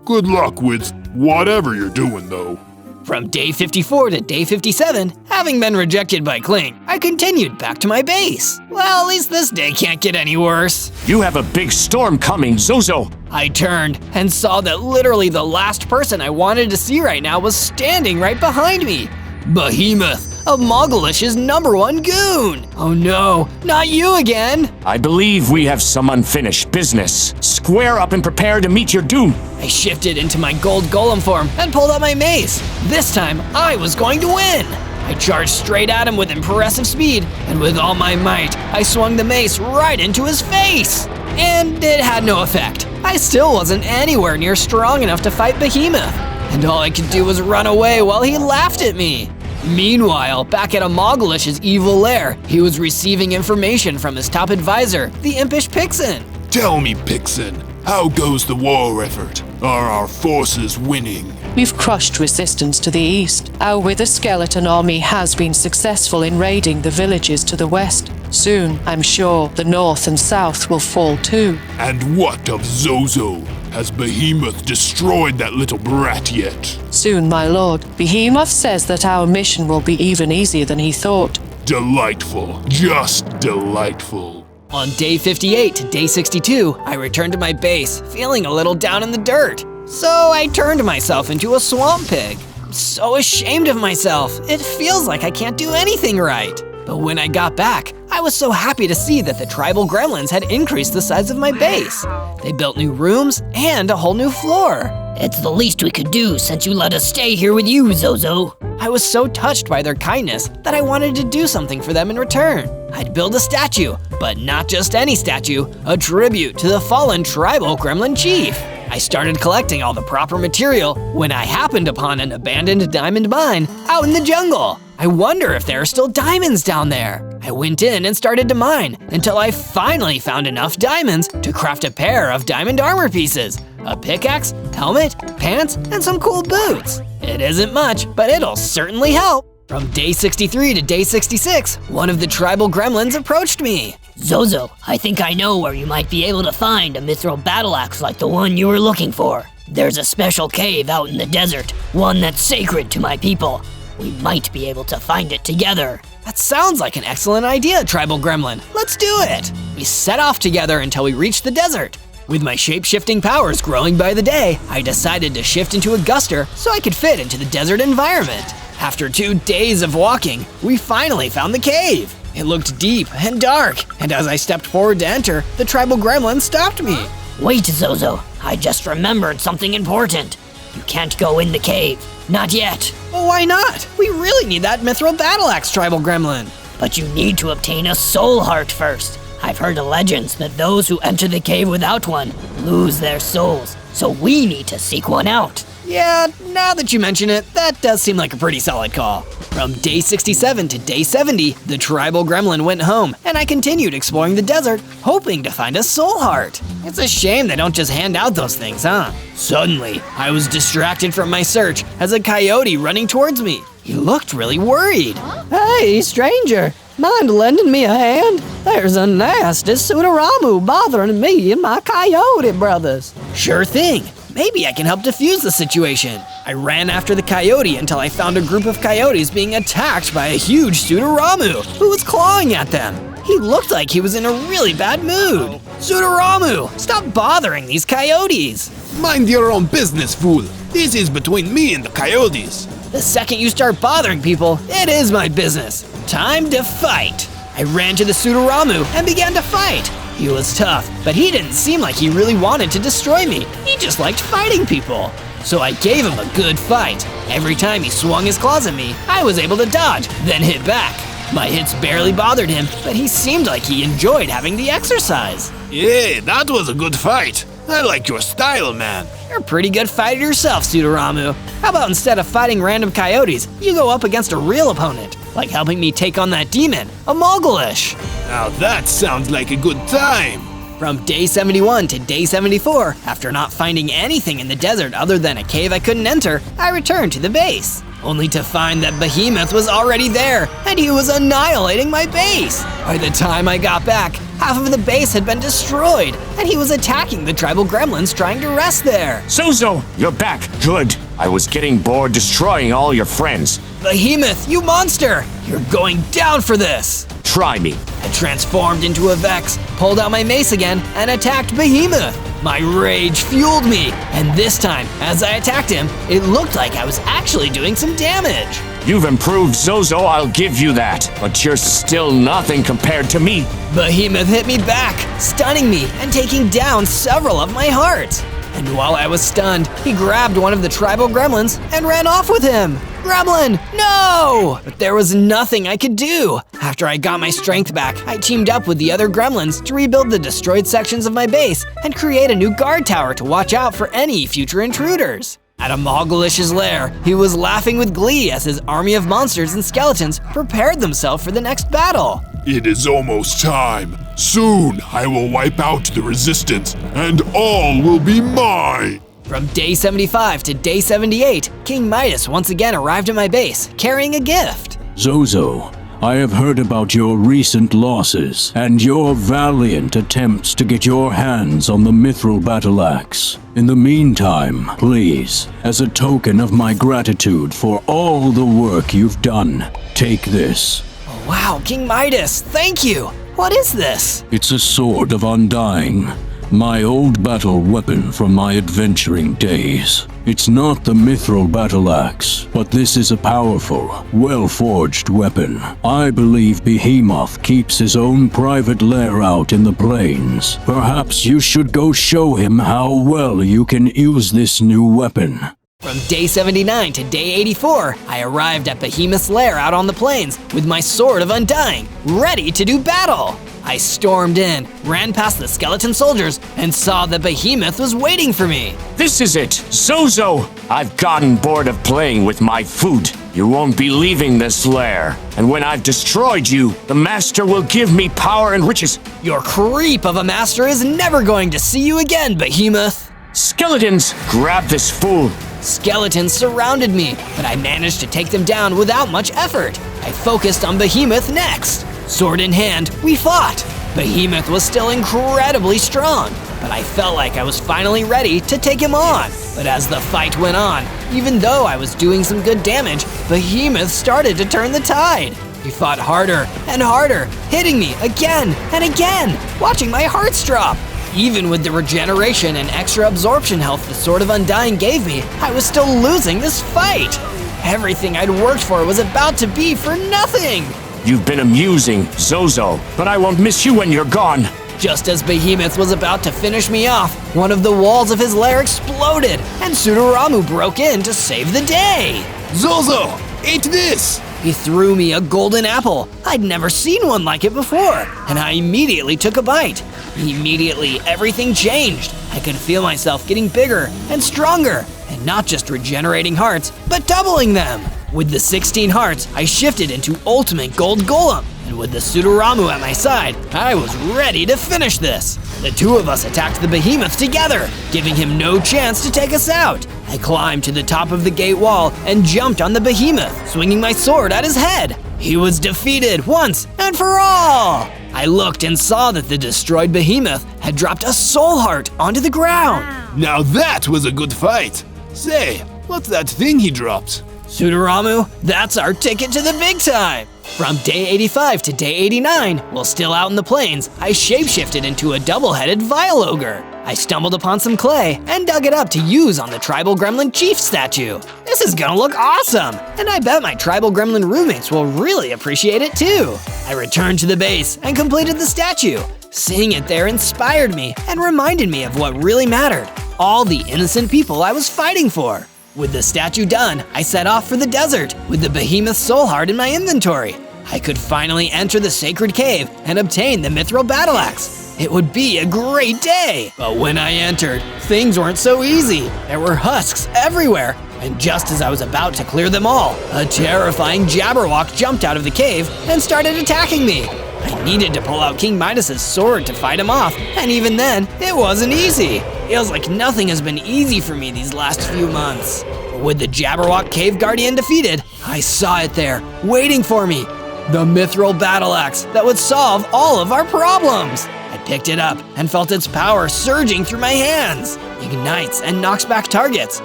Good luck with whatever you're doing, though. From day 54 to day 57, having been rejected by Clink, I continued back to my base. Well, at least this day can't get any worse. You have a big storm coming, Zozo. I turned and saw that literally the last person I wanted to see right now was standing right behind me. Behemoth, of Mogulish's #1 goon. Oh no, not you again. I believe we have some unfinished business. Square up and prepare to meet your doom. I shifted into my gold golem form and pulled out my mace. This time, I was going to win. I charged straight at him with impressive speed, and with all my might, I swung the mace right into his face. And it had no effect. I still wasn't anywhere near strong enough to fight Behemoth, and all I could do was run away while he laughed at me. Meanwhile, back at Mogulish's evil lair, he was receiving information from his top advisor, the impish Pixin. Tell me, Pixin, how goes the war effort? Are our forces winning? We've crushed resistance to the east. Our Wither Skeleton army has been successful in raiding the villages to the west. Soon, I'm sure, the north and south will fall too. And what of Zozo? Has Behemoth destroyed that little brat yet? Soon, my lord. Behemoth says that our mission will be even easier than he thought. Delightful. Just delightful. On day 58 to day 62, I returned to my base, feeling a little down in the dirt. So I turned myself into a swamp pig. I'm so ashamed of myself. It feels like I can't do anything right. But when I got back, I was so happy to see that the tribal gremlins had increased the size of my base. They built new rooms and a whole new floor. It's the least we could do since you let us stay here with you, Zozo. I was so touched by their kindness that I wanted to do something for them in return. I'd build a statue, but not just any statue, a tribute to the fallen tribal gremlin chief. I started collecting all the proper material when I happened upon an abandoned diamond mine out in the jungle. I wonder if there are still diamonds down there. I went in and started to mine until I finally found enough diamonds to craft a pair of diamond armor pieces, a pickaxe, helmet, pants, and some cool boots. It isn't much, but it'll certainly help. From day 63 to day 66, one of the tribal gremlins approached me. Zozo, I think I know where you might be able to find a mithril battle axe like the one you were looking for. There's a special cave out in the desert, one that's sacred to my people. We might be able to find it together. That sounds like an excellent idea, tribal gremlin. Let's do it. We set off together until we reached the desert. With my shape-shifting powers growing by the day, I decided to shift into a guster so I could fit into the desert environment. After 2 days of walking, we finally found the cave. It looked deep and dark, and as I stepped forward to enter, the tribal gremlin stopped me. Wait, Zozo, I just remembered something important. You can't go in the cave. Not yet. Well, why not? We really need that mithril battle axe, tribal gremlin. But you need to obtain a soul heart first. I've heard of legends that those who enter the cave without one lose their souls, so we need to seek one out. Yeah, now that you mention it, that does seem like a pretty solid call. From day 67 to day 70, the tribal gremlin went home, and I continued exploring the desert, hoping to find a soul heart. It's a shame they don't just hand out those things, huh? Suddenly, I was distracted from my search as a coyote running towards me. He looked really worried. Hey, stranger, mind lending me a hand? There's a nasty Sudaramu bothering me and my coyote brothers. Sure thing. Maybe I can help defuse the situation. I ran after the coyote until I found a group of coyotes being attacked by a huge Sudaramu who was clawing at them. He looked like he was in a really bad mood. Sudaramu, stop bothering these coyotes. Mind your own business, fool. This is between me and the coyotes. The second you start bothering people, it is my business. Time to fight. I ran to the Sudaramu and began to fight. He was tough, but he didn't seem like he really wanted to destroy me. He just liked fighting people. So I gave him a good fight. Every time he swung his claws at me, I was able to dodge, then hit back. My hits barely bothered him, but he seemed like he enjoyed having the exercise. Yeah, that was a good fight. I like your style, man. You're a pretty good fighter yourself, Sudaramu. How about instead of fighting random coyotes, you go up against a real opponent, like helping me take on that demon, a Mogullish. Now that sounds like a good time. From day 71 to day 74, after not finding anything in the desert other than a cave I couldn't enter, I returned to the base, only to find that Behemoth was already there, and he was annihilating my base. By the time I got back, half of the base had been destroyed, and he was attacking the tribal gremlins trying to rest there. Zozo, you're back. Good. I was getting bored destroying all your friends. Behemoth, you monster! You're going down for this! Try me. I transformed into a Vex, pulled out my mace again, and attacked Behemoth. My rage fueled me, and this time, as I attacked him, it looked like I was actually doing some damage. You've improved, Zozo, I'll give you that. But you're still nothing compared to me. Behemoth hit me back, stunning me and taking down several of my hearts. And while I was stunned, he grabbed one of the tribal gremlins and ran off with him. Gremlin, no! But there was nothing I could do. After I got my strength back, I teamed up with the other gremlins to rebuild the destroyed sections of my base and create a new guard tower to watch out for any future intruders. At Amalgalish's lair, he was laughing with glee as his army of monsters and skeletons prepared themselves for the next battle. It is almost time. Soon I will wipe out the resistance, and all will be mine. From day 75 to day 78, King Midas once again arrived at my base, carrying a gift. Zozo, I have heard about your recent losses and your valiant attempts to get your hands on the Mithril Battle Axe. In the meantime, please, as a token of my gratitude for all the work you've done, take this. Wow, King Midas, thank you! What is this? It's a Sword of Undying, my old battle weapon from my adventuring days. It's not the Mithril Battle Axe, but this is a powerful, well-forged weapon. I believe Behemoth keeps his own private lair out in the plains. Perhaps you should go show him how well you can use this new weapon. From day 79 to day 84, I arrived at Behemoth's lair out on the plains with my Sword of Undying, ready to do battle. I stormed in, ran past the skeleton soldiers, and saw that Behemoth was waiting for me. This is it, Zozo! I've gotten bored of playing with my food. You won't be leaving this lair. And when I've destroyed you, the Master will give me power and riches. Your creep of a master is never going to see you again, Behemoth. Skeletons, grab this fool. Skeletons surrounded me, but I managed to take them down without much effort. I focused on Behemoth next. Sword in hand, we fought. Behemoth was still incredibly strong, but I felt like I was finally ready to take him on. But as the fight went on, even though I was doing some good damage, Behemoth started to turn the tide. He fought harder and harder, hitting me again and again, watching my hearts drop. Even with the regeneration and extra absorption health the Sword of Undying gave me, I was still losing this fight. Everything I'd worked for was about to be for nothing. You've been amusing, Zozo, but I won't miss you when you're gone. Just as Behemoth was about to finish me off, one of the walls of his lair exploded, and Sudaramu broke in to save the day. Zozo, eat this! He threw me a golden apple. I'd never seen one like it before, and I immediately took a bite. Immediately, everything changed. I could feel myself getting bigger and stronger, and not just regenerating hearts, but doubling them. With the 16 hearts, I shifted into Ultimate Gold Golem, and with the Sudaramu at my side, I was ready to finish this. The two of us attacked the Behemoth together, giving him no chance to take us out. I climbed to the top of the gate wall and jumped on the Behemoth, swinging my sword at his head. He was defeated once and for all! I looked and saw that the destroyed Behemoth had dropped a soul heart onto the ground. Now that was a good fight. Say, what's that thing he dropped? Sudaramu, that's our ticket to the big time! From day 85 to day 89, while still out in the plains, I shapeshifted into a double-headed Vile Ogre. I stumbled upon some clay and dug it up to use on the Tribal Gremlin Chief statue. This is gonna look awesome, and I bet my Tribal Gremlin roommates will really appreciate it too. I returned to the base and completed the statue. Seeing it there inspired me and reminded me of what really mattered, all the innocent people I was fighting for. With the statue done, I set off for the desert with the Behemoth Soul Heart in my inventory. I could finally enter the sacred cave and obtain the Mithril Battle Axe. It would be a great day! But when I entered, things weren't so easy. There were husks everywhere, and just as I was about to clear them all, a terrifying Jabberwock jumped out of the cave and started attacking me. I needed to pull out King Midas's sword to fight him off, and even then, it wasn't easy. Feels like nothing has been easy for me these last few months. But with the Jabberwock Cave Guardian defeated, I saw it there, waiting for me. The Mithril Battle Axe that would solve all of our problems. I picked it up and felt its power surging through my hands. Ignites and knocks back targets.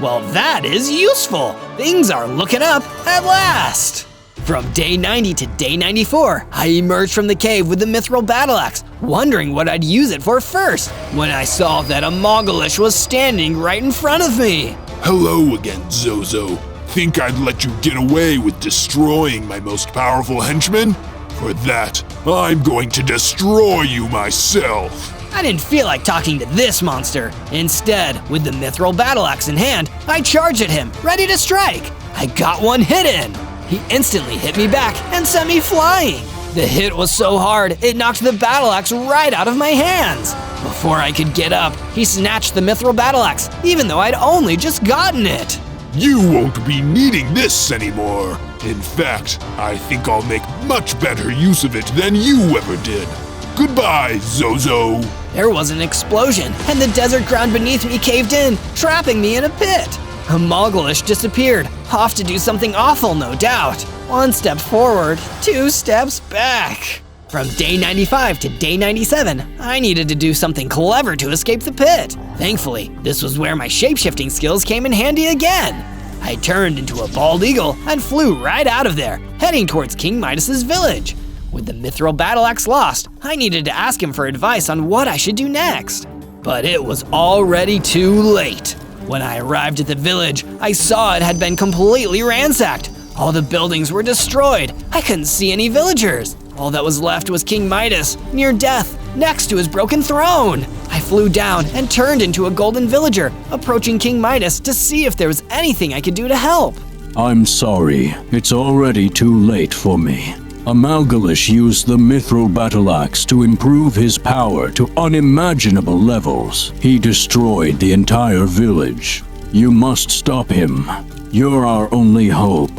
Well, that is useful. Things are looking up at last. From day 90 to day 94, I emerged from the cave with the Mithril Battle Axe, wondering what I'd use it for first, when I saw that Amalgalish was standing right in front of me. Hello again, Zozo. Think I'd let you get away with destroying my most powerful henchman? For that, I'm going to destroy you myself. I didn't feel like talking to this monster. Instead, with the mithril battle axe in hand, I charged at him, ready to strike. I got one hit in. He instantly hit me back and sent me flying. The hit was so hard, it knocked the battle axe right out of my hands. Before I could get up, he snatched the mithril battle axe, even though I'd only just gotten it. You won't be needing this anymore. In fact, I think I'll make much better use of it than you ever did. Goodbye, Zozo. There was an explosion, and the desert ground beneath me caved in, trapping me in a pit. Amogalish disappeared, off to do something awful, no doubt. 1 step forward, 2 steps back. From day 95 to day 97, I needed to do something clever to escape the pit. Thankfully, this was where my shapeshifting skills came in handy again. I turned into a bald eagle and flew right out of there, heading towards King Midas's village. With the mithril battle axe lost, I needed to ask him for advice on what I should do next. But it was already too late. When I arrived at the village, I saw it had been completely ransacked. All the buildings were destroyed. I couldn't see any villagers. All that was left was King Midas, near death, next to his broken throne. I flew down and turned into a golden villager, approaching King Midas to see if there was anything I could do to help. I'm sorry, it's already too late for me. Amalgalish used the mithril battle axe to improve his power to unimaginable levels. He destroyed the entire village. You must stop him. You're our only hope.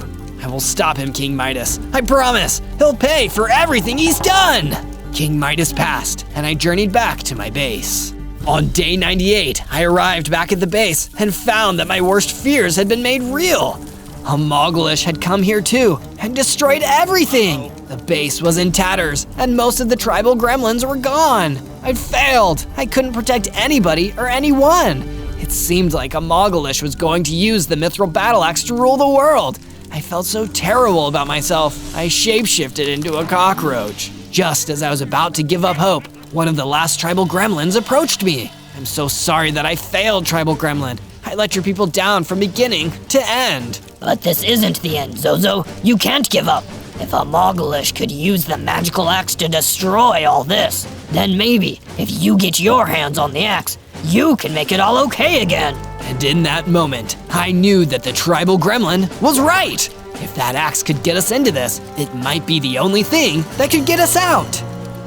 I will stop him, King Midas. I promise. He'll pay for everything he's done. King Midas passed, and I journeyed back to my base. On day 98, I arrived back at the base and found that my worst fears had been made real. Amogalish had come here too and destroyed everything. The base was in tatters, and most of the tribal gremlins were gone. I'd failed. I couldn't protect anybody or anyone. It seemed like Amogalish was going to use the mithril battle axe to rule the world. I felt so terrible about myself, I shapeshifted into a cockroach. Just as I was about to give up hope, one of the last tribal gremlins approached me. I'm so sorry that I failed, tribal gremlin. I let your people down from beginning to end. But this isn't the end, Zozo. You can't give up. If Amogalish could use the magical axe to destroy all this, then maybe, if you get your hands on the axe, you can make it all okay again. And in that moment, I knew that the tribal gremlin was right. If that axe could get us into this, it might be the only thing that could get us out.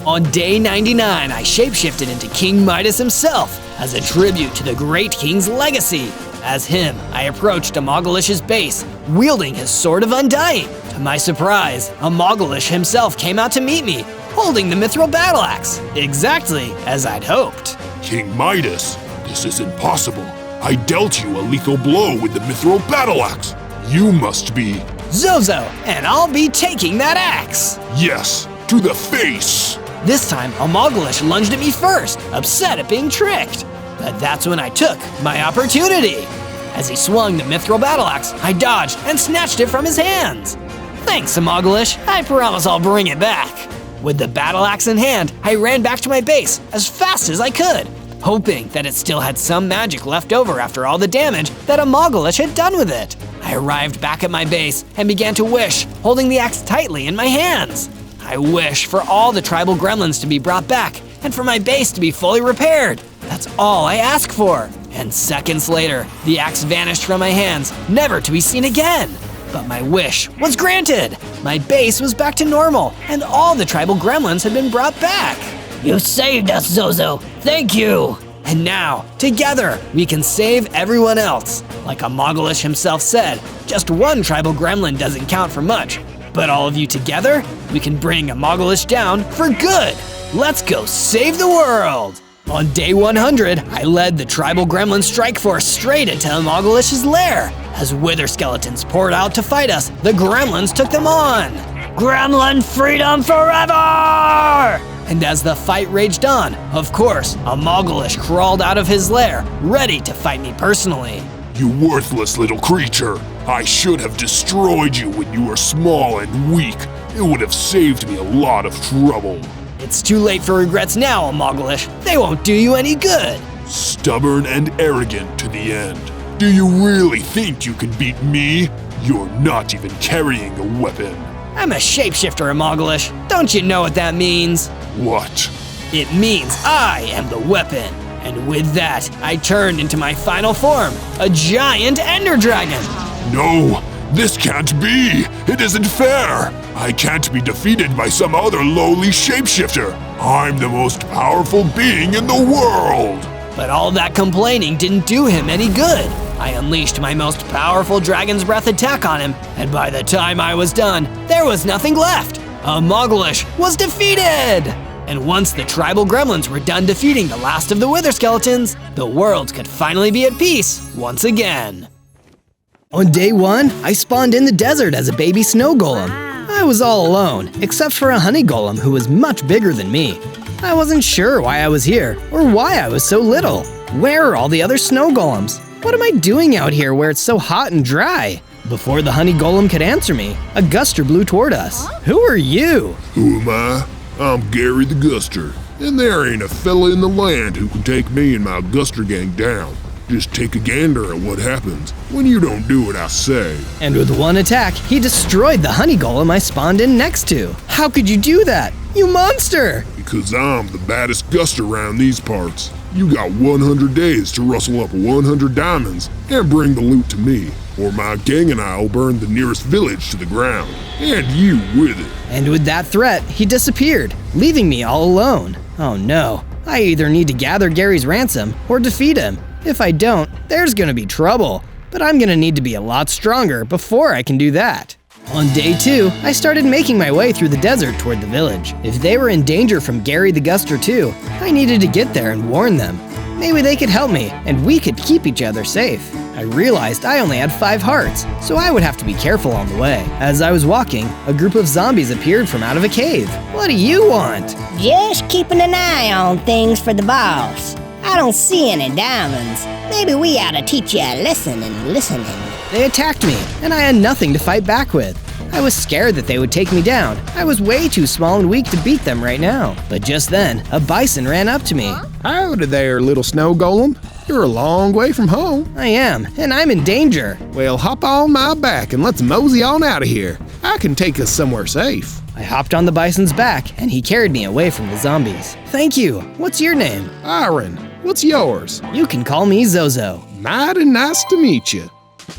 On day 99, I shapeshifted into King Midas himself as a tribute to the great king's legacy. As him, I approached Amogalish's base, wielding his Sword of Undying. To my surprise, Amogalish himself came out to meet me, holding the mithril battle axe, exactly as I'd hoped. King Midas, this is impossible. I dealt you a lethal blow with the mithril battle axe. You must be Zozo, and I'll be taking that axe. Yes, to the face. This time, Amogalish lunged at me first, upset at being tricked. But that's when I took my opportunity. As he swung the mithril battle axe, I dodged and snatched it from his hands. Thanks, Amogalish. I promise I'll bring it back. With the battle axe in hand, I ran back to my base as fast as I could, hoping that it still had some magic left over after all the damage that Amogalish had done with it. I arrived back at my base and began to wish, holding the axe tightly in my hands. I wish for all the tribal gremlins to be brought back and for my base to be fully repaired. That's all I ask for. And seconds later, the axe vanished from my hands, never to be seen again. But my wish was granted. My base was back to normal, and all the tribal gremlins had been brought back. You saved us, Zozo. Thank you. And now, together, we can save everyone else. Like Amogalish himself said, just one tribal gremlin doesn't count for much. But all of you together, we can bring Amogalish down for good. Let's go save the world. On day 100, I led the tribal gremlin strike force straight into Amogalish's lair. As wither skeletons poured out to fight us, the gremlins took them on. Gremlin freedom forever! And as the fight raged on, of course, Amogalish crawled out of his lair, ready to fight me personally. You worthless little creature. I should have destroyed you when you were small and weak. It would have saved me a lot of trouble. It's too late for regrets now, Amogalish. They won't do you any good. Stubborn and arrogant to the end. Do you really think you can beat me? You're not even carrying a weapon. I'm a shapeshifter, Amogalish. Don't you know what that means? What? It means I am the weapon. And with that, I turned into my final form, a giant ender dragon. No, this can't be. It isn't fair. I can't be defeated by some other lowly shapeshifter. I'm the most powerful being in the world. But all that complaining didn't do him any good. I unleashed my most powerful Dragon's Breath attack on him, and by the time I was done, there was nothing left. Amogalish was defeated! And once the tribal gremlins were done defeating the last of the Wither Skeletons, the world could finally be at peace once again. On day 1, I spawned in the desert as a baby snow golem. I was all alone, except for a honey golem who was much bigger than me. I wasn't sure why I was here, or why I was so little. Where are all the other snow golems? What am I doing out here where it's so hot and dry? Before the honey golem could answer me, a guster blew toward us. Who are you? Who am I? I'm Gary the Guster, and there ain't a fella in the land who can take me and my Guster gang down. Just take a gander at what happens when you don't do what I say. And with one attack, he destroyed the honey golem I spawned in next to. How could you do that? You monster! Because I'm the baddest Guster around these parts. You got 100 days to rustle up 100 diamonds and bring the loot to me, or my gang and I will burn the nearest village to the ground, and you with it. And with that threat, he disappeared, leaving me all alone. Oh no, I either need to gather Gary's ransom or defeat him. If I don't, there's gonna be trouble, but I'm gonna need to be a lot stronger before I can do that. On day 2, I started making my way through the desert toward the village. If they were in danger from Gary the Guster too, I needed to get there and warn them. Maybe they could help me, and we could keep each other safe. I realized I only had 5 hearts, so I would have to be careful on the way. As I was walking, a group of zombies appeared from out of a cave. What do you want? Just keeping an eye on things for the boss. I don't see any diamonds. Maybe we ought to teach you a lesson in listening. They attacked me, and I had nothing to fight back with. I was scared that they would take me down. I was way too small and weak to beat them right now. But just then, a bison ran up to me. Howdy there, little snow golem. You're a long way from home. I am, and I'm in danger. Well, hop on my back and let's mosey on out of here. I can take us somewhere safe. I hopped on the bison's back, and he carried me away from the zombies. Thank you. What's your name? Iron. What's yours? You can call me Zozo. Mighty nice to meet you.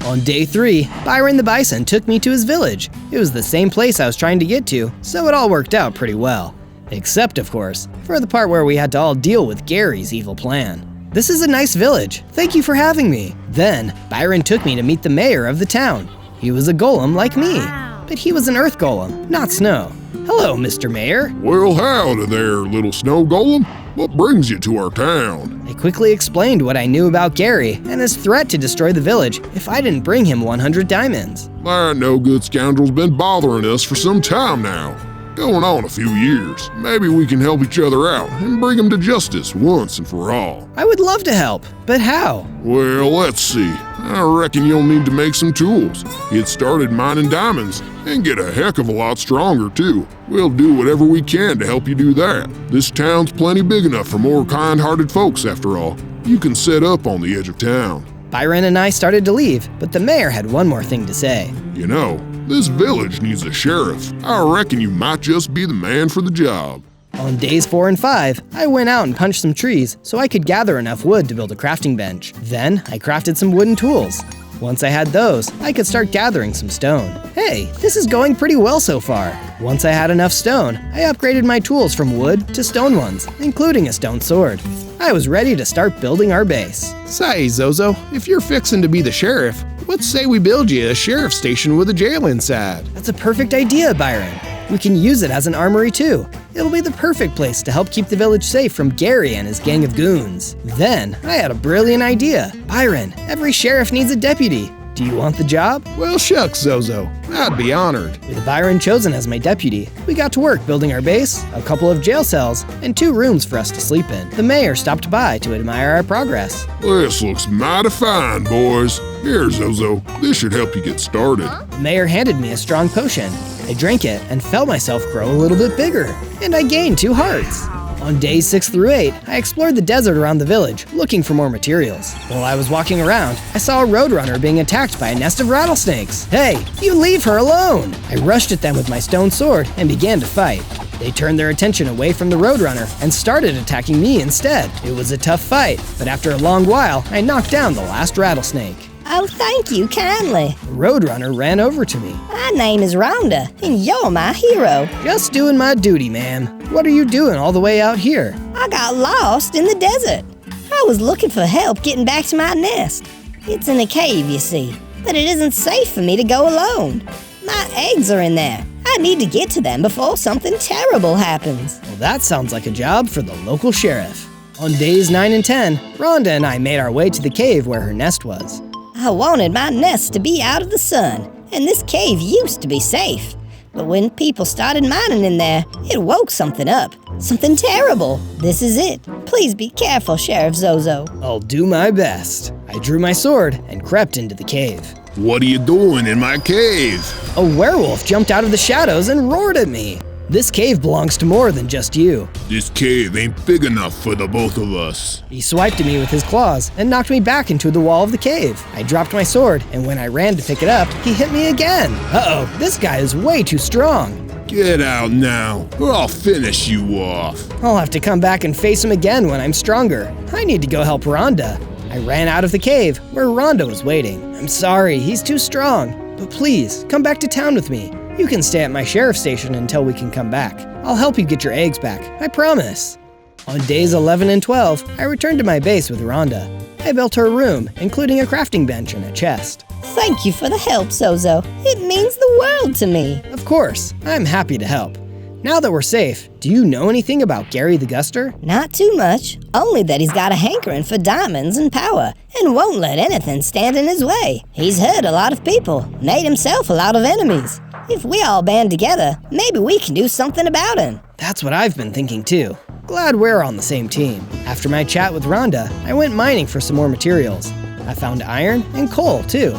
On day 3, Byron the Bison took me to his village. It was the same place I was trying to get to, so it all worked out pretty well. Except, of course, for the part where we had to all deal with Gary's evil plan. This is a nice village. Thank you for having me. Then, Byron took me to meet the mayor of the town. He was a golem like me, but he was an earth golem, not snow. Hello, Mr. Mayor. Well, howdy there, little snow golem. What brings you to our town? I quickly explained what I knew about Gary and his threat to destroy the village if I didn't bring him 100 diamonds. That no good scoundrel's been bothering us for some time now. Going on a few years. Maybe we can help each other out and bring him to justice once and for all. I would love to help, but how? Well, let's see. I reckon you'll need to make some tools, get started mining diamonds, and get a heck of a lot stronger too. We'll do whatever we can to help you do that. This town's plenty big enough for more kind-hearted folks after all. You can set up on the edge of town. Byron and I started to leave, but the mayor had one more thing to say. You know, this village needs a sheriff. I reckon you might just be the man for the job. On days 4 and 5, I went out and punched some trees so I could gather enough wood to build a crafting bench. Then, I crafted some wooden tools. Once I had those, I could start gathering some stone. Hey, this is going pretty well so far. Once I had enough stone, I upgraded my tools from wood to stone ones, including a stone sword. I was ready to start building our base. Say, Zozo, if you're fixing to be the sheriff, let's say we build you a sheriff station with a jail inside. That's a perfect idea, Byron. We can use it as an armory too. It'll be the perfect place to help keep the village safe from Gary and his gang of goons. Then, I had a brilliant idea. Byron, every sheriff needs a deputy. Do you want the job? Well, shucks, Zozo. I'd be honored. With Byron chosen as my deputy, we got to work building our base, a couple of jail cells, and 2 rooms for us to sleep in. The mayor stopped by to admire our progress. This looks mighty fine, boys. Here, Zozo, this should help you get started. The mayor handed me a strong potion. I drank it and felt myself grow a little bit bigger, and I gained 2 hearts. On days 6 through 8, I explored the desert around the village, looking for more materials. While I was walking around, I saw a roadrunner being attacked by a nest of rattlesnakes. Hey, you leave her alone! I rushed at them with my stone sword and began to fight. They turned their attention away from the roadrunner and started attacking me instead. It was a tough fight, but after a long while, I knocked down the last rattlesnake. Oh, thank you kindly. The roadrunner ran over to me. My name is Rhonda, and you're my hero. Just doing my duty, ma'am. What are you doing all the way out here? I got lost in the desert. I was looking for help getting back to my nest. It's in a cave, you see, but it isn't safe for me to go alone. My eggs are in there. I need to get to them before something terrible happens. Well, that sounds like a job for the local sheriff. On days 9 and 10, Rhonda and I made our way to the cave where her nest was. I wanted my nest to be out of the sun, and this cave used to be safe. But when people started mining in there, it woke something up. Something terrible. This is it. Please be careful, Sheriff Zozo. I'll do my best. I drew my sword and crept into the cave. What are you doing in my cave? A werewolf jumped out of the shadows and roared at me. This cave belongs to more than just you. This cave ain't big enough for the both of us. He swiped at me with his claws and knocked me back into the wall of the cave. I dropped my sword, and when I ran to pick it up, he hit me again. Uh-oh, this guy is way too strong. Get out now, or I'll finish you off. I'll have to come back and face him again when I'm stronger. I need to go help Rhonda. I ran out of the cave, where Rhonda was waiting. I'm sorry, he's too strong. But please, come back to town with me. You can stay at my sheriff's station until we can come back. I'll help you get your eggs back, I promise. On days 11 and 12, I returned to my base with Rhonda. I built her a room, including a crafting bench and a chest. Thank you for the help, Zozo. It means the world to me. Of course, I'm happy to help. Now that we're safe, do you know anything about Gary the Guster? Not too much, only that he's got a hankering for diamonds and power, and won't let anything stand in his way. He's hurt a lot of people, made himself a lot of enemies. If we all band together, maybe we can do something about him. That's what I've been thinking too. Glad we're on the same team. After my chat with Rhonda, I went mining for some more materials. I found iron and coal too.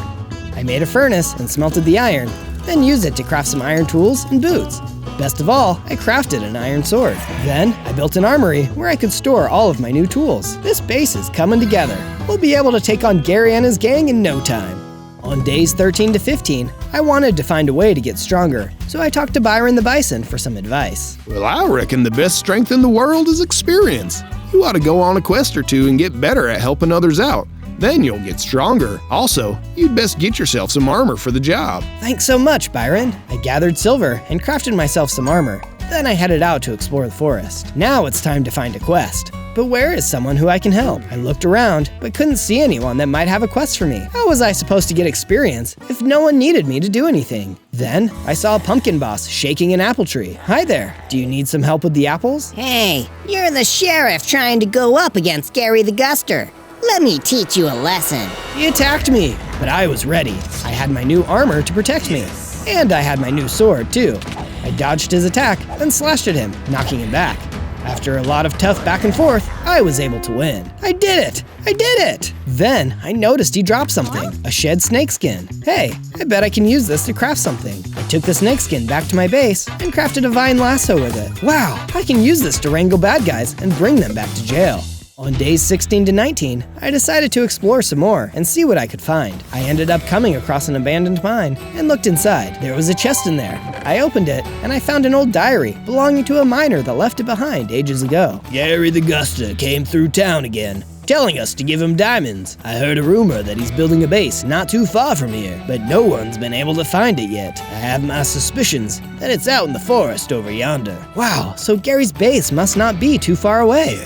I made a furnace and smelted the iron, then used it to craft some iron tools and boots. Best of all, I crafted an iron sword. Then, I built an armory where I could store all of my new tools. This base is coming together. We'll be able to take on Gary and his gang in no time. On days 13 to 15, I wanted to find a way to get stronger, so I talked to Byron the Bison for some advice. Well, I reckon the best strength in the world is experience. You ought to go on a quest or two and get better at helping others out. Then you'll get stronger. Also, you'd best get yourself some armor for the job. Thanks so much, Byron. I gathered silver and crafted myself some armor. Then I headed out to explore the forest. Now it's time to find a quest. But where is someone who I can help? I looked around, but couldn't see anyone that might have a quest for me. How was I supposed to get experience if no one needed me to do anything? Then, I saw a pumpkin boss shaking an apple tree. Hi there, do you need some help with the apples? Hey, you're the sheriff trying to go up against Gary the Guster. Let me teach you a lesson. He attacked me, but I was ready. I had my new armor to protect me. And I had my new sword, too. I dodged his attack, then slashed at him, knocking him back. After a lot of tough back and forth, I was able to win. I did it! I did it! Then, I noticed he dropped something, a shed snakeskin. Hey, I bet I can use this to craft something. I took the snakeskin back to my base and crafted a vine lasso with it. Wow, I can use this to wrangle bad guys and bring them back to jail. On days 16 to 19, I decided to explore some more and see what I could find. I ended up coming across an abandoned mine and looked inside. There was a chest in there. I opened it and I found an old diary belonging to a miner that left it behind ages ago. Gary the Guster came through town again, telling us to give him diamonds. I heard a rumor that he's building a base not too far from here, but no one's been able to find it yet. I have my suspicions that it's out in the forest over yonder. Wow, so Gary's base must not be too far away.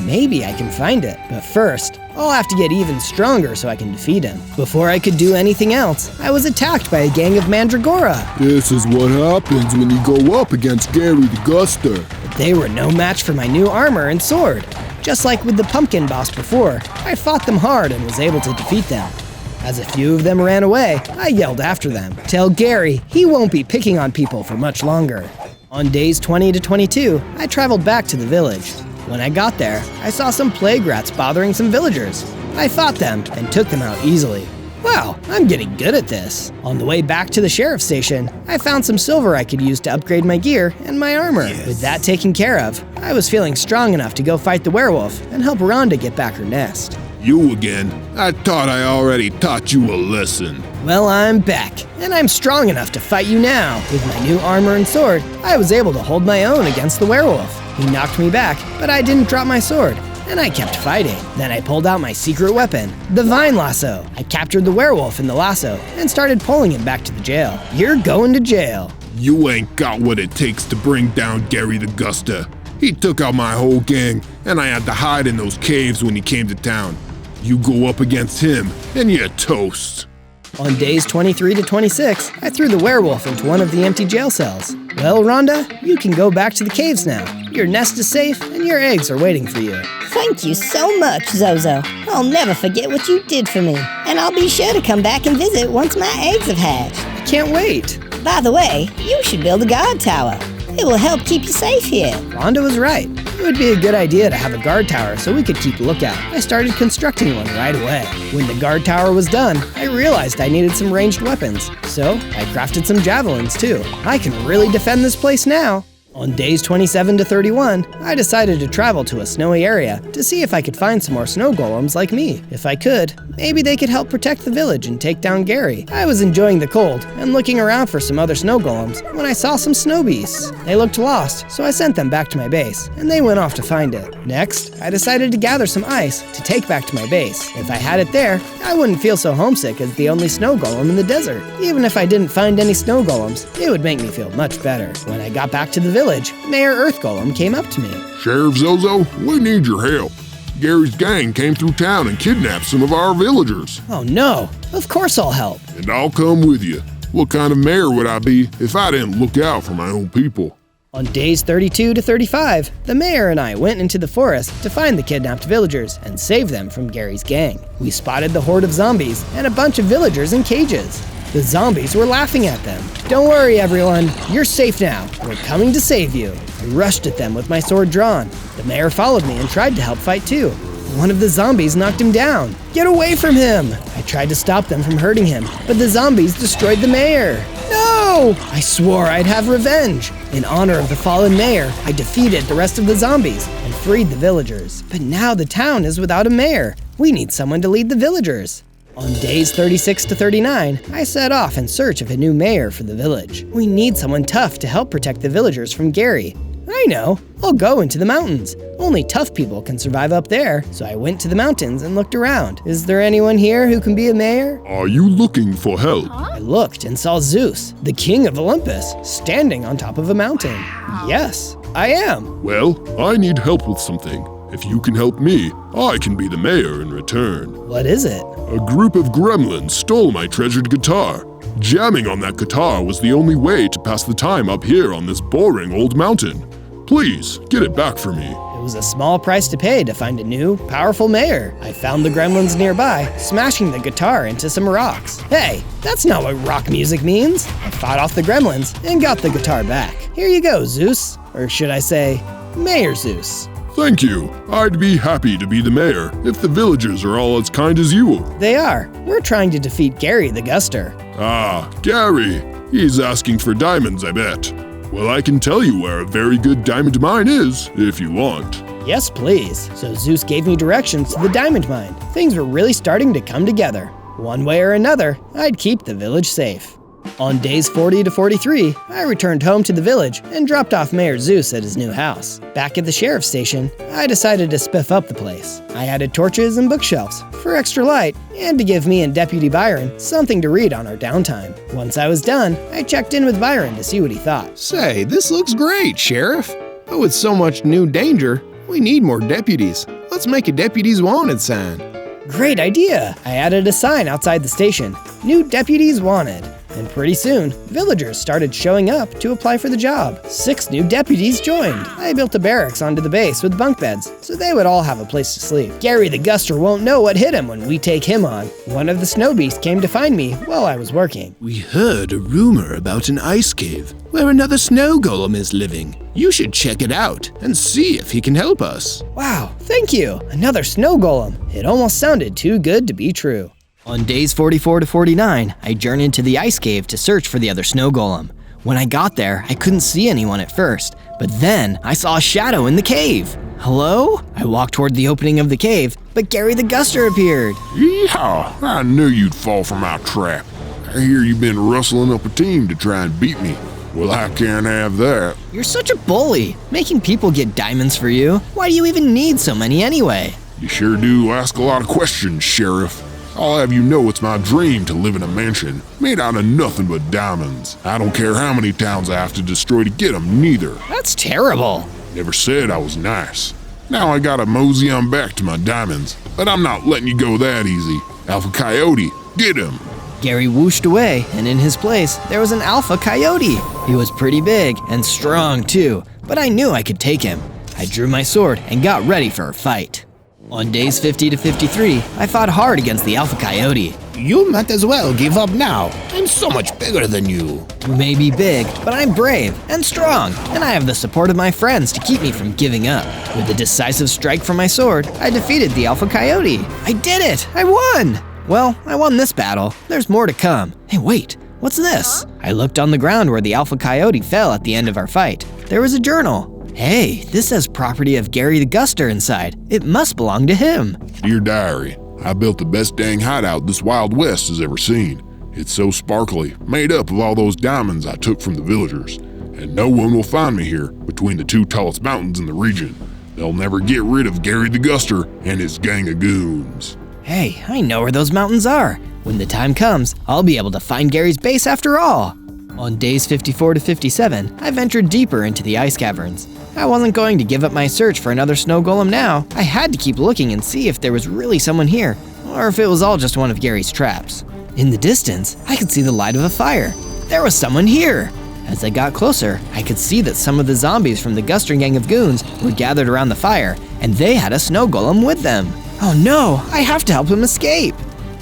Maybe I can find it, but first, I'll have to get even stronger so I can defeat him. Before I could do anything else, I was attacked by a gang of Mandragora. This is what happens when you go up against Gary the Guster. But they were no match for my new armor and sword. Just like with the pumpkin boss before, I fought them hard and was able to defeat them. As a few of them ran away, I yelled after them. Tell Gary he won't be picking on people for much longer. On days 20 to 22, I traveled back to the village. When I got there, I saw some plague rats bothering some villagers. I fought them and took them out easily. Wow, I'm getting good at this. On the way back to the sheriff's station, I found some silver I could use to upgrade my gear and my armor. With that taken care of, I was feeling strong enough to go fight the werewolf and help Rhonda get back her nest. You again? I thought I already taught you a lesson. Well, I'm back, and I'm strong enough to fight you now. With my new armor and sword, I was able to hold my own against the werewolf. He knocked me back, but I didn't drop my sword, and I kept fighting. Then I pulled out my secret weapon, the vine lasso. I captured the werewolf in the lasso and started pulling him back to the jail. You're going to jail. You ain't got what it takes to bring down Gary the Guster. He took out my whole gang, and I had to hide in those caves when he came to town. You go up against him, and you're toast. On days 23 to 26, I threw the werewolf into one of the empty jail cells. Well, Rhonda, you can go back to the caves now. Your nest is safe, and your eggs are waiting for you. Thank you so much, Zozo. I'll never forget what you did for me. And I'll be sure to come back and visit once my eggs have hatched. I can't wait. By the way, you should build a guard tower. It will help keep you safe here. Rhonda was right. It would be a good idea to have a guard tower so we could keep a lookout. I started constructing one right away. When the guard tower was done, I realized I needed some ranged weapons. So I crafted some javelins too. I can really defend this place now. On days 27 to 31, I decided to travel to a snowy area to see if I could find some more snow golems like me. If I could, maybe they could help protect the village and take down Gary. I was enjoying the cold and looking around for some other snow golems when I saw some snow beasts. They looked lost, so I sent them back to my base, and they went off to find it. Next, I decided to gather some ice to take back to my base. If I had it there, I wouldn't feel so homesick as the only snow golem in the desert. Even if I didn't find any snow golems, it would make me feel much better. When I got back to the village, Mayor Earth Golem came up to me. Sheriff Zozo, we need your help. Gary's gang came through town and kidnapped some of our villagers. Oh no, of course I'll help. And I'll come with you. What kind of mayor would I be if I didn't look out for my own people? On days 32 to 35, the mayor and I went into the forest to find the kidnapped villagers and save them from Gary's gang. We spotted the horde of zombies and a bunch of villagers in cages. The zombies were laughing at them. Don't worry, everyone. You're safe now. We're coming to save you. I rushed at them with my sword drawn. The mayor followed me and tried to help fight too. One of the zombies knocked him down. Get away from him! I tried to stop them from hurting him, but the zombies destroyed the mayor. No! I swore I'd have revenge. In honor of the fallen mayor, I defeated the rest of the zombies and freed the villagers. But now the town is without a mayor. We need someone to lead the villagers. On days 36 to 39, I set off in search of a new mayor for the village. We need someone tough to help protect the villagers from Gary. I know, I'll go into the mountains. Only tough people can survive up there. So I went to the mountains and looked around. Is there anyone here who can be a mayor? Are you looking for help? I looked and saw Zeus, the king of Olympus, standing on top of a mountain. Yes, I am. Well, I need help with something. If you can help me, I can be the mayor in return. What is it? A group of gremlins stole my treasured guitar. Jamming on that guitar was the only way to pass the time up here on this boring old mountain. Please, get it back for me. It was a small price to pay to find a new, powerful mayor. I found the gremlins nearby, smashing the guitar into some rocks. Hey, that's not what rock music means. I fought off the gremlins and got the guitar back. Here you go, Zeus. Or should I say, Mayor Zeus. Thank you. I'd be happy to be the mayor if the villagers are all as kind as you. They are. We're trying to defeat Gary the Guster. Ah, Gary. He's asking for diamonds, I bet. Well, I can tell you where a very good diamond mine is, if you want. Yes, please. So Zeus gave me directions to the diamond mine. Things were really starting to come together. One way or another, I'd keep the village safe. On days 40 to 43, I returned home to the village and dropped off Mayor Zeus at his new house. Back at the sheriff's station, I decided to spiff up the place. I added torches and bookshelves for extra light and to give me and Deputy Byron something to read on our downtime. Once I was done, I checked in with Byron to see what he thought. Say, this looks great, Sheriff. But with so much new danger, we need more deputies. Let's make a deputies wanted sign. Great idea! I added a sign outside the station. New deputies wanted. And pretty soon, villagers started showing up to apply for the job. 6 new deputies joined. I built a barracks onto the base with bunk beds, so they would all have a place to sleep. Gary the Guster won't know what hit him when we take him on. One of the snow beasts came to find me while I was working. We heard a rumor about an ice cave where another snow golem is living. You should check it out and see if he can help us. Wow, thank you! Another snow golem. It almost sounded too good to be true. On days 44 to 49, I journeyed to the ice cave to search for the other snow golem. When I got there, I couldn't see anyone at first, but then I saw a shadow in the cave. Hello? I walked toward the opening of the cave, but Gary the Guster appeared. Yeehaw! I knew you'd fall for my trap. I hear you've been rustling up a team to try and beat me. Well, I can't have that. You're such a bully, making people get diamonds for you. Why do you even need so many anyway? You sure do ask a lot of questions, Sheriff. I'll have you know it's my dream to live in a mansion made out of nothing but diamonds. I don't care how many towns I have to destroy to get them, neither. That's terrible. Never said I was nice. Now I gotta mosey on back to my diamonds, but I'm not letting you go that easy. Alpha Coyote, get him! Gary whooshed away, and in his place, there was an Alpha Coyote. He was pretty big and strong too, but I knew I could take him. I drew my sword and got ready for a fight. On days 50 to 53, I fought hard against the Alpha Coyote. You might as well give up now. I'm so much bigger than you. You may be big, but I'm brave and strong, and I have the support of my friends to keep me from giving up. With a decisive strike from my sword, I defeated the Alpha Coyote. I did it! I won! Well, I won this battle. There's more to come. Hey, wait, what's this? I looked on the ground where the Alpha Coyote fell at the end of our fight. There was a journal. Hey, this says property of Gary the Guster inside. It must belong to him. Dear Diary, I built the best dang hideout this Wild West has ever seen. It's so sparkly, made up of all those diamonds I took from the villagers. And no one will find me here between the two tallest mountains in the region. They'll never get rid of Gary the Guster and his gang of goons. Hey, I know where those mountains are. When the time comes, I'll be able to find Gary's base after all. On days 54 to 57, I ventured deeper into the ice caverns. I wasn't going to give up my search for another snow golem now. I had to keep looking and see if there was really someone here, or if it was all just one of Gary's traps. In the distance, I could see the light of a fire. There was someone here. As I got closer, I could see that some of the zombies from the Guster gang of goons were gathered around the fire, and they had a snow golem with them. Oh no, I have to help him escape.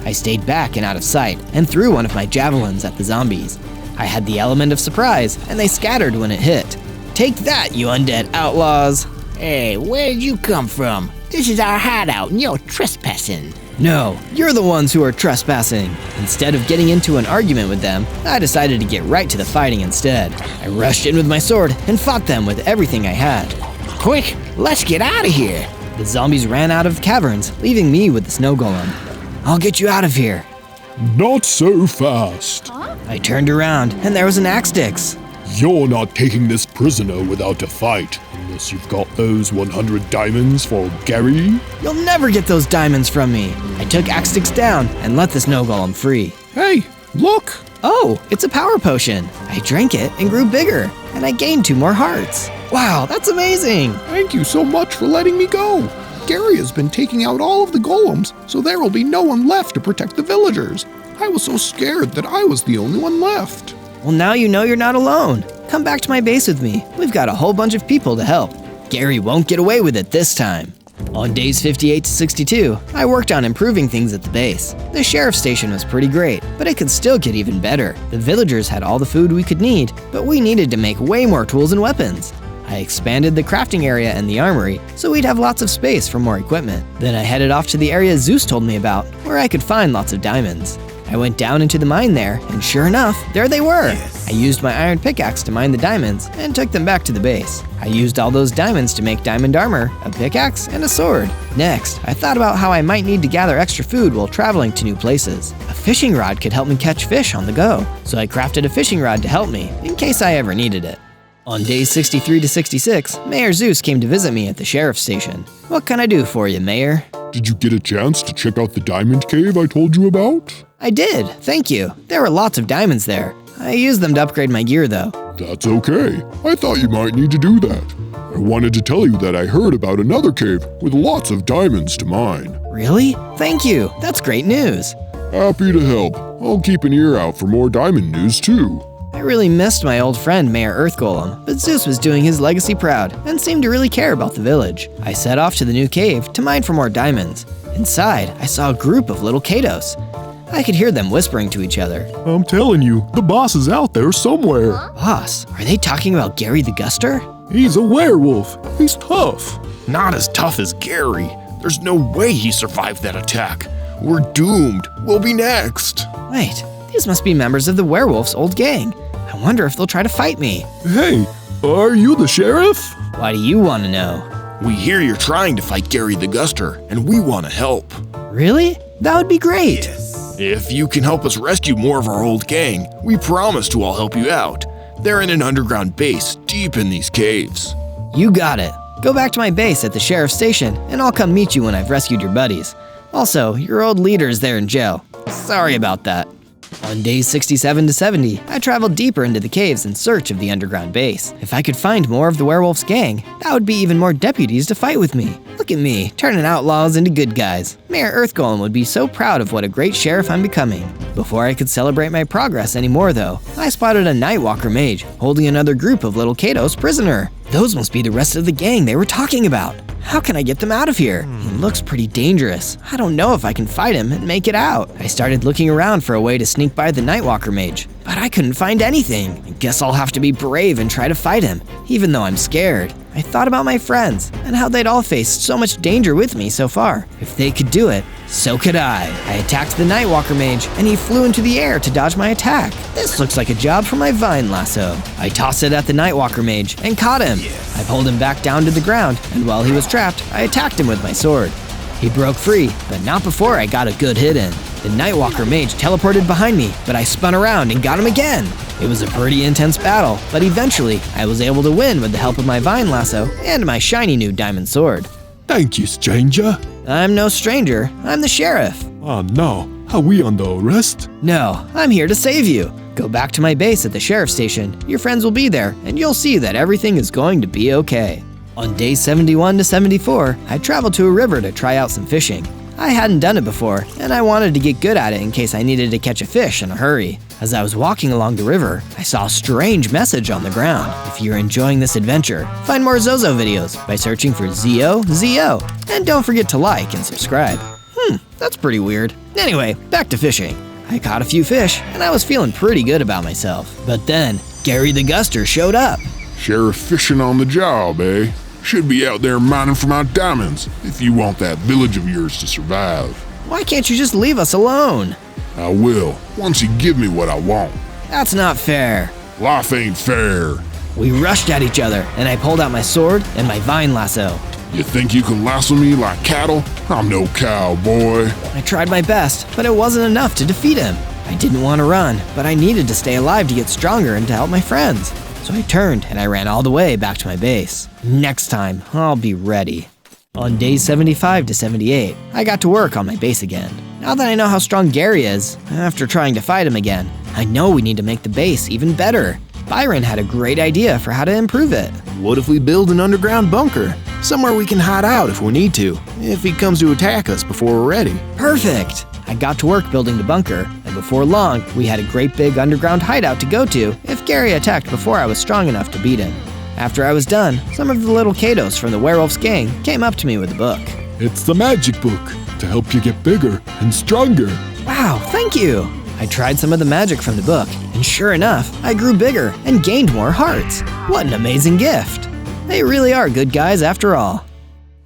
I stayed back and out of sight and threw one of my javelins at the zombies. I had the element of surprise, and they scattered when it hit. Take that, you undead outlaws! Hey, where did you come from? This is our hideout and you're trespassing. No, you're the ones who are trespassing. Instead of getting into an argument with them, I decided to get right to the fighting instead. I rushed in with my sword and fought them with everything I had. Quick, let's get out of here. The zombies ran out of the caverns, leaving me with the snow golem. I'll get you out of here. Not so fast. I turned around and there was an axe sticks. You're not taking this prisoner without a fight, unless you've got those 100 diamonds for Gary. You'll never get those diamonds from me. I took axe sticks down and let the snow golem free. Hey, look! Oh, it's a power potion. I drank it and grew bigger, and I gained 2 more hearts. Wow, that's amazing! Thank you so much for letting me go. Gary has been taking out all of the golems, so there will be no one left to protect the villagers. I was so scared that I was the only one left. Well, now you know you're not alone. Come back to my base with me. We've got a whole bunch of people to help. Gary won't get away with it this time. On days 58 to 62, I worked on improving things at the base. The sheriff's station was pretty great, but it could still get even better. The villagers had all the food we could need, but we needed to make way more tools and weapons. I expanded the crafting area and the armory, so we'd have lots of space for more equipment. Then I headed off to the area Zeus told me about, where I could find lots of diamonds. I went down into the mine there, and sure enough, there they were! I used my iron pickaxe to mine the diamonds, and took them back to the base. I used all those diamonds to make diamond armor, a pickaxe, and a sword. Next, I thought about how I might need to gather extra food while traveling to new places. A fishing rod could help me catch fish on the go, so I crafted a fishing rod to help me, in case I ever needed it. On days 63 to 66, Mayor Zeus came to visit me at the sheriff's station. What can I do for you, Mayor? Did you get a chance to check out the diamond cave I told you about? I did, thank you. There were lots of diamonds there. I used them to upgrade my gear though. That's okay. I thought you might need to do that. I wanted to tell you that I heard about another cave with lots of diamonds to mine. Really? Thank you. That's great news. Happy to help. I'll keep an ear out for more diamond news too. I really missed my old friend Mayor Earth Golem, but Zeus was doing his legacy proud and seemed to really care about the village. I set off to the new cave to mine for more diamonds. Inside, I saw a group of little Kados. I could hear them whispering to each other. I'm telling you, the boss is out there somewhere. Boss? Are they talking about Gary the Guster? He's a werewolf. He's tough. Not as tough as Gary. There's no way he survived that attack. We're doomed. We'll be next. Wait, these must be members of the werewolf's old gang. I wonder if they'll try to fight me. Hey, are you the sheriff? Why do you want to know? We hear you're trying to fight Gary the Guster, and we want to help. Really? That would be great. If you can help us rescue more of our old gang, we promise to all help you out. They're in an underground base deep in these caves. You got it. Go back to my base at the sheriff's station, and I'll come meet you when I've rescued your buddies. Also, your old leader's there in jail. Sorry about that. On days 67 to 70, I traveled deeper into the caves in search of the underground base. If I could find more of the werewolf's gang, that would be even more deputies to fight with me. Look at me, turning outlaws into good guys. Mayor Earth Golem would be so proud of what a great sheriff I'm becoming. Before I could celebrate my progress anymore though, I spotted a Nightwalker mage holding another group of little Kados prisoner. Those must be the rest of the gang they were talking about. How can I get them out of here? He looks pretty dangerous. I don't know if I can fight him and make it out. I started looking around for a way to sneak by the Nightwalker mage, but I couldn't find anything. I guess I'll have to be brave and try to fight him, even though I'm scared. I thought about my friends and how they'd all faced so much danger with me so far. If they could do it, so could I. I attacked the Nightwalker mage, and he flew into the air to dodge my attack. This looks like a job for my vine lasso. I tossed it at the Nightwalker mage and caught him. I pulled him back down to the ground, and while he was trapped, I attacked him with my sword. He broke free, but not before I got a good hit in. The Nightwalker mage teleported behind me, but I spun around and got him again. It was a pretty intense battle, but eventually I was able to win with the help of my vine lasso and my shiny new diamond sword. Thank you, stranger. I'm no stranger, I'm the sheriff. Oh no, are we under arrest? No, I'm here to save you. Go back to my base at the sheriff's station. Your friends will be there, and you'll see that everything is going to be okay. On days 71 to 74, I traveled to a river to try out some fishing. I hadn't done it before, and I wanted to get good at it in case I needed to catch a fish in a hurry. As I was walking along the river, I saw a strange message on the ground. If you're enjoying this adventure, find more Zozo videos by searching for ZO, and don't forget to like and subscribe. That's pretty weird. Anyway, back to fishing. I caught a few fish, and I was feeling pretty good about myself. But then, Gary the Guster showed up. Sheriff fishing on the job, eh? Should be out there mining for my diamonds if you want that village of yours to survive. Why can't you just leave us alone? I will, once you give me what I want. That's not fair. Life ain't fair. We rushed at each other, and I pulled out my sword and my vine lasso. You think you can lasso me like cattle? I'm no cowboy. I tried my best, but it wasn't enough to defeat him. I didn't want to run, but I needed to stay alive to get stronger and to help my friends. So I turned and I ran all the way back to my base. Next time, I'll be ready. On days 75 to 78, I got to work on my base again. Now that I know how strong Gary is, after trying to fight him again, I know we need to make the base even better. Byron had a great idea for how to improve it. What if we build an underground bunker? Somewhere we can hide out if we need to, if he comes to attack us before we're ready. Perfect! I got to work building the bunker, and before long, we had a great big underground hideout to go to if Gary attacked before I was strong enough to beat him. After I was done, some of the little Kados from the werewolf's gang came up to me with a book. It's the magic book to help you get bigger and stronger. Wow, thank you! I tried some of the magic from the book, and sure enough, I grew bigger and gained more hearts. What an amazing gift! They really are good guys after all.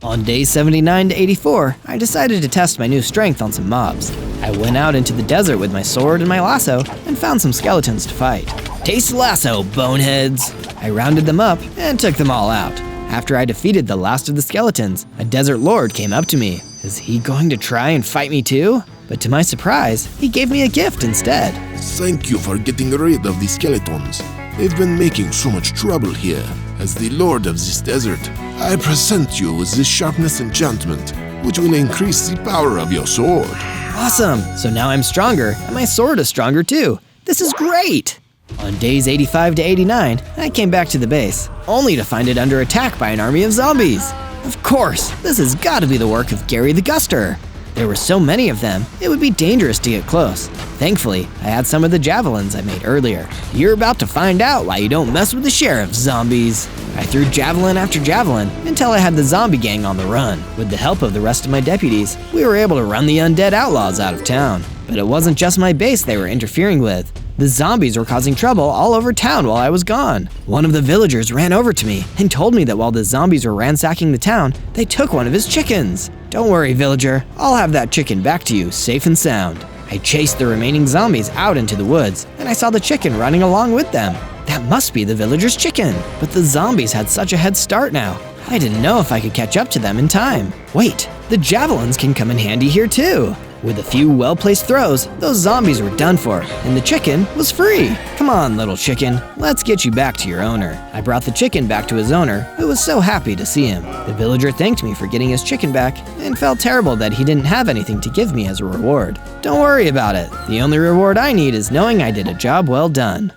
On days 79 to 84, I decided to test my new strength on some mobs. I went out into the desert with my sword and my lasso and found some skeletons to fight. Taste the lasso, boneheads! I rounded them up and took them all out. After I defeated the last of the skeletons, a desert lord came up to me. Is he going to try and fight me too? But to my surprise, he gave me a gift instead. Thank you for getting rid of the skeletons. They've been making so much trouble here. As the lord of this desert, I present you with this sharpness enchantment, which will increase the power of your sword. Awesome! So now I'm stronger, and my sword is stronger too. This is great! On days 85 to 89, I came back to the base, only to find it under attack by an army of zombies. Of course, this has got to be the work of Gary the Guster. There were so many of them, it would be dangerous to get close. Thankfully, I had some of the javelins I made earlier. You're about to find out why you don't mess with the sheriff, zombies. I threw javelin after javelin until I had the zombie gang on the run. With the help of the rest of my deputies, we were able to run the undead outlaws out of town. But it wasn't just my base they were interfering with. The zombies were causing trouble all over town while I was gone. One of the villagers ran over to me and told me that while the zombies were ransacking the town, they took one of his chickens. Don't worry, villager, I'll have that chicken back to you safe and sound. I chased the remaining zombies out into the woods, and I saw the chicken running along with them. That must be the villager's chicken, but the zombies had such a head start now. I didn't know if I could catch up to them in time. Wait, the javelins can come in handy here too. With a few well-placed throws, those zombies were done for, and the chicken was free. Come on, little chicken, let's get you back to your owner. I brought the chicken back to his owner, who was so happy to see him. The villager thanked me for getting his chicken back, and felt terrible that he didn't have anything to give me as a reward. Don't worry about it. The only reward I need is knowing I did a job well done.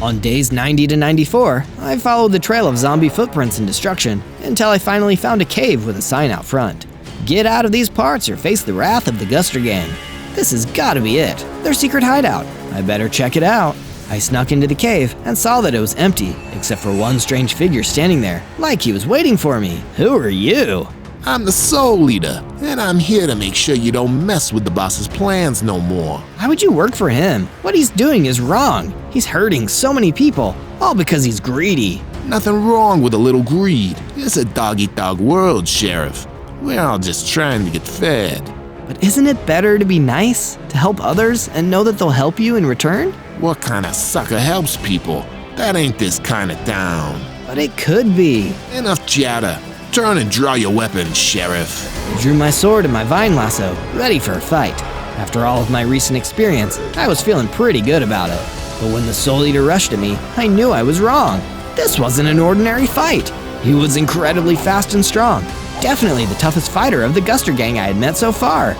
On days 90 to 94, I followed the trail of zombie footprints and destruction until I finally found a cave with a sign out front. Get out of these parts or face the wrath of the Guster Gang. This has gotta be it, their secret hideout. I better check it out. I snuck into the cave and saw that it was empty, except for one strange figure standing there, like he was waiting for me. Who are you? I'm the Soul Leader, and I'm here to make sure you don't mess with the boss's plans no more. Why would you work for him? What he's doing is wrong. He's hurting so many people, all because he's greedy. Nothing wrong with a little greed. It's a dog-eat-dog world, Sheriff. We're all just trying to get fed. But isn't it better to be nice, to help others, and know that they'll help you in return? What kind of sucker helps people? That ain't this kind of town. But it could be. Enough chatter. Turn and draw your weapon, Sheriff. I drew my sword and my vine lasso, ready for a fight. After all of my recent experience, I was feeling pretty good about it. But when the Soul Eater rushed at me, I knew I was wrong. This wasn't an ordinary fight. He was incredibly fast and strong. Definitely the toughest fighter of the Guster Gang I had met so far.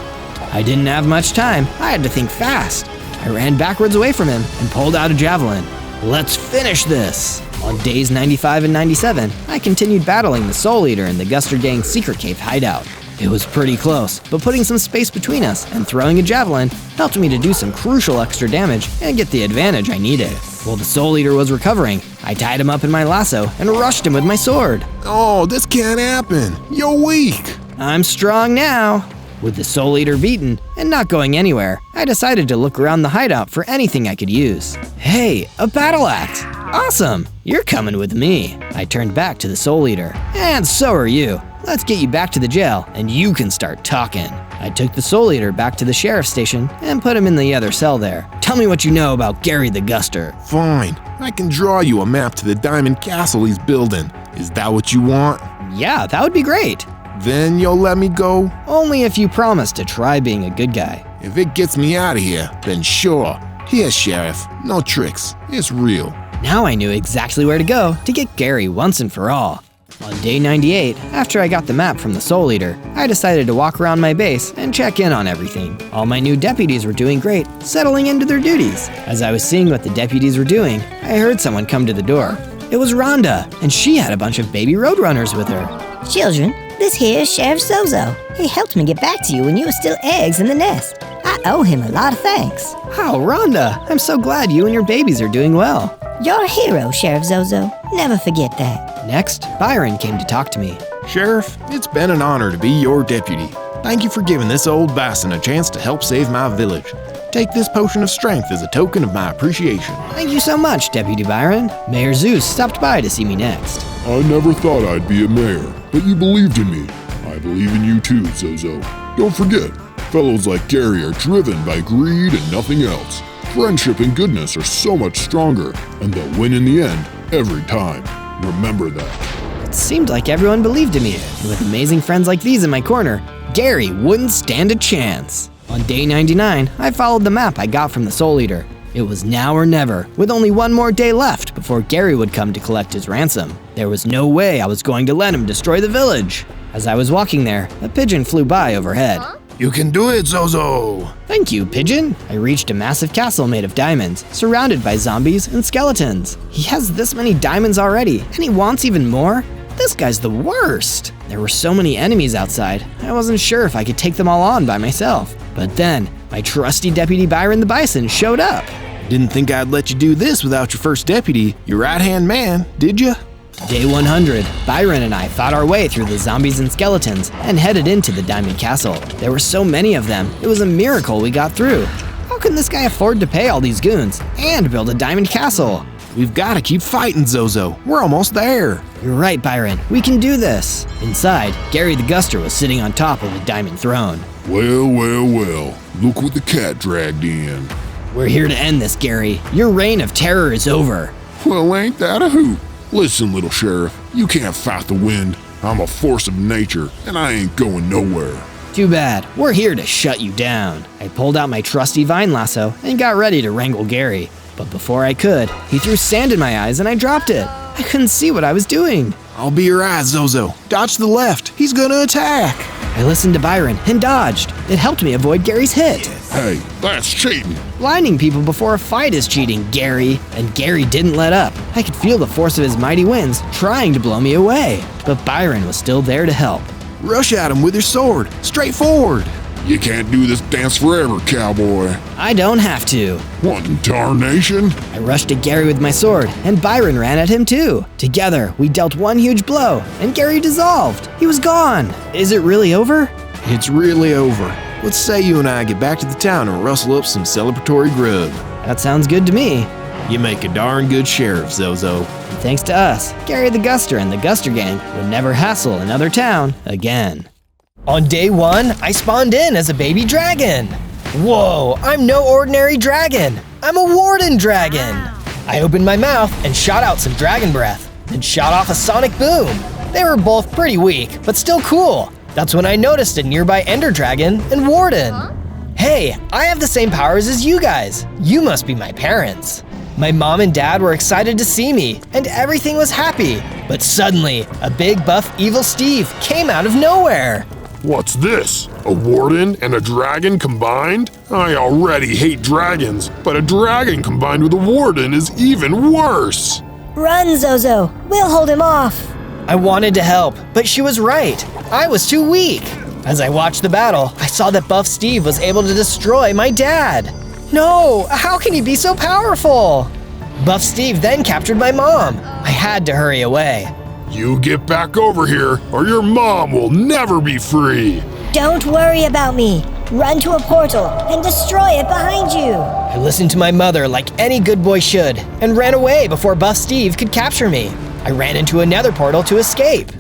I didn't have much time. I had to think fast. I ran backwards away from him and pulled out a javelin. Let's finish this! On days 95 and 97, I continued battling the Soul Eater in the Guster Gang's secret cave hideout. It was pretty close, but putting some space between us and throwing a javelin helped me to do some crucial extra damage and get the advantage I needed. While the Soul Eater was recovering, I tied him up in my lasso and rushed him with my sword. Oh, this can't happen. You're weak. I'm strong now. With the Soul Eater beaten and not going anywhere, I decided to look around the hideout for anything I could use. Hey, a battle axe! Awesome! You're coming with me. I turned back to the Soul Eater. And so are you. Let's get you back to the jail and you can start talking. I took the Soul Eater back to the sheriff's station and put him in the other cell there. Tell me what you know about Gary the Guster. Fine. I can draw you a map to the diamond castle he's building. Is that what you want? Yeah, that would be great. Then you'll let me go? Only if you promise to try being a good guy. If it gets me out of here, then sure. Here, Sheriff. No tricks. It's real. Now I knew exactly where to go to get Gary once and for all. On day 98, after I got the map from the Soul Eater, I decided to walk around my base and check in on everything. All my new deputies were doing great, settling into their duties. As I was seeing what the deputies were doing, I heard someone come to the door. It was Rhonda, and she had a bunch of baby roadrunners with her. Children, this here is Sheriff Zozo. He helped me get back to you when you were still eggs in the nest. I owe him a lot of thanks. Oh, Rhonda, I'm so glad you and your babies are doing well. You're a hero, Sheriff Zozo. Never forget that. Next, Byron came to talk to me. Sheriff, it's been an honor to be your deputy. Thank you for giving this old bison a chance to help save my village. Take this potion of strength as a token of my appreciation. Thank you so much, Deputy Byron. Mayor Zeus stopped by to see me next. I never thought I'd be a mayor, but you believed in me. I believe in you too, Zozo. Don't forget, fellows like Gary are driven by greed and nothing else. Friendship and goodness are so much stronger, and they'll win in the end, every time. Remember that. It seemed like everyone believed in me, and with amazing friends like these in my corner, Gary wouldn't stand a chance. On day 99, I followed the map I got from the Soul Eater. It was now or never, with only one more day left before Gary would come to collect his ransom. There was no way I was going to let him destroy the village. As I was walking there, a pigeon flew by overhead. You can do it, Zozo! Thank you, pigeon. I reached a massive castle made of diamonds, surrounded by zombies and skeletons. He has this many diamonds already, and he wants even more? This guy's the worst. There were so many enemies outside, I wasn't sure if I could take them all on by myself. But then, my trusty Deputy Byron the Bison showed up. Didn't think I'd let you do this without your first deputy, your right-hand man, did you? Day 100, Byron and I fought our way through the zombies and skeletons and headed into the Diamond Castle. There were so many of them, it was a miracle we got through. How can this guy afford to pay all these goons and build a diamond castle? We've got to keep fighting, Zozo. We're almost there. You're right, Byron. We can do this. Inside, Gary the Guster was sitting on top of a diamond throne. Well, well, well. Look what the cat dragged in. We're here to end this, Gary. Your reign of terror is over. Well, ain't that a hoot? Listen, little sheriff, you can't fight the wind. I'm a force of nature, and I ain't going nowhere. Too bad. We're here to shut you down. I pulled out my trusty vine lasso and got ready to wrangle Gary. But before I could, he threw sand in my eyes and I dropped it. I couldn't see what I was doing. I'll be your eyes, Zozo. Dodge to the left. He's gonna attack. I listened to Byron and dodged. It helped me avoid Gary's hit. Hey, that's cheating. Blinding people before a fight is cheating, Gary. And Gary didn't let up. I could feel the force of his mighty winds trying to blow me away. But Byron was still there to help. Rush at him with your sword. Straight forward. You can't do this dance forever, cowboy. I don't have to. What in tarnation? I rushed at Gary with my sword, and Byron ran at him too. Together, we dealt one huge blow, and Gary dissolved. He was gone. Is it really over? It's really over. Let's say you and I get back to the town and rustle up some celebratory grub. That sounds good to me. You make a darn good sheriff, Zozo. And thanks to us, Gary the Guster and the Guster Gang would never hassle another town again. On day 1, I spawned in as a baby dragon. Whoa, I'm no ordinary dragon. I'm a warden dragon. I opened my mouth and shot out some dragon breath, then shot off a sonic boom. They were both pretty weak, but still cool. That's when I noticed a nearby ender dragon and warden. Hey, I have the same powers as you guys. You must be my parents. My mom and dad were excited to see me, and everything was happy. But suddenly, a big buff evil Steve came out of nowhere. What's this? A warden and a dragon combined? I already hate dragons, but a dragon combined with a warden is even worse. Run, Zozo. We'll hold him off. I wanted to help, but she was right. I was too weak. As I watched the battle, I saw that Buff Steve was able to destroy my dad. No, how can he be so powerful? Buff Steve then captured my mom. I had to hurry away. You get back over here, or your mom will never be free. Don't worry about me. Run to a portal and destroy it behind you. I listened to my mother like any good boy should, and ran away before Buff Steve could capture me. I ran into a nether portal to escape.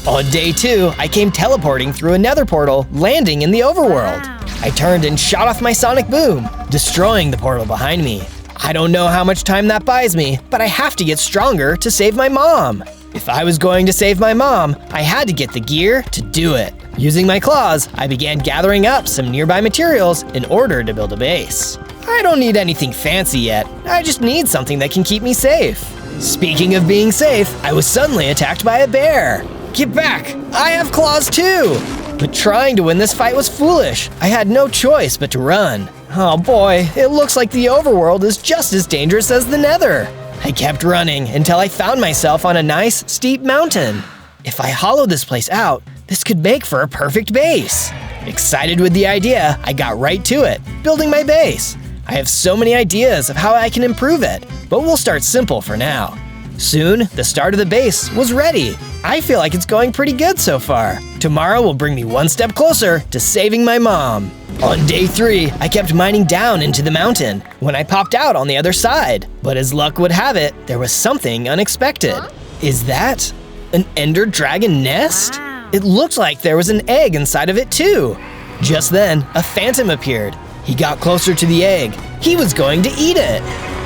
On day 2, I came teleporting through a nether portal, landing in the overworld. I turned and shot off my sonic boom, destroying the portal behind me. I don't know how much time that buys me, but I have to get stronger to save my mom. If I was going to save my mom, I had to get the gear to do it. Using my claws, I began gathering up some nearby materials in order to build a base. I don't need anything fancy yet, I just need something that can keep me safe. Speaking of being safe, I was suddenly attacked by a bear. Get back, I have claws too! But trying to win this fight was foolish. I had no choice but to run. Oh boy, it looks like the overworld is just as dangerous as the nether. I kept running until I found myself on a nice, steep mountain. If I hollow this place out, this could make for a perfect base. Excited with the idea, I got right to it, building my base. I have so many ideas of how I can improve it, but we'll start simple for now. Soon, the start of the base was ready. I feel like it's going pretty good so far. Tomorrow will bring me one step closer to saving my mom. On day 3, I kept mining down into the mountain when I popped out on the other side. But as luck would have it, there was something unexpected. Is that an ender dragon nest? It looked like there was an egg inside of it too. Just then, a phantom appeared. He got closer to the egg. He was going to eat it.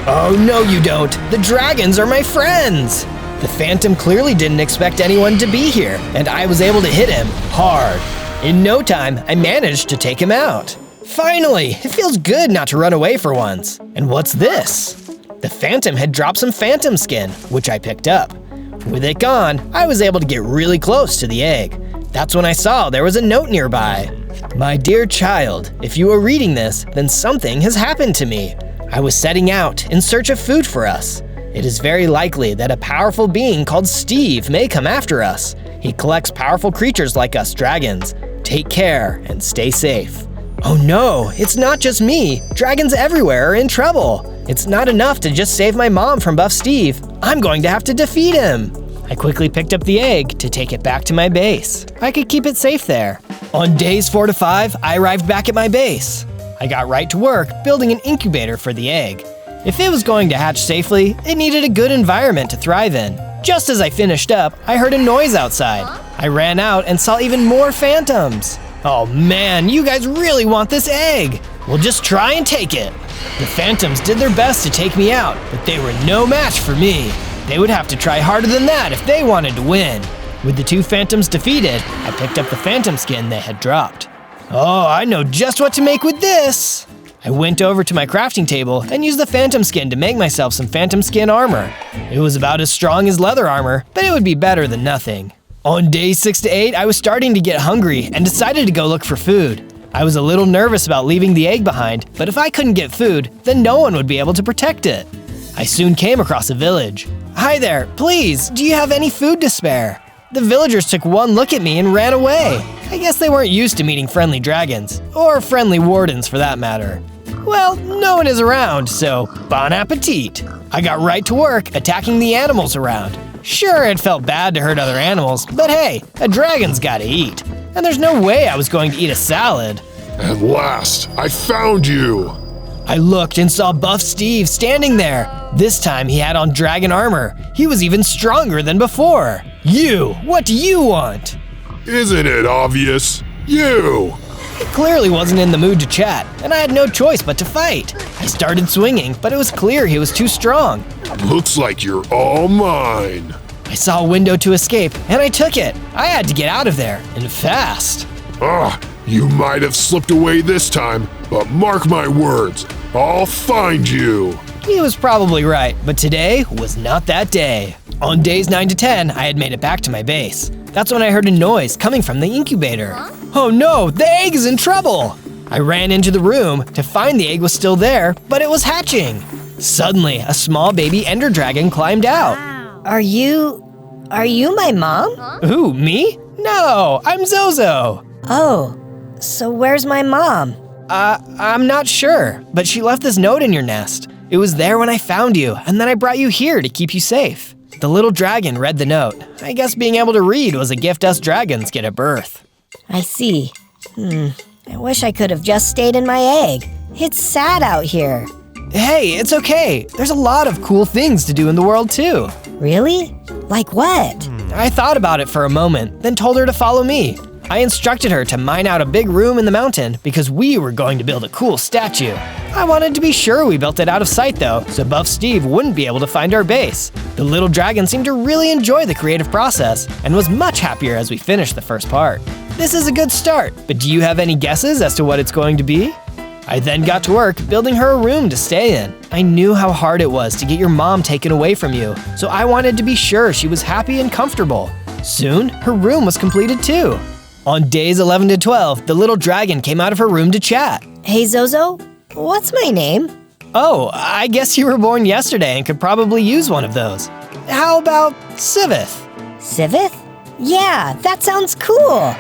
Oh no you don't, the dragons are my friends. The phantom clearly didn't expect anyone to be here, and I was able to hit him hard. In no time, I managed to take him out. Finally, it feels good not to run away for once. And what's this? The phantom had dropped some phantom skin, which I picked up. With it gone, I was able to get really close to the egg. That's when I saw there was a note nearby. My dear child, if you are reading this, then something has happened to me. I was setting out in search of food for us. It is very likely that a powerful being called Steve may come after us. He collects powerful creatures like us dragons. Take care and stay safe. Oh no, it's not just me. Dragons everywhere are in trouble. It's not enough to just save my mom from Buff Steve. I'm going to have to defeat him. I quickly picked up the egg to take it back to my base. I could keep it safe there. On days 4 to 5, I arrived back at my base. I got right to work building an incubator for the egg. If it was going to hatch safely, it needed a good environment to thrive in. Just as I finished up, I heard a noise outside. I ran out and saw even more phantoms. Oh man, you guys really want this egg! Well, just try and take it. The phantoms did their best to take me out, but they were no match for me. They would have to try harder than that if they wanted to win. With the two phantoms defeated, I picked up the phantom skin they had dropped. Oh, I know just what to make with this! I went over to my crafting table and used the phantom skin to make myself some phantom skin armor. It was about as strong as leather armor, but it would be better than nothing. On days 6 to 8, I was starting to get hungry and decided to go look for food. I was a little nervous about leaving the egg behind, but if I couldn't get food, then no one would be able to protect it. I soon came across a village. Hi there, please, do you have any food to spare? The villagers took one look at me and ran away. I guess they weren't used to meeting friendly dragons, or friendly wardens for that matter. Well, no one is around, so bon appetit. I got right to work attacking the animals around. Sure, it felt bad to hurt other animals, but hey, a dragon's gotta eat. And there's no way I was going to eat a salad. At last, I found you! I looked and saw Buff Steve standing there. This time he had on dragon armor. He was even stronger than before. You, what do you want? Isn't it obvious? You! He clearly wasn't in the mood to chat, and I had no choice but to fight. I started swinging, but it was clear he was too strong. Looks like you're all mine. I saw a window to escape, and I took it. I had to get out of there, and fast. You might have slipped away this time, but mark my words, I'll find you. He was probably right, but today was not that day. On days 9 to 10, I had made it back to my base. That's when I heard a noise coming from the incubator. Oh no, the egg is in trouble! I ran into the room to find the egg was still there, but it was hatching. Suddenly, a small baby ender dragon climbed out. Are you my mom? Who, me? No, I'm Zozo. Oh, so where's my mom? I'm not sure, but she left this note in your nest. It was there when I found you, and then I brought you here to keep you safe. The little dragon read the note. I guess being able to read was a gift us dragons get at birth. I see. I wish I could have just stayed in my egg. It's sad out here. Hey, it's okay. There's a lot of cool things to do in the world too. Really? Like what? I thought about it for a moment, then told her to follow me. I instructed her to mine out a big room in the mountain because we were going to build a cool statue. I wanted to be sure we built it out of sight though, so Buff Steve wouldn't be able to find our base. The little dragon seemed to really enjoy the creative process and was much happier as we finished the first part. This is a good start, but do you have any guesses as to what it's going to be? I then got to work building her a room to stay in. I knew how hard it was to get your mom taken away from you, so I wanted to be sure she was happy and comfortable. Soon, her room was completed too. On days 11 to 12, the little dragon came out of her room to chat. Hey Zozo, what's my name? Oh, I guess you were born yesterday and could probably use one of those. How about Sivith? Sivith? Yeah, that sounds cool.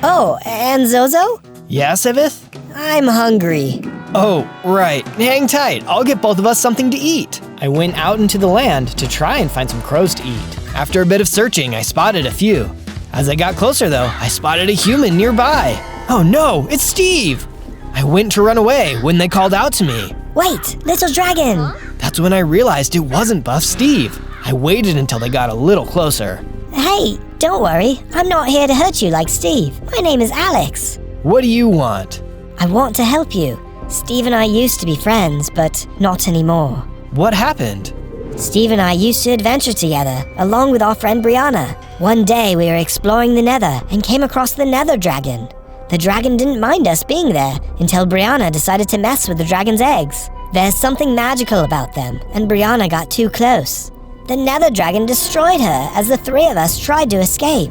Oh, and Zozo? Yeah, Sivith? I'm hungry. Oh, right. Hang tight. I'll get both of us something to eat. I went out into the land to try and find some crows to eat. After a bit of searching, I spotted a few. As I got closer though, I spotted a human nearby. Oh no, it's Steve! I went to run away when they called out to me. Wait, little dragon! That's when I realized it wasn't Buff Steve. I waited until they got a little closer. Hey, don't worry. I'm not here to hurt you like Steve. My name is Alex. What do you want? I want to help you. Steve and I used to be friends, but not anymore. What happened? Steve and I used to adventure together, along with our friend Brianna. One day we were exploring the Nether and came across the Nether Dragon. The dragon didn't mind us being there until Brianna decided to mess with the dragon's eggs. There's something magical about them, and Brianna got too close. The Nether Dragon destroyed her as the three of us tried to escape.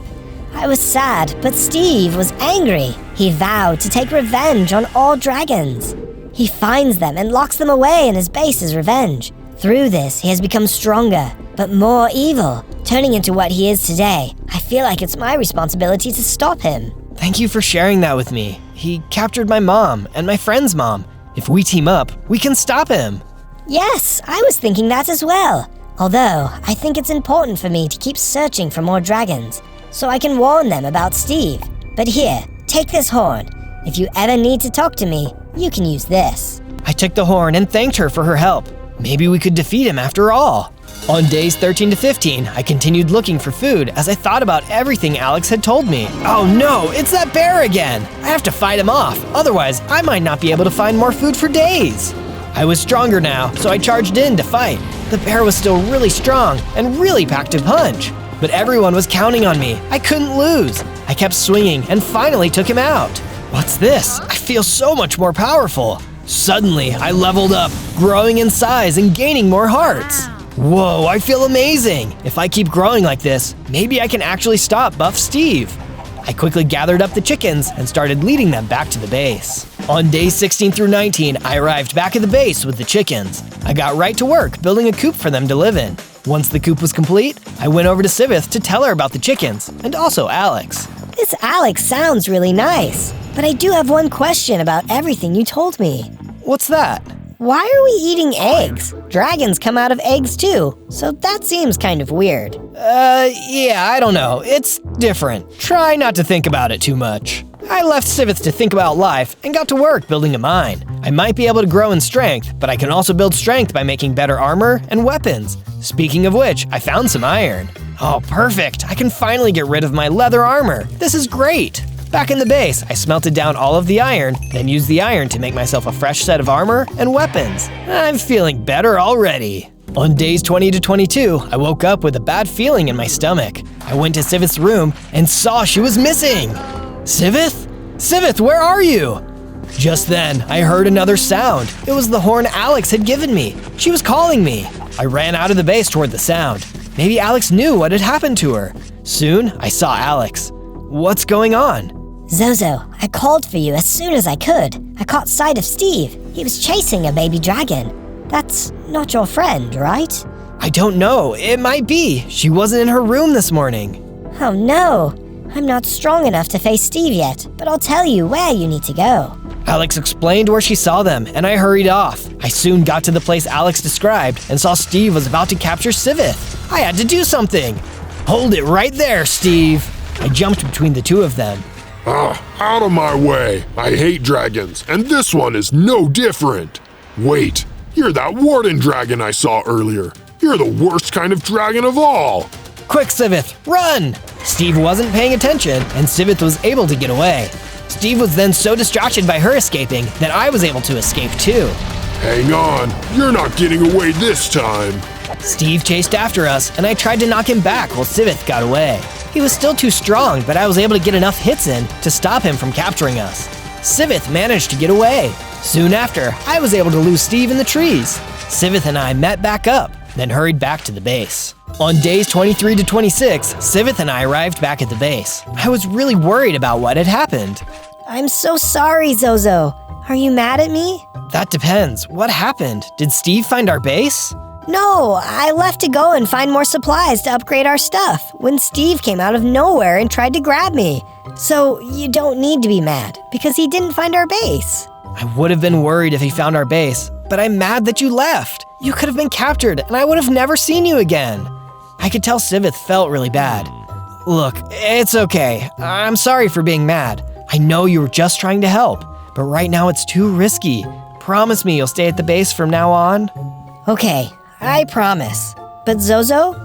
I was sad, but Steve was angry. He vowed to take revenge on all dragons. He finds them and locks them away in his base as revenge. Through this, he has become stronger, but more evil, turning into what he is today. I feel like it's my responsibility to stop him. Thank you for sharing that with me. He captured my mom and my friend's mom. If we team up, we can stop him. Yes, I was thinking that as well. Although, I think it's important for me to keep searching for more dragons, so I can warn them about Steve. But here, take this horn. If you ever need to talk to me, You can use this. I took the horn and thanked her for her help. Maybe we could defeat him after all. On days 13 to 15, I continued looking for food as I thought about everything Alex had told me. Oh no, it's that bear again! I have to fight him off, otherwise I might not be able to find more food for days. I was stronger now, so I charged in to fight. The bear was still really strong and really packed a punch. But everyone was counting on me. I couldn't lose. I kept swinging and finally took him out. What's this? I feel so much more powerful. Suddenly, I leveled up, growing in size and gaining more hearts. Whoa, I feel amazing! If I keep growing like this, maybe I can actually stop Buff Steve. I quickly gathered up the chickens and started leading them back to the base. On days 16 through 19, I arrived back at the base with the chickens. I got right to work building a coop for them to live in. Once the coop was complete, I went over to Sivith to tell her about the chickens, and also Alex. This Alex sounds really nice, but I do have one question about everything you told me. What's that? Why are we eating eggs? Dragons come out of eggs too, so that seems kind of weird. Yeah, I don't know. It's different. Try not to think about it too much. I left Sivith to think about life and got to work building a mine. I might be able to grow in strength, but I can also build strength by making better armor and weapons. Speaking of which, I found some iron. Oh, perfect! I can finally get rid of my leather armor. This is great! Back in the base, I smelted down all of the iron, then used the iron to make myself a fresh set of armor and weapons. I'm feeling better already. On days 20 to 22, I woke up with a bad feeling in my stomach. I went to Sivith's room and saw she was missing. Sivith? Sivith, where are you? Just then, I heard another sound. It was the horn Alex had given me. She was calling me. I ran out of the base toward the sound. Maybe Alex knew what had happened to her. Soon, I saw Alex. What's going on? Zozo, I called for you as soon as I could. I caught sight of Steve. He was chasing a baby dragon. That's not your friend, right? I don't know. It might be. She wasn't in her room this morning. Oh no. I'm not strong enough to face Steve yet, but I'll tell you where you need to go. Alex explained where she saw them, and I hurried off. I soon got to the place Alex described and saw Steve was about to capture Sivith. I had to do something. Hold it right there, Steve. I jumped between the two of them. Out of my way. I hate dragons, and this one is no different. Wait, you're that warden dragon I saw earlier. You're the worst kind of dragon of all. Quick, Sivith, run! Steve wasn't paying attention, and Sivith was able to get away. Steve was then so distracted by her escaping that I was able to escape too. Hang on, you're not getting away this time. Steve chased after us, and I tried to knock him back while Sivith got away. He was still too strong, but I was able to get enough hits in to stop him from capturing us. Sivith managed to get away. Soon after, I was able to lose Steve in the trees. Sivith and I met back up, then hurried back to the base. On days 23 to 26, Sivith and I arrived back at the base. I was really worried about what had happened. I'm so sorry, Zozo. Are you mad at me? That depends. What happened? Did Steve find our base? No, I left to go and find more supplies to upgrade our stuff when Steve came out of nowhere and tried to grab me. So you don't need to be mad because he didn't find our base. I would have been worried if he found our base, but I'm mad that you left. You could have been captured and I would have never seen you again. I could tell Sivith felt really bad. Look, it's okay. I'm sorry for being mad. I know you were just trying to help, but right now it's too risky. Promise me you'll stay at the base from now on? Okay, I promise. But Zozo?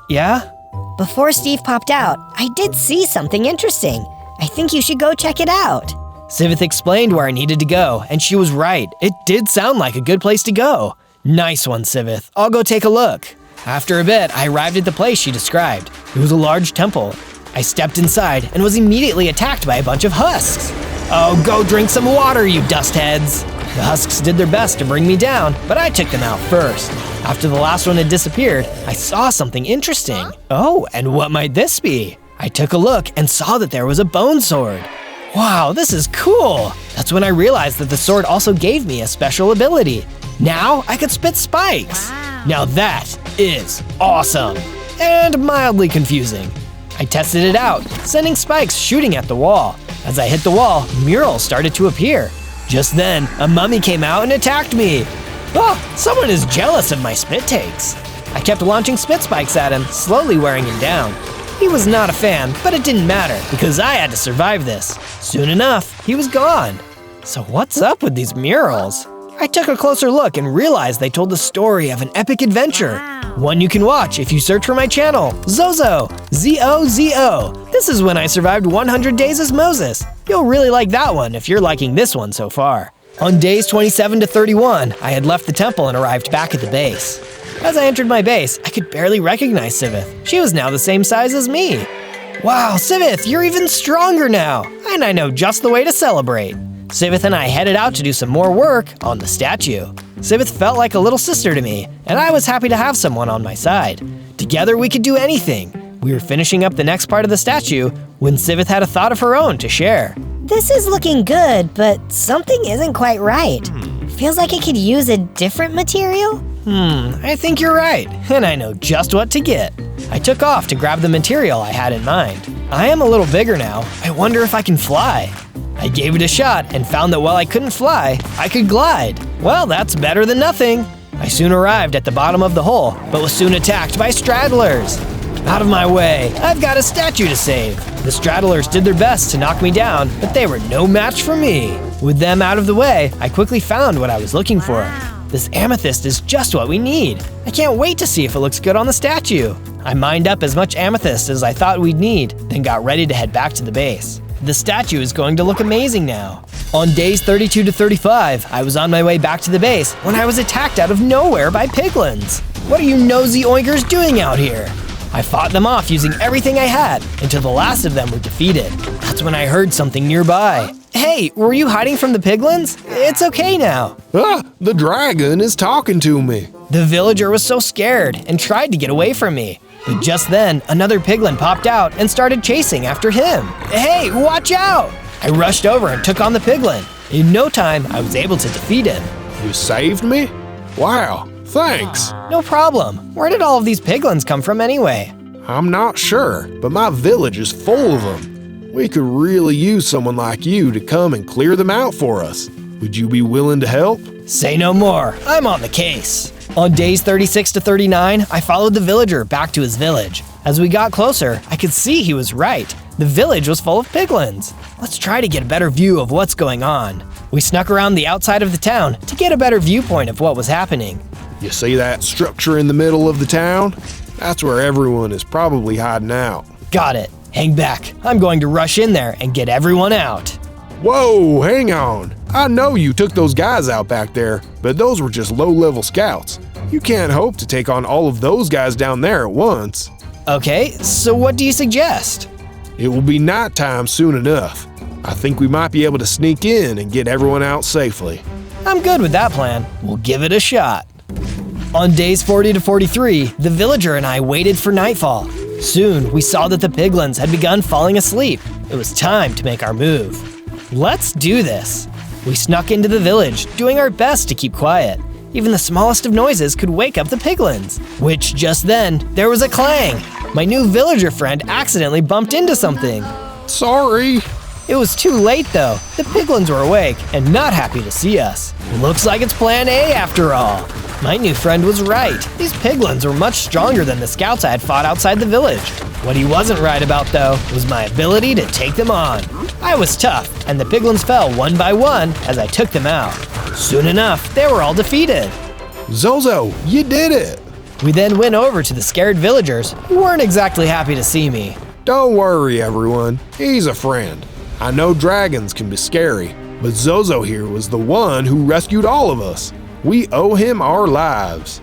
Yeah? Before Steve popped out, I did see something interesting. I think you should go check it out. Sivith explained where I needed to go, and she was right. It did sound like a good place to go. Nice one, Sivith. I'll go take a look. After a bit, I arrived at the place she described. It was a large temple. I stepped inside and was immediately attacked by a bunch of husks. Oh, go drink some water, you dust heads. The husks did their best to bring me down, but I took them out first. After the last one had disappeared, I saw something interesting. Oh, and what might this be? I took a look and saw that there was a bone sword. Wow, this is cool! That's when I realized that the sword also gave me a special ability. Now I could spit spikes. Now that is awesome and mildly confusing. I tested it out, sending spikes shooting at the wall. As I hit the wall, murals started to appear. Just then, a mummy came out and attacked me. Oh, someone is jealous of my spit takes. I kept launching spit spikes at him, slowly wearing him down. He was not a fan, but it didn't matter because I had to survive this. Soon enough, he was gone. So what's up with these murals? I took a closer look and realized they told the story of an epic adventure. One you can watch if you search for my channel, Zozo, Z-O-Z-O. This is when I survived 100 days as Moses. You'll really like that one if you're liking this one so far. On days 27 to 31, I had left the temple and arrived back at the base. As I entered my base, I could barely recognize Sivith. She was now the same size as me. Wow, Sivith, you're even stronger now, and I know just the way to celebrate. Sivith and I headed out to do some more work on the statue. Sivith felt like a little sister to me, and I was happy to have someone on my side. Together we could do anything. We were finishing up the next part of the statue when Sivith had a thought of her own to share. This is looking good, but something isn't quite right. Feels like it could use a different material. I think you're right, and I know just what to get. I took off to grab the material I had in mind. I am a little bigger now. I wonder if I can fly. I gave it a shot and found that while I couldn't fly, I could glide. Well, that's better than nothing. I soon arrived at the bottom of the hole, but was soon attacked by stragglers. Out of my way, I've got a statue to save. The stragglers did their best to knock me down, but they were no match for me. With them out of the way, I quickly found what I was looking for. This amethyst is just what we need. I can't wait to see if it looks good on the statue. I mined up as much amethyst as I thought we'd need, then got ready to head back to the base. The statue is going to look amazing now. On days 32 to 35, I was on my way back to the base when I was attacked out of nowhere by piglins. What are you nosy oinkers doing out here? I fought them off using everything I had until the last of them were defeated. That's when I heard something nearby. Hey, were you hiding from the piglins? It's okay now. The dragon is talking to me. The villager was so scared and tried to get away from me. But just then, another piglin popped out and started chasing after him. Hey, watch out! I rushed over and took on the piglin. In no time, I was able to defeat him. You saved me? Wow, thanks. No problem. Where did all of these piglins come from anyway? I'm not sure, but my village is full of them. We could really use someone like you to come and clear them out for us. Would you be willing to help? Say no more. I'm on the case. On days 36 to 39, I followed the villager back to his village. As we got closer, I could see he was right. The village was full of piglins. Let's try to get a better view of what's going on. We snuck around the outside of the town to get a better viewpoint of what was happening. You see that structure in the middle of the town? That's where everyone is probably hiding out. Got it. Hang back. I'm going to rush in there and get everyone out. Whoa, hang on. I know you took those guys out back there, but those were just low-level scouts. You can't hope to take on all of those guys down there at once. Okay, so what do you suggest? It will be nighttime soon enough. I think we might be able to sneak in and get everyone out safely. I'm good with that plan. We'll give it a shot. On days 40 to 43, the villager and I waited for nightfall. Soon, we saw that the piglins had begun falling asleep. It was time to make our move. Let's do this. We snuck into the village, doing our best to keep quiet. Even the smallest of noises could wake up the piglins. Which just then, there was a clang. My new villager friend accidentally bumped into something. Sorry. It was too late though. The piglins were awake and not happy to see us. Looks like it's plan A after all. My new friend was right. These piglins were much stronger than the scouts I had fought outside the village. What he wasn't right about though was my ability to take them on. I was tough, and the piglins fell one by one as I took them out. Soon enough, they were all defeated. Zozo, you did it! We then went over to the scared villagers, who weren't exactly happy to see me. Don't worry, everyone. He's a friend. I know dragons can be scary, but Zozo here was the one who rescued all of us. We owe him our lives.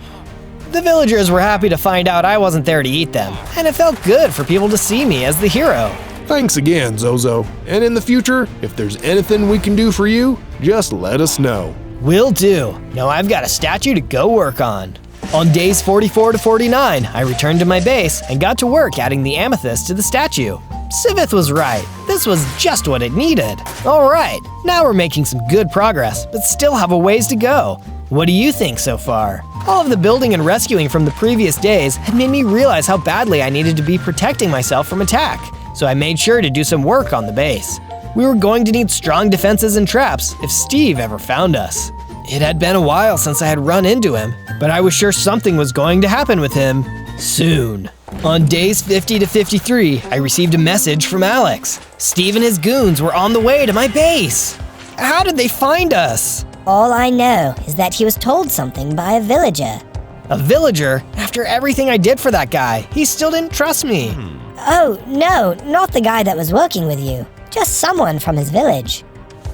The villagers were happy to find out I wasn't there to eat them, and it felt good for people to see me as the hero. Thanks again, Zozo. And in the future, if there's anything we can do for you, just let us know. Will do. Now I've got a statue to go work on. On days 44 to 49, I returned to my base and got to work adding the amethyst to the statue. Sivith was right. This was just what it needed. All right, now we're making some good progress, but still have a ways to go. What do you think so far? All of the building and rescuing from the previous days had made me realize how badly I needed to be protecting myself from attack, so I made sure to do some work on the base. We were going to need strong defenses and traps if Steve ever found us. It had been a while since I had run into him, but I was sure something was going to happen with him soon. On days 50 to 53, I received a message from Alex. Steve and his goons were on the way to my base. How did they find us? All I know is that he was told something by a villager. A villager? After everything I did for that guy, he still didn't trust me. Oh, no, not the guy that was working with you. Just someone from his village.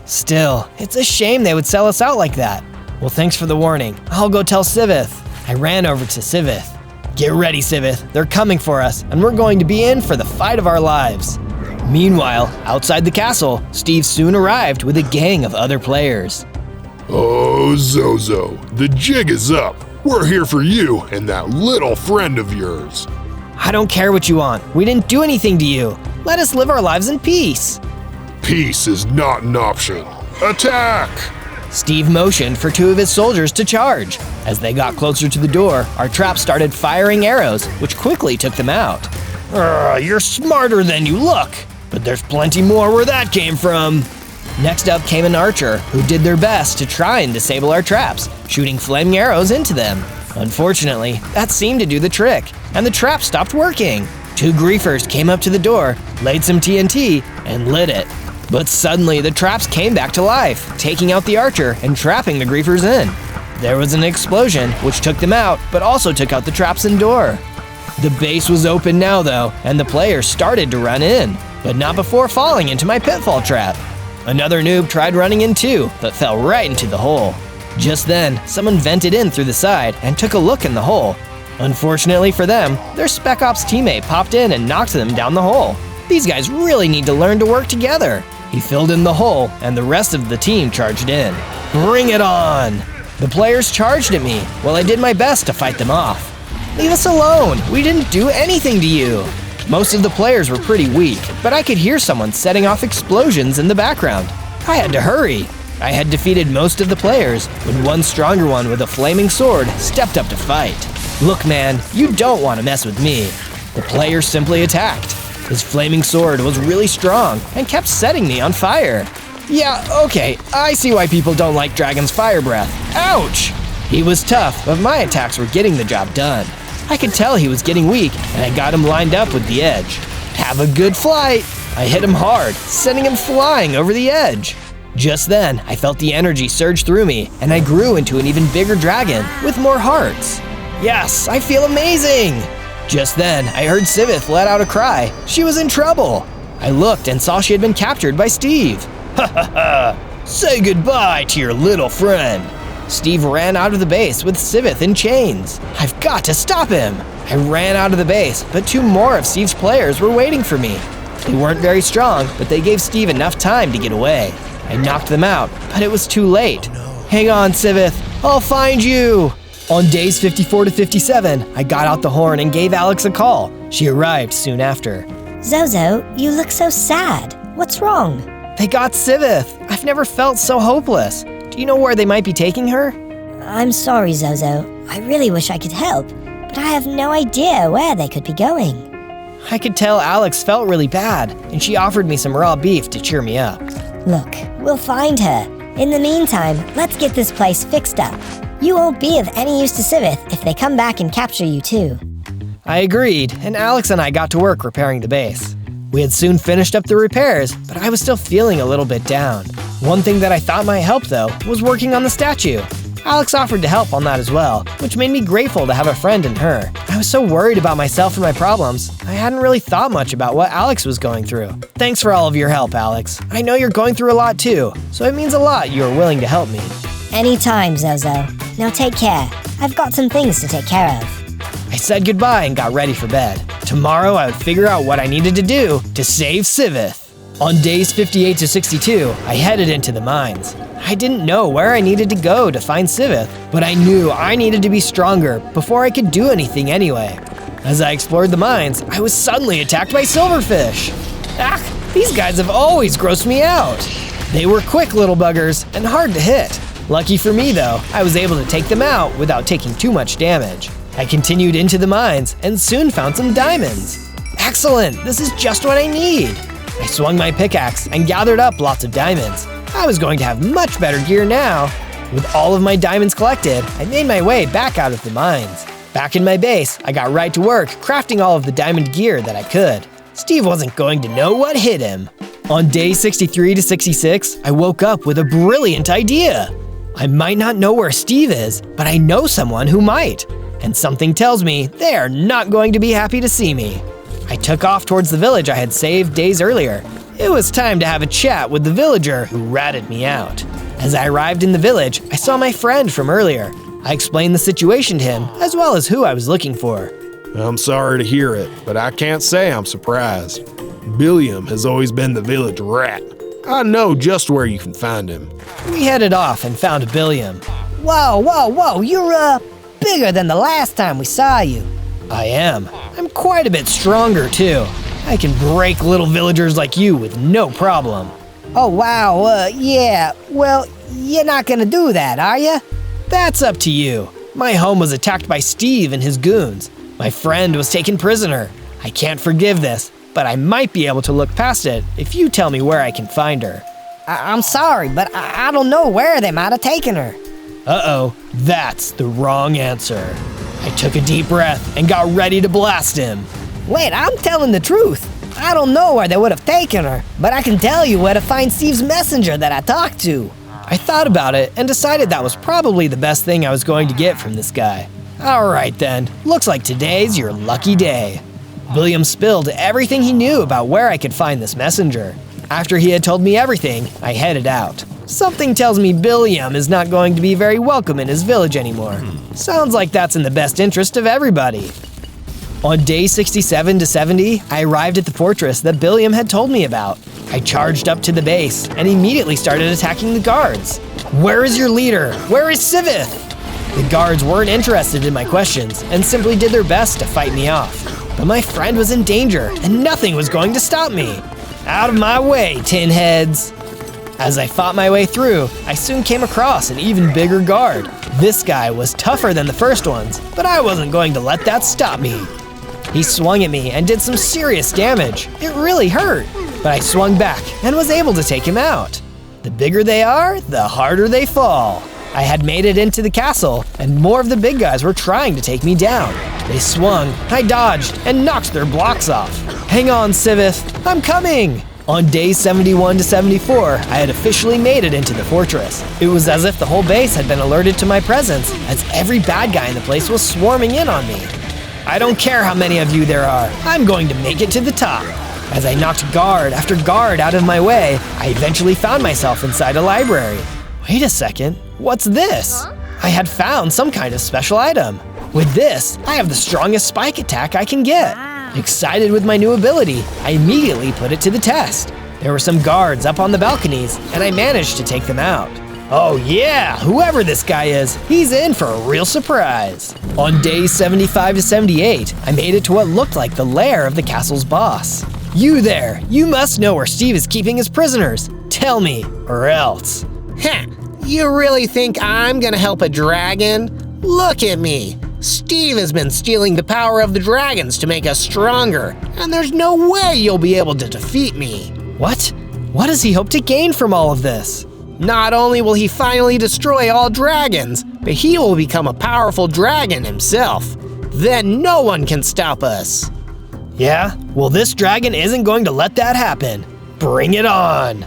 Still, it's a shame they would sell us out like that. Well, thanks for the warning. I'll go tell Sivith. I ran over to Sivith. Get ready, Sivith. They're coming for us, and we're going to be in for the fight of our lives. Meanwhile, outside the castle, Steve soon arrived with a gang of other players. Oh, Zozo, the jig is up. We're here for you and that little friend of yours. I don't care what you want. We didn't do anything to you. Let us live our lives in peace. Peace is not an option. Attack! Steve motioned for 2 of his soldiers to charge. As they got closer to the door, our trap started firing arrows, which quickly took them out. You're smarter than you look, but there's plenty more where that came from. Next up came an archer who did their best to try and disable our traps, shooting flaming arrows into them. Unfortunately, that seemed to do the trick, and the trap stopped working. 2 griefers came up to the door, laid some TNT, and lit it. But suddenly the traps came back to life, taking out the archer and trapping the griefers in. There was an explosion, which took them out, but also took out the traps and door. The base was open now though, and the players started to run in, but not before falling into my pitfall trap. Another noob tried running in too, but fell right into the hole. Just then, someone vented in through the side and took a look in the hole. Unfortunately for them, their Spec Ops teammate popped in and knocked them down the hole. These guys really need to learn to work together. He filled in the hole, and the rest of the team charged in. Bring it on! The players charged at me, while I did my best to fight them off. Leave us alone! We didn't do anything to you! Most of the players were pretty weak, but I could hear someone setting off explosions in the background. I had to hurry. I had defeated most of the players when one stronger one with a flaming sword stepped up to fight. Look man, you don't want to mess with me. The player simply attacked. His flaming sword was really strong and kept setting me on fire. Yeah, okay, I see why people don't like Dragon's fire breath. Ouch! He was tough, but my attacks were getting the job done. I could tell he was getting weak, and I got him lined up with the edge. Have a good flight! I hit him hard, sending him flying over the edge. Just then, I felt the energy surge through me, and I grew into an even bigger dragon with more hearts. Yes, I feel amazing! Just then, I heard Sivith let out a cry. She was in trouble. I looked and saw she had been captured by Steve. Ha ha ha! Say goodbye to your little friend. Steve ran out of the base with Sivith in chains. I've got to stop him! I ran out of the base, but 2 more of Steve's players were waiting for me. They weren't very strong, but they gave Steve enough time to get away. I knocked them out, but it was too late. Hang on, Sivith. I'll find you! On days 54 to 57, I got out the horn and gave Alex a call. She arrived soon after. Zozo, you look so sad. What's wrong? They got Sivith. I've never felt so hopeless. Do you know where they might be taking her? I'm sorry, Zozo. I really wish I could help, but I have no idea where they could be going. I could tell Alex felt really bad, and she offered me some raw beef to cheer me up. Look, we'll find her. In the meantime, let's get this place fixed up. You won't be of any use to Sivith if they come back and capture you too. I agreed, and Alex and I got to work repairing the base. We had soon finished up the repairs, but I was still feeling a little bit down. One thing that I thought might help though was working on the statue. Alex offered to help on that as well, which made me grateful to have a friend in her. I was so worried about myself and my problems, I hadn't really thought much about what Alex was going through. Thanks for all of your help, Alex. I know you're going through a lot too, so it means a lot you are willing to help me. Anytime, Zozo. Now take care. I've got some things to take care of. I said goodbye and got ready for bed. Tomorrow I would figure out what I needed to do to save Sivith. On days 58 to 62, I headed into the mines. I didn't know where I needed to go to find Sivith, but I knew I needed to be stronger before I could do anything anyway. As I explored the mines, I was suddenly attacked by silverfish. These guys have always grossed me out. They were quick little buggers and hard to hit. Lucky for me though, I was able to take them out without taking too much damage. I continued into the mines and soon found some diamonds. Excellent, this is just what I need. I swung my pickaxe and gathered up lots of diamonds. I was going to have much better gear now. With all of my diamonds collected, I made my way back out of the mines. Back in my base, I got right to work crafting all of the diamond gear that I could. Steve wasn't going to know what hit him. On day 63 to 66, I woke up with a brilliant idea. I might not know where Steve is, but I know someone who might. And something tells me they are not going to be happy to see me. I took off towards the village I had saved days earlier. It was time to have a chat with the villager who ratted me out. As I arrived in the village, I saw my friend from earlier. I explained the situation to him, as well as who I was looking for. I'm sorry to hear it, but I can't say I'm surprised. Billiam has always been the village rat. I know just where you can find him. We headed off and found Billiam. Whoa, you're, bigger than the last time we saw you. I am. I'm quite a bit stronger, too. I can break little villagers like you with no problem. Oh, wow, yeah. Well, you're not gonna do that, are you? That's up to you. My home was attacked by Steve and his goons. My friend was taken prisoner. I can't forgive this, but I might be able to look past it if you tell me where I can find her. I'm sorry, but I don't know where they might have taken her. Uh-oh, that's the wrong answer. I took a deep breath and got ready to blast him. Wait, I'm telling the truth. I don't know where they would have taken her, but I can tell you where to find Steve's messenger that I talked to. I thought about it and decided that was probably the best thing I was going to get from this guy. Alright then, looks like today's your lucky day. Billiam spilled everything he knew about where I could find this messenger. After he had told me everything, I headed out. Something tells me Billiam is not going to be very welcome in his village anymore. Sounds like that's in the best interest of everybody. On day 67 to 70, I arrived at the fortress that Billiam had told me about. I charged up to the base and immediately started attacking the guards. Where is your leader? Where is Sivith? The guards weren't interested in my questions and simply did their best to fight me off. But my friend was in danger and nothing was going to stop me. Out of my way, tin heads! As I fought my way through, I soon came across an even bigger guard. This guy was tougher than the first ones, but I wasn't going to let that stop me. He swung at me and did some serious damage. It really hurt, but I swung back and was able to take him out. The bigger they are, the harder they fall. I had made it into the castle, and more of the big guys were trying to take me down. They swung, I dodged, and knocked their blocks off. Hang on, Sivith, I'm coming! On day 71 to 74, I had officially made it into the fortress. It was as if the whole base had been alerted to my presence, as every bad guy in the place was swarming in on me. I don't care how many of you there are, I'm going to make it to the top. As I knocked guard after guard out of my way, I eventually found myself inside a library. Wait a second, what's this? I had found some kind of special item. With this, I have the strongest spike attack I can get. Excited with my new ability, I immediately put it to the test. There were some guards up on the balconies, and I managed to take them out. Oh yeah, whoever this guy is, he's in for a real surprise. On days 75 to 78, I made it to what looked like the lair of the castle's boss. You there, you must know where Steve is keeping his prisoners. Tell me, or else. Heh, you really think I'm gonna help a dragon? Look at me. Steve has been stealing the power of the dragons to make us stronger, and there's no way you'll be able to defeat me. What? What does he hope to gain from all of this? Not only will he finally destroy all dragons, but he will become a powerful dragon himself. Then no one can stop us. Yeah? Well, this dragon isn't going to let that happen. Bring it on!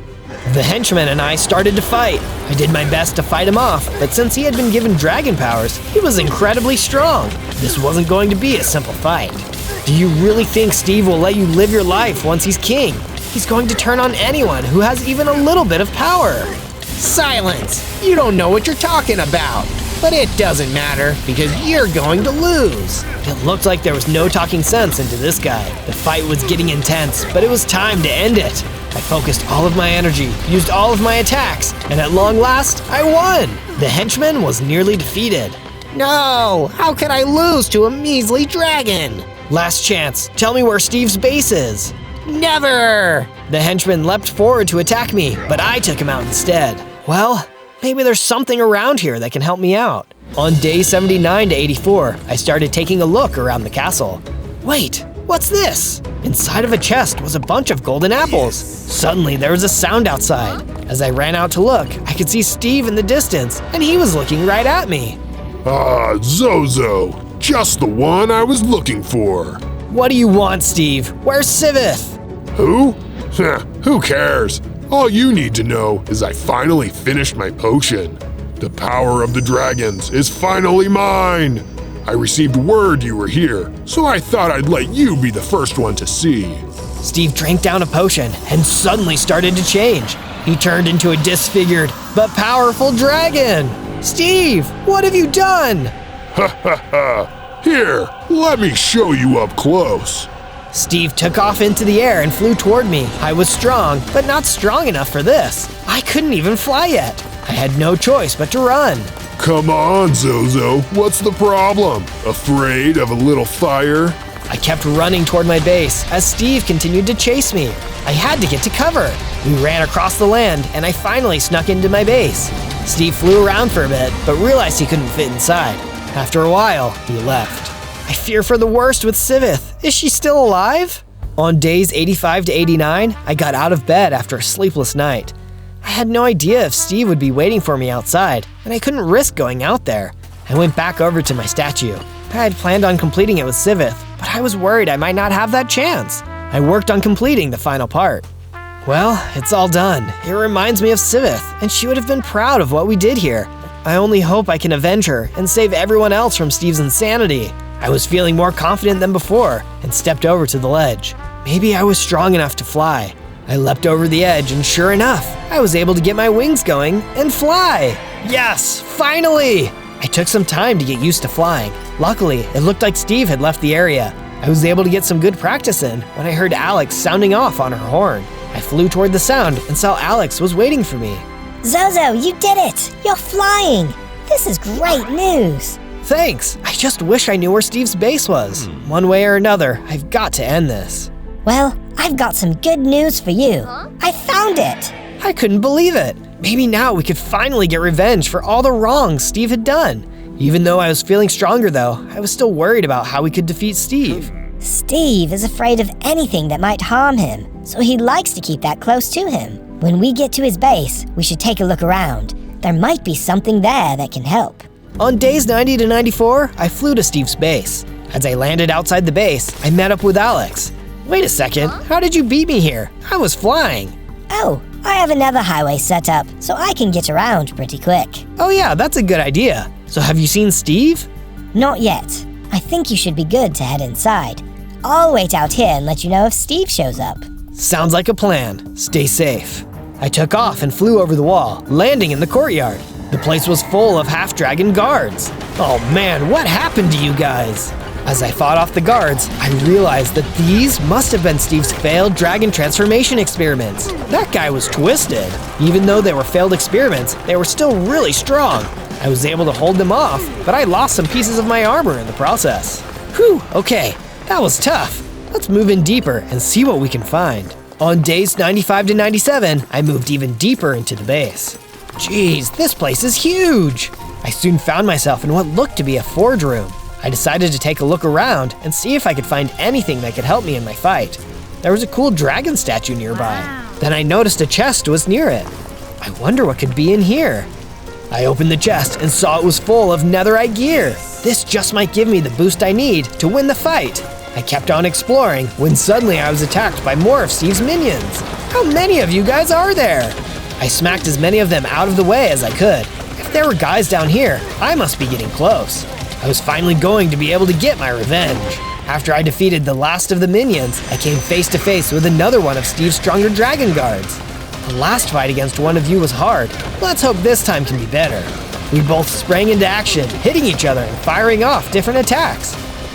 The henchman and I started to fight. I did my best to fight him off, but since he had been given dragon powers, he was incredibly strong. This wasn't going to be a simple fight. Do you really think Steve will let you live your life once he's king? He's going to turn on anyone who has even a little bit of power. Silence! You don't know what you're talking about. But it doesn't matter, because you're going to lose. It looked like there was no talking sense into this guy. The fight was getting intense, but it was time to end it. I focused all of my energy, used all of my attacks, and at long last, I won! The henchman was nearly defeated. No! How could I lose to a measly dragon? Last chance, tell me where Steve's base is. Never! The henchman leapt forward to attack me, but I took him out instead. Well, maybe there's something around here that can help me out. On day 79 to 84, I started taking a look around the castle. Wait, what's this? Inside of a chest was a bunch of golden apples. Suddenly, there was a sound outside. As I ran out to look, I could see Steve in the distance, and he was looking right at me. Ah, Zozo, just the one I was looking for. What do you want, Steve? Where's Sivith? Who? Who cares? All you need to know is I finally finished my potion. The power of the dragons is finally mine. I received word you were here, so I thought I'd let you be the first one to see. Steve drank down a potion and suddenly started to change. He turned into a disfigured but powerful dragon. Steve, what have you done? Ha ha ha! Here, let me show you up close. Steve took off into the air and flew toward me. I was strong, but not strong enough for this. I couldn't even fly yet. I had no choice but to run. Come on, Zozo, what's the problem? Afraid of a little fire? I kept running toward my base as Steve continued to chase me. I had to get to cover. We ran across the land and I finally snuck into my base. Steve flew around for a bit, but realized he couldn't fit inside. After a while, he left. I fear for the worst with Sivith. Is she still alive? On days 85 to 89, I got out of bed after a sleepless night. I had no idea if Steve would be waiting for me outside, and I couldn't risk going out there. I went back over to my statue. I had planned on completing it with Sivith, but I was worried I might not have that chance. I worked on completing the final part. Well, it's all done. It reminds me of Sivith, and she would have been proud of what we did here. I only hope I can avenge her and save everyone else from Steve's insanity. I was feeling more confident than before and stepped over to the ledge. Maybe I was strong enough to fly. I leapt over the edge and sure enough, I was able to get my wings going and fly. Yes, finally! I took some time to get used to flying. Luckily, it looked like Steve had left the area. I was able to get some good practice in when I heard Alex sounding off on her horn. I flew toward the sound and saw Alex was waiting for me. Zozo, you did it! You're flying! This is great news! Thanks! I just wish I knew where Steve's base was. One way or another, I've got to end this. Well, I've got some good news for you. I found it! I couldn't believe it. Maybe now we could finally get revenge for all the wrongs Steve had done. Even though I was feeling stronger though, I was still worried about how we could defeat Steve. Steve is afraid of anything that might harm him, so he likes to keep that close to him. When we get to his base, we should take a look around. There might be something there that can help. On days 90 to 94, I flew to Steve's base. As I landed outside the base, I met up with Alex. Wait a second, how did you beat me here? I was flying. Oh, I have another highway set up, so I can get around pretty quick. Oh yeah, that's a good idea. So have you seen Steve? Not yet. I think you should be good to head inside. I'll wait out here and let you know if Steve shows up. Sounds like a plan. Stay safe. I took off and flew over the wall, landing in the courtyard. The place was full of half-dragon guards. Oh man, what happened to you guys? As I fought off the guards, I realized that these must have been Steve's failed dragon transformation experiments. That guy was twisted. Even though they were failed experiments, they were still really strong. I was able to hold them off, but I lost some pieces of my armor in the process. Whew, okay, that was tough. Let's move in deeper and see what we can find. On days 95 to 97, I moved even deeper into the base. Jeez, this place is huge! I soon found myself in what looked to be a forge room. I decided to take a look around and see if I could find anything that could help me in my fight. There was a cool dragon statue nearby. Then I noticed a chest was near it. I wonder what could be in here. I opened the chest and saw it was full of netherite gear. This just might give me the boost I need to win the fight. I kept on exploring when suddenly I was attacked by more of Steve's minions. How many of you guys are there? I smacked as many of them out of the way as I could. If there were guys down here, I must be getting close. I was finally going to be able to get my revenge. After I defeated the last of the minions, I came face to face with another one of Steve's stronger dragon guards. The last fight against one of you was hard. Let's hope this time can be better. We both sprang into action, hitting each other and firing off different attacks.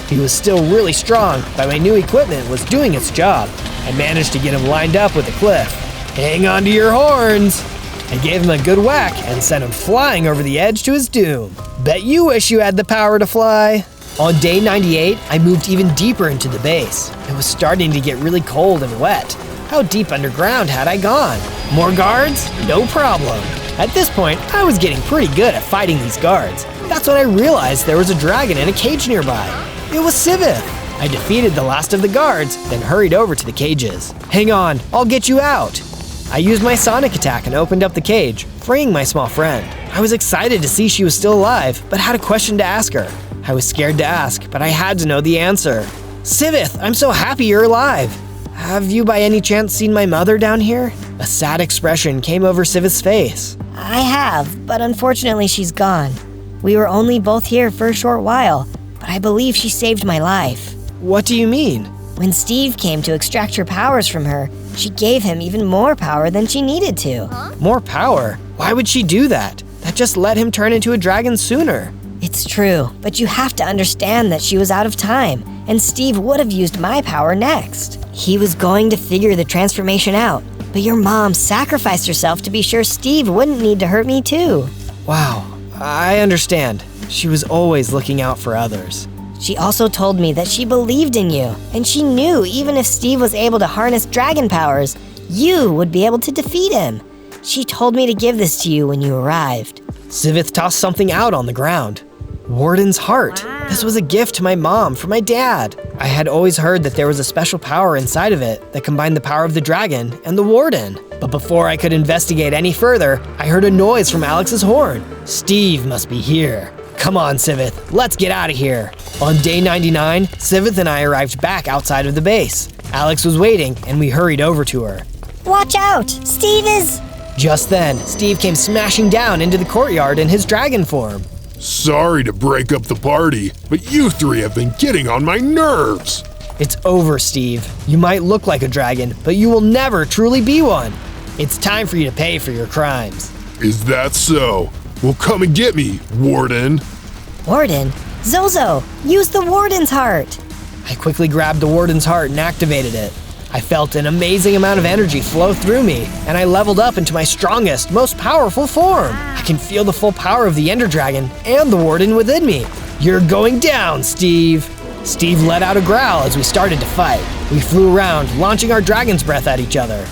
He was still really strong, but my new equipment was doing its job. I managed to get him lined up with a cliff. Hang on to your horns! I gave him a good whack and sent him flying over the edge to his doom. Bet you wish you had the power to fly. On day 98, I moved even deeper into the base. It was starting to get really cold and wet. How deep underground had I gone? More guards? No problem. At this point, I was getting pretty good at fighting these guards. That's when I realized there was a dragon in a cage nearby. It was Sivith. I defeated the last of the guards, then hurried over to the cages. Hang on, I'll get you out. I used my sonic attack and opened up the cage, freeing my small friend. I was excited to see she was still alive, but had a question to ask her. I was scared to ask, but I had to know the answer. Sivith, I'm so happy you're alive. Have you by any chance seen my mother down here? A sad expression came over Sivith's face. I have, but unfortunately she's gone. We were only both here for a short while, but I believe she saved my life. What do you mean? When Steve came to extract her powers from her, she gave him even more power than she needed to. More power? Why would she do that? That just let him turn into a dragon sooner. It's true, but you have to understand that she was out of time, and Steve would have used my power next. He was going to figure the transformation out, but your mom sacrificed herself to be sure Steve wouldn't need to hurt me too. Wow, I understand. She was always looking out for others. She also told me that she believed in you, and she knew even if Steve was able to harness dragon powers, you would be able to defeat him. She told me to give this to you when you arrived. Sivith tossed something out on the ground. Warden's heart. This was a gift to my mom from my dad. I had always heard that there was a special power inside of it that combined the power of the dragon and the warden. But before I could investigate any further, I heard a noise from Alex's horn. Steve must be here. Come on, Sivith, let's get out of here. On day 99, Sivith and I arrived back outside of the base. Alex was waiting, and we hurried over to her. Watch out! Steve is... Just then, Steve came smashing down into the courtyard in his dragon form. Sorry to break up the party, but you three have been getting on my nerves. It's over, Steve. You might look like a dragon, but you will never truly be one. It's time for you to pay for your crimes. Is that so? Well, come and get me, Warden. Warden? Zozo, use the Warden's heart. I quickly grabbed the Warden's heart and activated it. I felt an amazing amount of energy flow through me, and I leveled up into my strongest, most powerful form. I can feel the full power of the Ender Dragon and the Warden within me. You're going down, Steve. Steve let out a growl as we started to fight. We flew around, launching our dragon's breath at each other.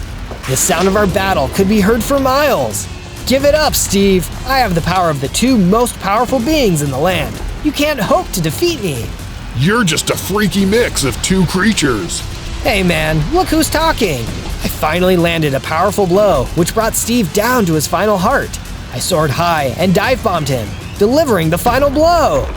The sound of our battle could be heard for miles. Give it up, Steve. I have the power of the two most powerful beings in the land. You can't hope to defeat me. You're just a freaky mix of two creatures. Hey man, look who's talking! I finally landed a powerful blow, which brought Steve down to his final heart. I soared high and dive-bombed him, delivering the final blow.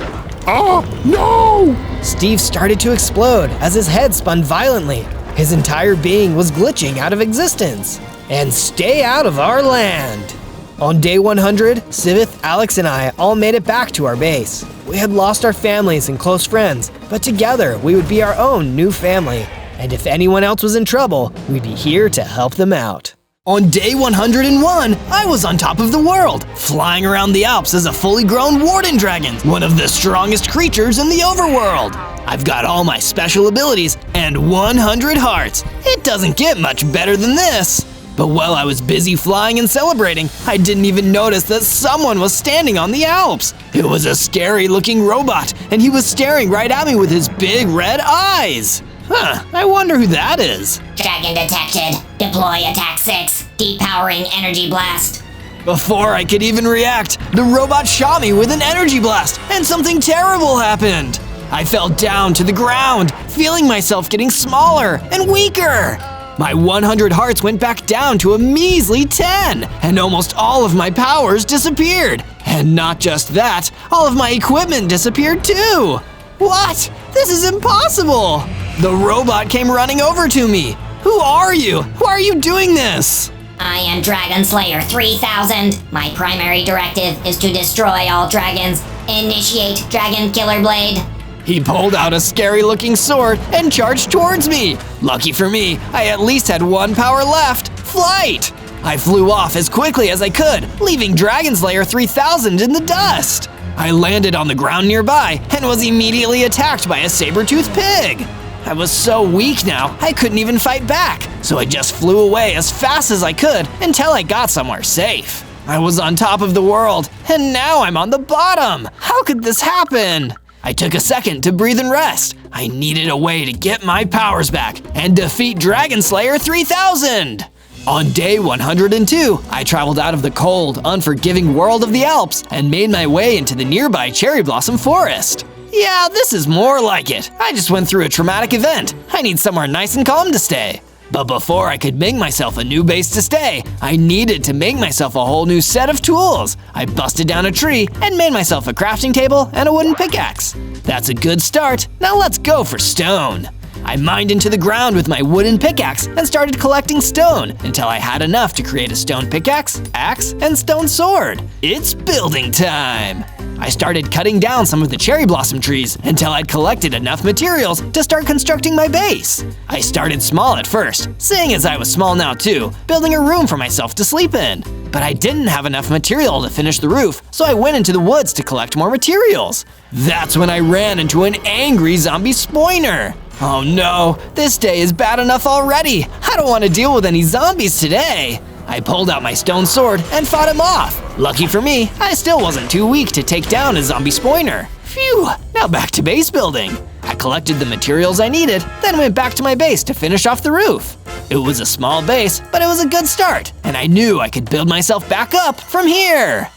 Oh, no! Steve started to explode as his head spun violently. His entire being was glitching out of existence. And stay out of our land! On day 100, Sivith, Alex, and I all made it back to our base. We had lost our families and close friends, but together we would be our own new family. And if anyone else was in trouble, we'd be here to help them out. On day 101, I was on top of the world, flying around the Alps as a fully grown warden dragon, one of the strongest creatures in the overworld. I've got all my special abilities and 100 hearts. It doesn't get much better than this. But while I was busy flying and celebrating, I didn't even notice that someone was standing on the Alps. It was a scary-looking robot, and he was staring right at me with his big red eyes. I wonder who that is. Dragon detected. Deploy attack 6. Depowering energy blast. Before I could even react, the robot shot me with an energy blast, and something terrible happened. I fell down to the ground, feeling myself getting smaller and weaker. My 100 hearts went back down to a measly 10, and almost all of my powers disappeared. And not just that, all of my equipment disappeared too. What? This is impossible! The robot came running over to me. Who are you? Why are you doing this? I am Dragon Slayer 3000. My primary directive is to destroy all dragons. Initiate Dragon Killer Blade. He pulled out a scary-looking sword and charged towards me. Lucky for me, I at least had one power left, flight. I flew off as quickly as I could, leaving Dragon Slayer 3000 in the dust. I landed on the ground nearby and was immediately attacked by a saber-toothed pig. I was so weak now, I couldn't even fight back, so I just flew away as fast as I could until I got somewhere safe. I was on top of the world, and now I'm on the bottom. How could this happen? I took a second to breathe and rest. I needed a way to get my powers back and defeat Dragon Slayer 3000. On day 102, I traveled out of the cold, unforgiving world of the Alps and made my way into the nearby cherry blossom forest. Yeah, this is more like it. I just went through a traumatic event. I need somewhere nice and calm to stay. But before I could make myself a new base to stay, I needed to make myself a whole new set of tools. I busted down a tree and made myself a crafting table and a wooden pickaxe. That's a good start. Now let's go for stone. I mined into the ground with my wooden pickaxe and started collecting stone until I had enough to create a stone pickaxe, axe, and stone sword. It's building time! I started cutting down some of the cherry blossom trees until I'd collected enough materials to start constructing my base. I started small at first, seeing as I was small now too, building a room for myself to sleep in. But I didn't have enough material to finish the roof, so I went into the woods to collect more materials. That's when I ran into an angry zombie spoiner. Oh no, this day is bad enough already. I don't want to deal with any zombies today. I pulled out my stone sword and fought him off. Lucky for me, I still wasn't too weak to take down a zombie spoiner. Phew, now back to base building. I collected the materials I needed, then went back to my base to finish off the roof. It was a small base, but it was a good start, and I knew I could build myself back up from here.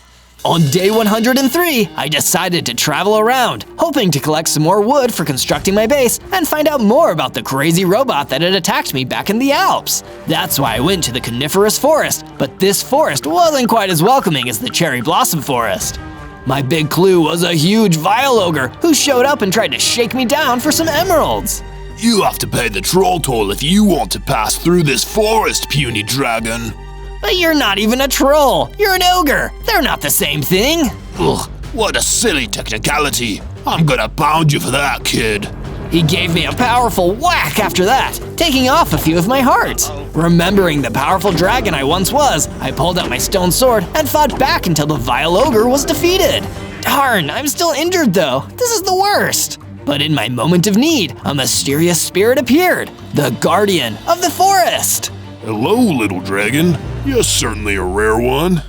On day 103, I decided to travel around, hoping to collect some more wood for constructing my base and find out more about the crazy robot that had attacked me back in the Alps. That's why I went to the coniferous forest, but this forest wasn't quite as welcoming as the cherry blossom forest. My big clue was a huge vile ogre who showed up and tried to shake me down for some emeralds. You have to pay the troll toll if you want to pass through this forest, puny dragon. But you're not even a troll, you're an ogre. They're not the same thing. Ugh, what a silly technicality. I'm gonna pound you for that, kid. He gave me a powerful whack after that, taking off a few of my hearts. Remembering the powerful dragon I once was, I pulled out my stone sword and fought back until the vile ogre was defeated. Darn, I'm still injured though. This is the worst. But in my moment of need, a mysterious spirit appeared, the guardian of the forest. Hello, little dragon. You're certainly a rare one.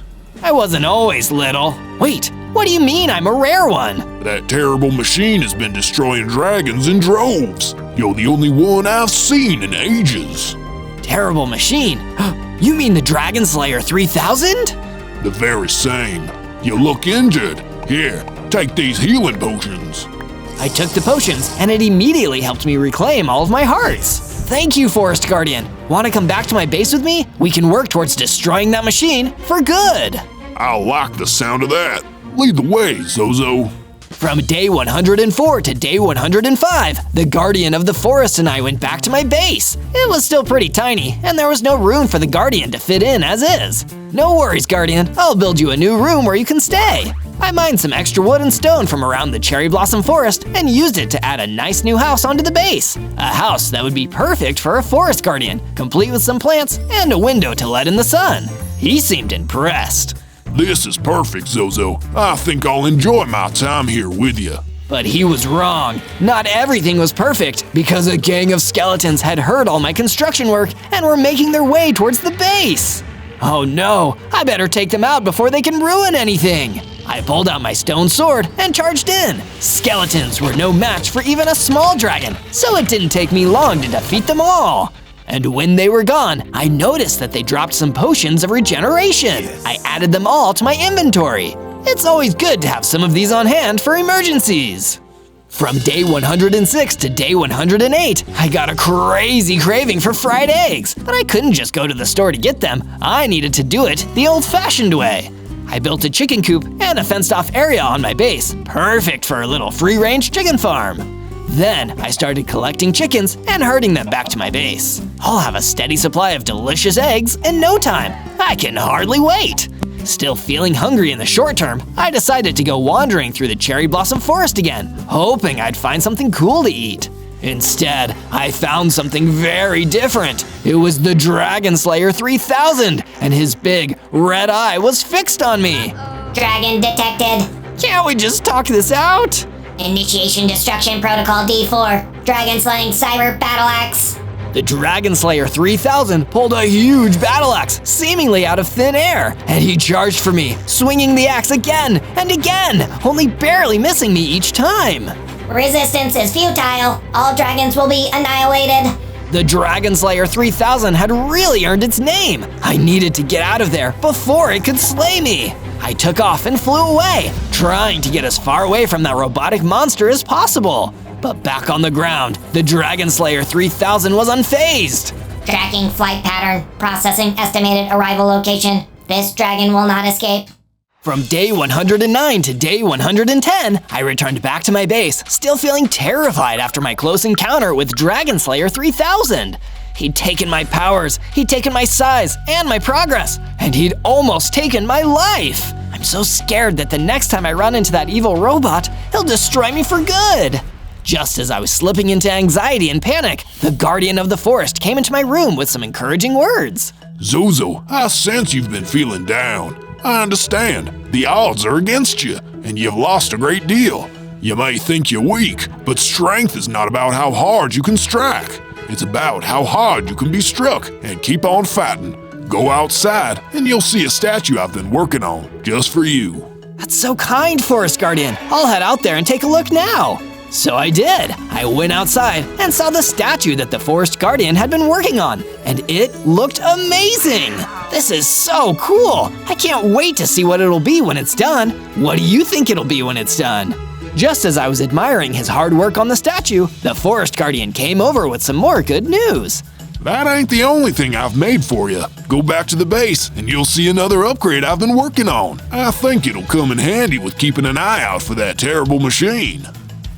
I wasn't always little. Wait, what do you mean I'm a rare one? That terrible machine has been destroying dragons in droves. You're the only one I've seen in ages. Terrible machine? You mean the Dragon Slayer 3000? The very same. You look injured. Here, take these healing potions. I took the potions, and it immediately helped me reclaim all of my hearts. Thank you, Forest Guardian. Want to come back to my base with me? We can work towards destroying that machine for good. I like the sound of that. Lead the way, Zozo. From day 104 to day 105, the Guardian of the Forest and I went back to my base. It was still pretty tiny, and there was no room for the Guardian to fit in as is. No worries, Guardian. I'll build you a new room where you can stay. I mined some extra wood and stone from around the cherry blossom forest and used it to add a nice new house onto the base. A house that would be perfect for a forest guardian, complete with some plants and a window to let in the sun. He seemed impressed. This is perfect, Zozo. I think I'll enjoy my time here with you. But he was wrong. Not everything was perfect because a gang of skeletons had heard all my construction work and were making their way towards the base. Oh no, I better take them out before they can ruin anything. I pulled out my stone sword and charged in. Skeletons were no match for even a small dragon, so it didn't take me long to defeat them all. And when they were gone, I noticed that they dropped some potions of regeneration. I added them all to my inventory. It's always good to have some of these on hand for emergencies. From day 106 to day 108, I got a crazy craving for fried eggs, but I couldn't just go to the store to get them. I needed to do it the old-fashioned way. I built a chicken coop and a fenced-off area on my base, perfect for a little free-range chicken farm. Then I started collecting chickens and herding them back to my base. I'll have a steady supply of delicious eggs in no time. I can hardly wait. Still feeling hungry in the short term, I decided to go wandering through the cherry blossom forest again, hoping I'd find something cool to eat. Instead, I found something very different. It was the Dragon Slayer 3000, and his big red eye was fixed on me. Dragon detected. Can't we just talk this out? Initiation Destruction Protocol D4. Dragon slaying cyber battle axe. The Dragon Slayer 3000 pulled a huge battle axe, seemingly out of thin air, and he charged for me, swinging the axe again and again, only barely missing me each time. Resistance is futile. All dragons will be annihilated. The Dragon Slayer 3000 had really earned its name. I needed to get out of there before it could slay me. I took off and flew away, trying to get as far away from that robotic monster as possible. But back on the ground, the Dragon Slayer 3000 was unfazed. Tracking flight pattern. Processing estimated arrival location. This dragon will not escape. From day 109 to day 110, I returned back to my base, still feeling terrified after my close encounter with Dragon Slayer 3000. He'd taken my powers, he'd taken my size and my progress, and he'd almost taken my life. I'm so scared that the next time I run into that evil robot, he'll destroy me for good. Just as I was slipping into anxiety and panic, the Guardian of the Forest came into my room with some encouraging words. Zozo, I sense you've been feeling down. I understand. The odds are against you, and you've lost a great deal. You may think you're weak, but strength is not about how hard you can strike. It's about how hard you can be struck and keep on fighting. Go outside, and you'll see a statue I've been working on, just for you. That's so kind, Forest Guardian. I'll head out there and take a look now. So I did. I went outside and saw the statue that the Forest Guardian had been working on, and it looked amazing. This is so cool. I can't wait to see what it'll be when it's done. What do you think it'll be when it's done? Just as I was admiring his hard work on the statue, the Forest Guardian came over with some more good news. That ain't the only thing I've made for you. Go back to the base, and you'll see another upgrade I've been working on. I think it'll come in handy with keeping an eye out for that terrible machine.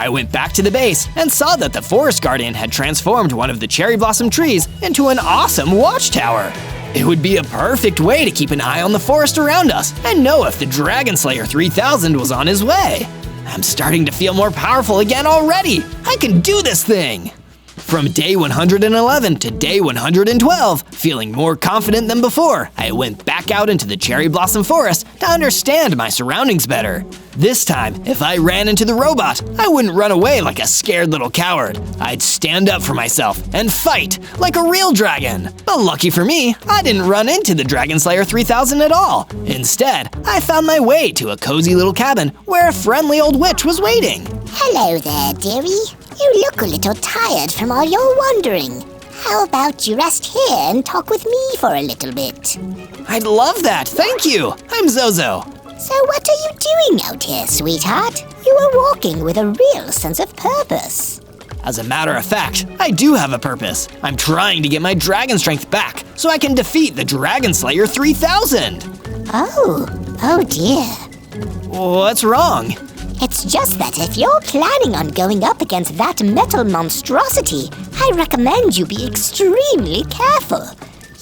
I went back to the base and saw that the Forest Guardian had transformed one of the cherry blossom trees into an awesome watchtower. It would be a perfect way to keep an eye on the forest around us and know if the Dragon Slayer 3000 was on his way. I'm starting to feel more powerful again already. I can do this thing! From day 111 to day 112, feeling more confident than before, I went back out into the cherry blossom forest to understand my surroundings better. This time, if I ran into the robot, I wouldn't run away like a scared little coward. I'd stand up for myself and fight like a real dragon. But lucky for me, I didn't run into the Dragon Slayer 3000 at all. Instead, I found my way to a cozy little cabin where a friendly old witch was waiting. Hello there, dearie. You look a little tired from all your wandering. How about you rest here and talk with me for a little bit? I'd love that, thank you. I'm Zozo. So what are you doing out here, sweetheart? You are walking with a real sense of purpose. As a matter of fact, I do have a purpose. I'm trying to get my dragon strength back so I can defeat the Dragon Slayer 3000. Oh dear. What's wrong? It's just that if you're planning on going up against that metal monstrosity, I recommend you be extremely careful.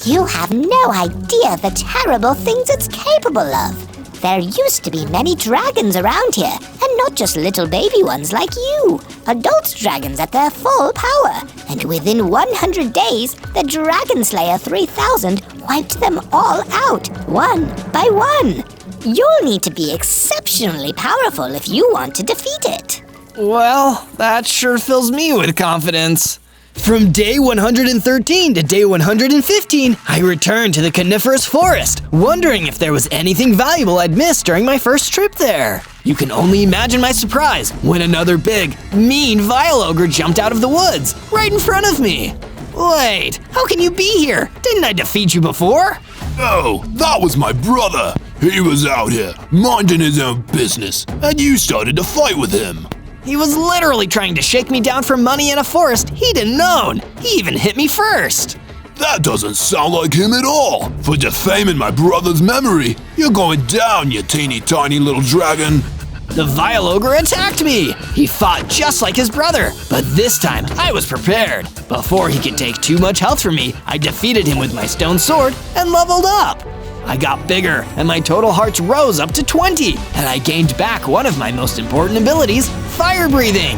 You have no idea the terrible things it's capable of. There used to be many dragons around here, and not just little baby ones like you. Adult dragons at their full power, and within 100 days, the Dragon Slayer 3000 wiped them all out, one by one. You'll need to be exceptionally powerful if you want to defeat it. Well, that sure fills me with confidence. From day 113 to day 115, I returned to the coniferous forest, wondering if there was anything valuable I'd missed during my first trip there. You can only imagine my surprise when another big, mean Vile Ogre jumped out of the woods, right in front of me. Wait, how can you be here? Didn't I defeat you before? Oh, that was my brother. He was out here, minding his own business, and you started to fight with him. He was literally trying to shake me down for money in a forest he didn't own. He even hit me first. That doesn't sound like him at all. For defaming my brother's memory, you're going down, you teeny tiny little dragon. The Vile Ogre attacked me! He fought just like his brother, but this time I was prepared. Before he could take too much health from me, I defeated him with my stone sword and leveled up. I got bigger, and my total hearts rose up to 20, and I gained back one of my most important abilities, fire breathing.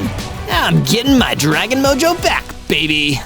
I'm getting my dragon mojo back, baby.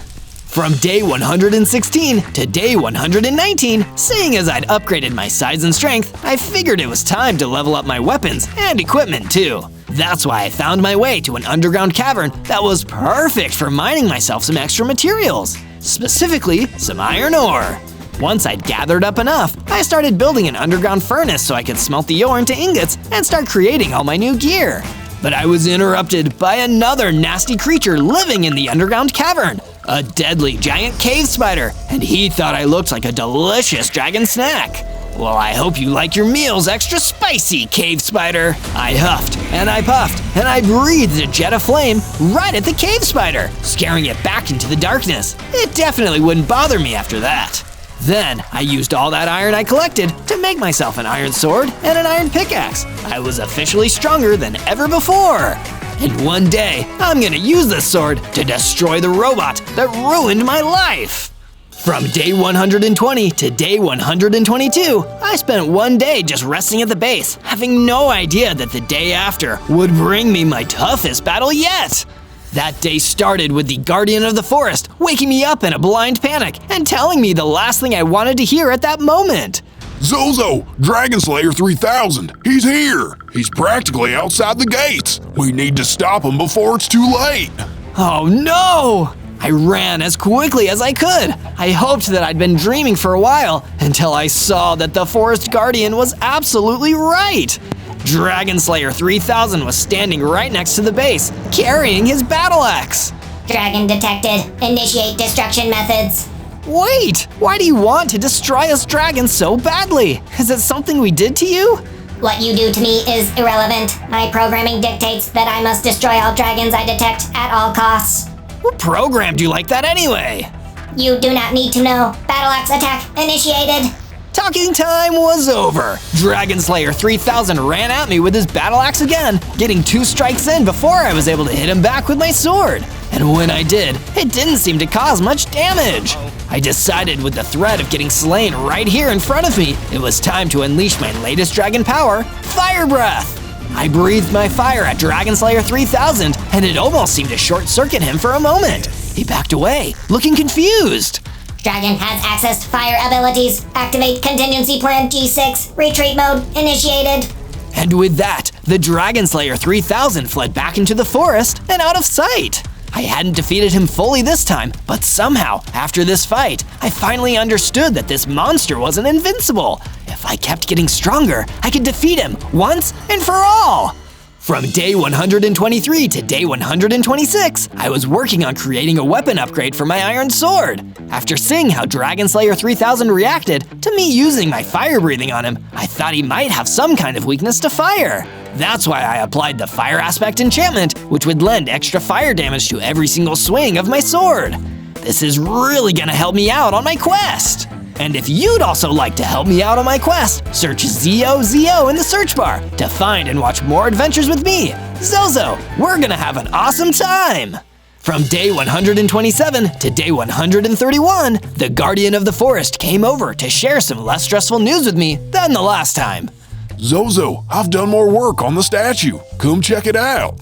From day 116 to day 119, seeing as I'd upgraded my size and strength, I figured it was time to level up my weapons and equipment too. That's why I found my way to an underground cavern that was perfect for mining myself some extra materials, specifically some iron ore. Once I'd gathered up enough, I started building an underground furnace so I could smelt the ore into ingots and start creating all my new gear. But I was interrupted by another nasty creature living in the underground cavern, a deadly giant cave spider, and he thought I looked like a delicious dragon snack. Well, I hope you like your meals extra spicy, cave spider. I huffed, and I puffed, and I breathed a jet of flame right at the cave spider, scaring it back into the darkness. It definitely wouldn't bother me after that. Then I used all that iron I collected to make myself an iron sword and an iron pickaxe. I was officially stronger than ever before. And one day, I'm gonna use this sword to destroy the robot that ruined my life. From day 120 to day 122, I spent one day just resting at the base, having no idea that the day after would bring me my toughest battle yet. That day started with the Guardian of the Forest waking me up in a blind panic and telling me the last thing I wanted to hear at that moment. Zozo, Dragon Slayer 3000, he's here! He's practically outside the gates! We need to stop him before it's too late! Oh no! I ran as quickly as I could. I hoped that I'd been dreaming for a while until I saw that the Forest Guardian was absolutely right. Dragon Slayer 3000 was standing right next to the base, carrying his battle axe. Dragon detected. Initiate destruction methods. Wait! Why do you want to destroy us dragons so badly? Is it something we did to you? What you do to me is irrelevant. My programming dictates that I must destroy all dragons I detect at all costs. Who programmed you like that anyway? You do not need to know. Battle axe attack initiated. Talking time was over. Dragon Slayer 3000 ran at me with his battle axe again, getting 2 strikes in before I was able to hit him back with my sword. And when I did, it didn't seem to cause much damage. I decided with the threat of getting slain right here in front of me, it was time to unleash my latest dragon power, Fire Breath. I breathed my fire at Dragon Slayer 3000, and it almost seemed to short-circuit him for a moment. He backed away, looking confused. Dragon has accessed fire abilities. Activate contingency plan G6. Retreat mode initiated. And with that, the Dragon Slayer 3000 fled back into the forest and out of sight. I hadn't defeated him fully this time, but somehow, after this fight, I finally understood that this monster wasn't invincible. If I kept getting stronger, I could defeat him once and for all. From day 123 to day 126, I was working on creating a weapon upgrade for my iron sword. After seeing how Dragon Slayer 3000 reacted to me using my fire breathing on him, I thought he might have some kind of weakness to fire. That's why I applied the fire aspect enchantment, which would lend extra fire damage to every single swing of my sword. This is really gonna help me out on my quest. And if you'd also like to help me out on my quest, search ZOZO in the search bar to find and watch more adventures with me, Zozo. We're gonna have an awesome time! From day 127 to day 131, the Guardian of the Forest came over to share some less stressful news with me than the last time. Zozo, I've done more work on the statue. Come check it out.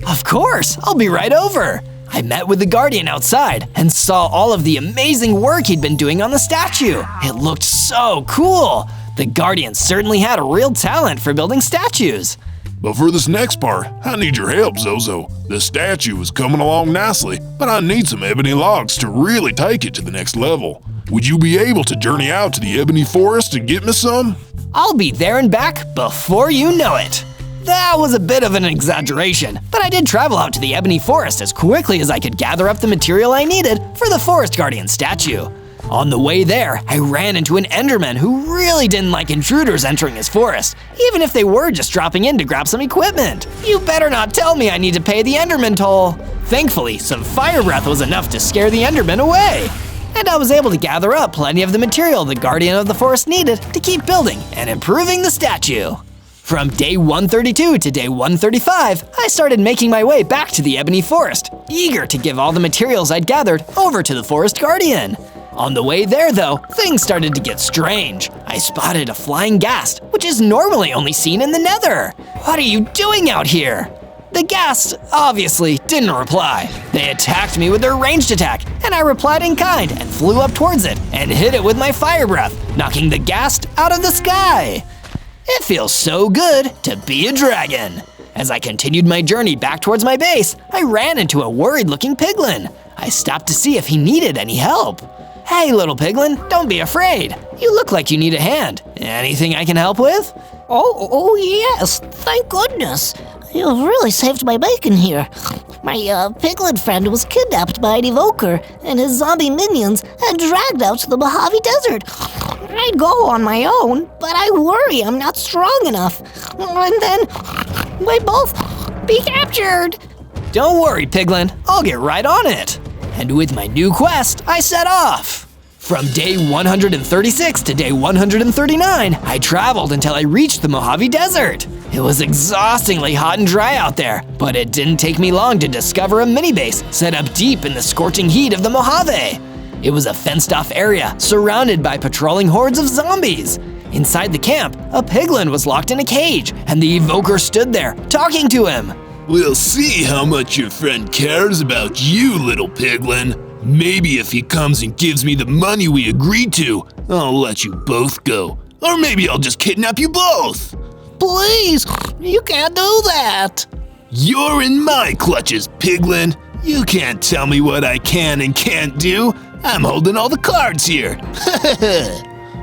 Of course, I'll be right over. I met with the Guardian outside and saw all of the amazing work he'd been doing on the statue. It looked so cool. The Guardian certainly had a real talent for building statues. But for this next part, I need your help, Zozo. The statue is coming along nicely, but I need some ebony logs to really take it to the next level. Would you be able to journey out to the ebony forest and get me some? I'll be there and back before you know it. That was a bit of an exaggeration, but I did travel out to the ebony forest as quickly as I could gather up the material I needed for the Forest Guardian statue. On the way there, I ran into an Enderman who really didn't like intruders entering his forest, even if they were just dropping in to grab some equipment. You better not tell me I need to pay the Enderman toll. Thankfully, some fire breath was enough to scare the Enderman away. And I was able to gather up plenty of the material the Guardian of the Forest needed to keep building and improving the statue. From day 132 to day 135, I started making my way back to the Ebony Forest, eager to give all the materials I'd gathered over to the Forest Guardian. On the way there, though, things started to get strange. I spotted a flying ghast, which is normally only seen in the Nether. What are you doing out here? The ghast obviously didn't reply. They attacked me with their ranged attack, and I replied in kind and flew up towards it and hit it with my fire breath, knocking the ghast out of the sky. It feels so good to be a dragon. As I continued my journey back towards my base, I ran into a worried-looking piglin. I stopped to see if he needed any help. Hey, little piglin, don't be afraid. You look like you need a hand. Anything I can help with? Oh yes, thank goodness. You've really saved my bacon here. My piglet friend was kidnapped by an evoker and his zombie minions and dragged out to the Mojave Desert. I'd go on my own, but I worry I'm not strong enough. And then we both be captured. Don't worry, piglin. I'll get right on it. And with my new quest, I set off. From day 136 to day 139, I traveled until I reached the Mojave Desert. It was exhaustingly hot and dry out there, but it didn't take me long to discover a mini-base set up deep in the scorching heat of the Mojave. It was a fenced-off area surrounded by patrolling hordes of zombies. Inside the camp, a piglin was locked in a cage, and the evoker stood there, talking to him. We'll see how much your friend cares about you, little piglin. Maybe if he comes and gives me the money we agreed to, I'll let you both go. Or maybe I'll just kidnap you both. Please, you can't do that. You're in my clutches, piglin. You can't tell me what I can and can't do. I'm holding all the cards here.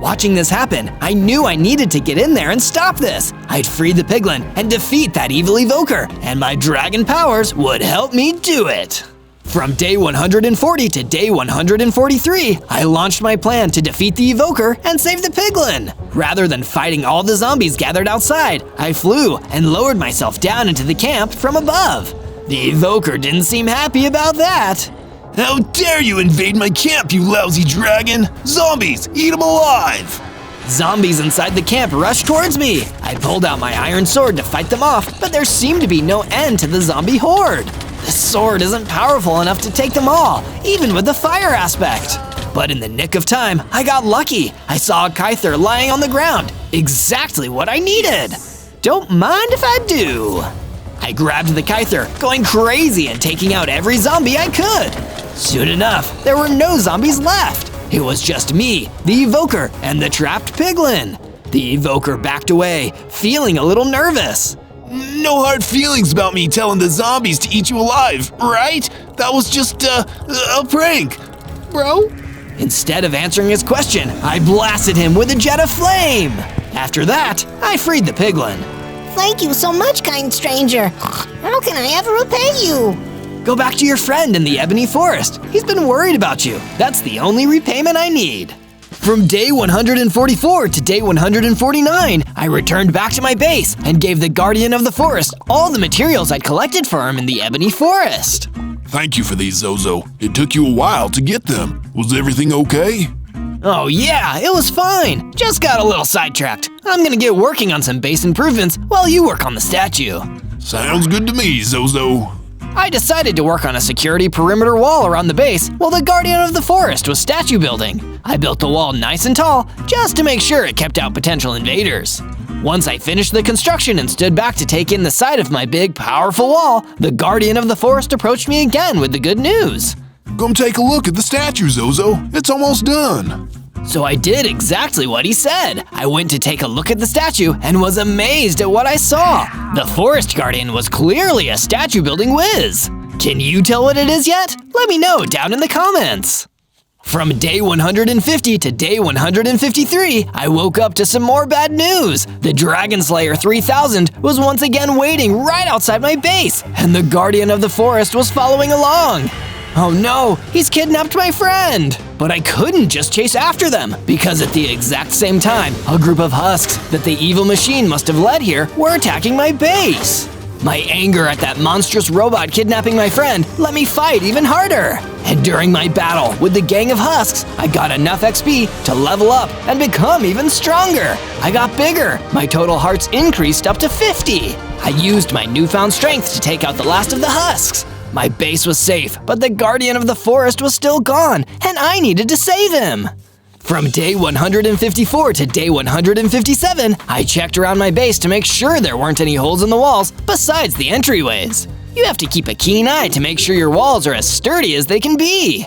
Watching this happen, I knew I needed to get in there and stop this. I'd free the piglin and defeat that evil evoker, and my dragon powers would help me do it. From day 140 to day 143, I launched my plan to defeat the evoker and save the piglin. Rather than fighting all the zombies gathered outside, I flew and lowered myself down into the camp from above. The evoker didn't seem happy about that. How dare you invade my camp, you lousy dragon! Zombies, eat them alive! Zombies inside the camp rushed towards me. I pulled out my iron sword to fight them off, but there seemed to be no end to the zombie horde. The sword isn't powerful enough to take them all, even with the fire aspect. But in the nick of time, I got lucky. I saw a Kyther lying on the ground, exactly what I needed. Don't mind if I do. I grabbed the Kyther, going crazy and taking out every zombie I could. Soon enough, there were no zombies left. It was just me, the evoker, and the trapped piglin. The evoker backed away, feeling a little nervous. No hard feelings about me telling the zombies to eat you alive, right? That was just a prank, bro. Instead of answering his question, I blasted him with a jet of flame. After that, I freed the piglin. Thank you so much, kind stranger. How can I ever repay you? Go back to your friend in the Ebony Forest. He's been worried about you. That's the only repayment I need. From day 144 to day 149, I returned back to my base and gave the Guardian of the Forest all the materials I'd collected for him in the Ebony Forest. Thank you for these, Zozo. It took you a while to get them. Was everything okay? Oh yeah, it was fine. Just got a little sidetracked. I'm gonna get working on some base improvements while you work on the statue. Sounds good to me, Zozo. I decided to work on a security perimeter wall around the base while the Guardian of the Forest was statue building. I built the wall nice and tall just to make sure it kept out potential invaders. Once I finished the construction and stood back to take in the side of my big, powerful wall, the Guardian of the Forest approached me again with the good news. Come take a look at the statue, Zozo. It's almost done. So I did exactly what he said. I went to take a look at the statue and was amazed at what I saw. The Forest Guardian was clearly a statue building whiz. Can you tell what it is yet? Let me know down in the comments. From day 150 to day 153, I woke up to some more bad news. The Dragon Slayer 3000 was once again waiting right outside my base, and the Guardian of the Forest was following along. Oh no, he's kidnapped my friend! But I couldn't just chase after them, because at the exact same time, a group of husks that the evil machine must have led here were attacking my base. My anger at that monstrous robot kidnapping my friend let me fight even harder. And during my battle with the gang of husks, I got enough XP to level up and become even stronger. I got bigger. My total hearts increased up to 50. I used my newfound strength to take out the last of the husks. My base was safe, but the Guardian of the Forest was still gone, and I needed to save him. From day 154 to day 157, I checked around my base to make sure there weren't any holes in the walls besides the entryways. You have to keep a keen eye to make sure your walls are as sturdy as they can be.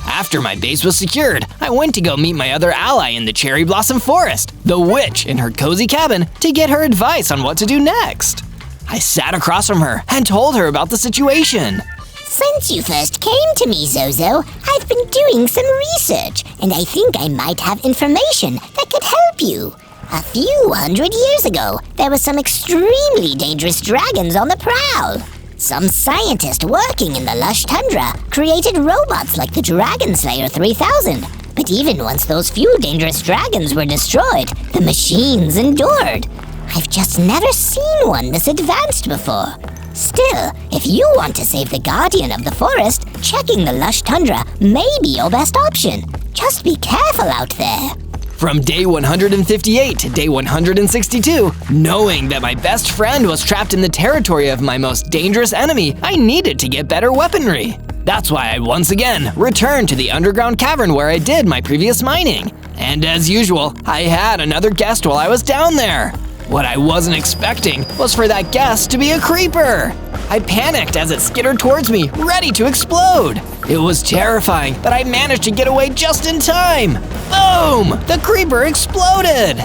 After my base was secured, I went to go meet my other ally in the Cherry Blossom Forest, the witch in her cozy cabin, to get her advice on what to do next. I sat across from her and told her about the situation. Since you first came to me, Zozo, I've been doing some research, and I think I might have information that could help you. A few hundred years ago, there were some extremely dangerous dragons on the prowl. Some scientist working in the lush tundra created robots like the Dragon Slayer 3000. But even once those few dangerous dragons were destroyed, the machines endured. I've just never seen one this advanced before. Still, if you want to save the Guardian of the Forest, checking the lush tundra may be your best option. Just be careful out there. From day 158 to day 162, knowing that my best friend was trapped in the territory of my most dangerous enemy, I needed to get better weaponry. That's why I once again returned to the underground cavern where I did my previous mining. And as usual, I had another guest while I was down there. What I wasn't expecting was for that guest to be a creeper. I panicked as it skittered towards me, ready to explode. It was terrifying, but I managed to get away just in time. Boom! The creeper exploded.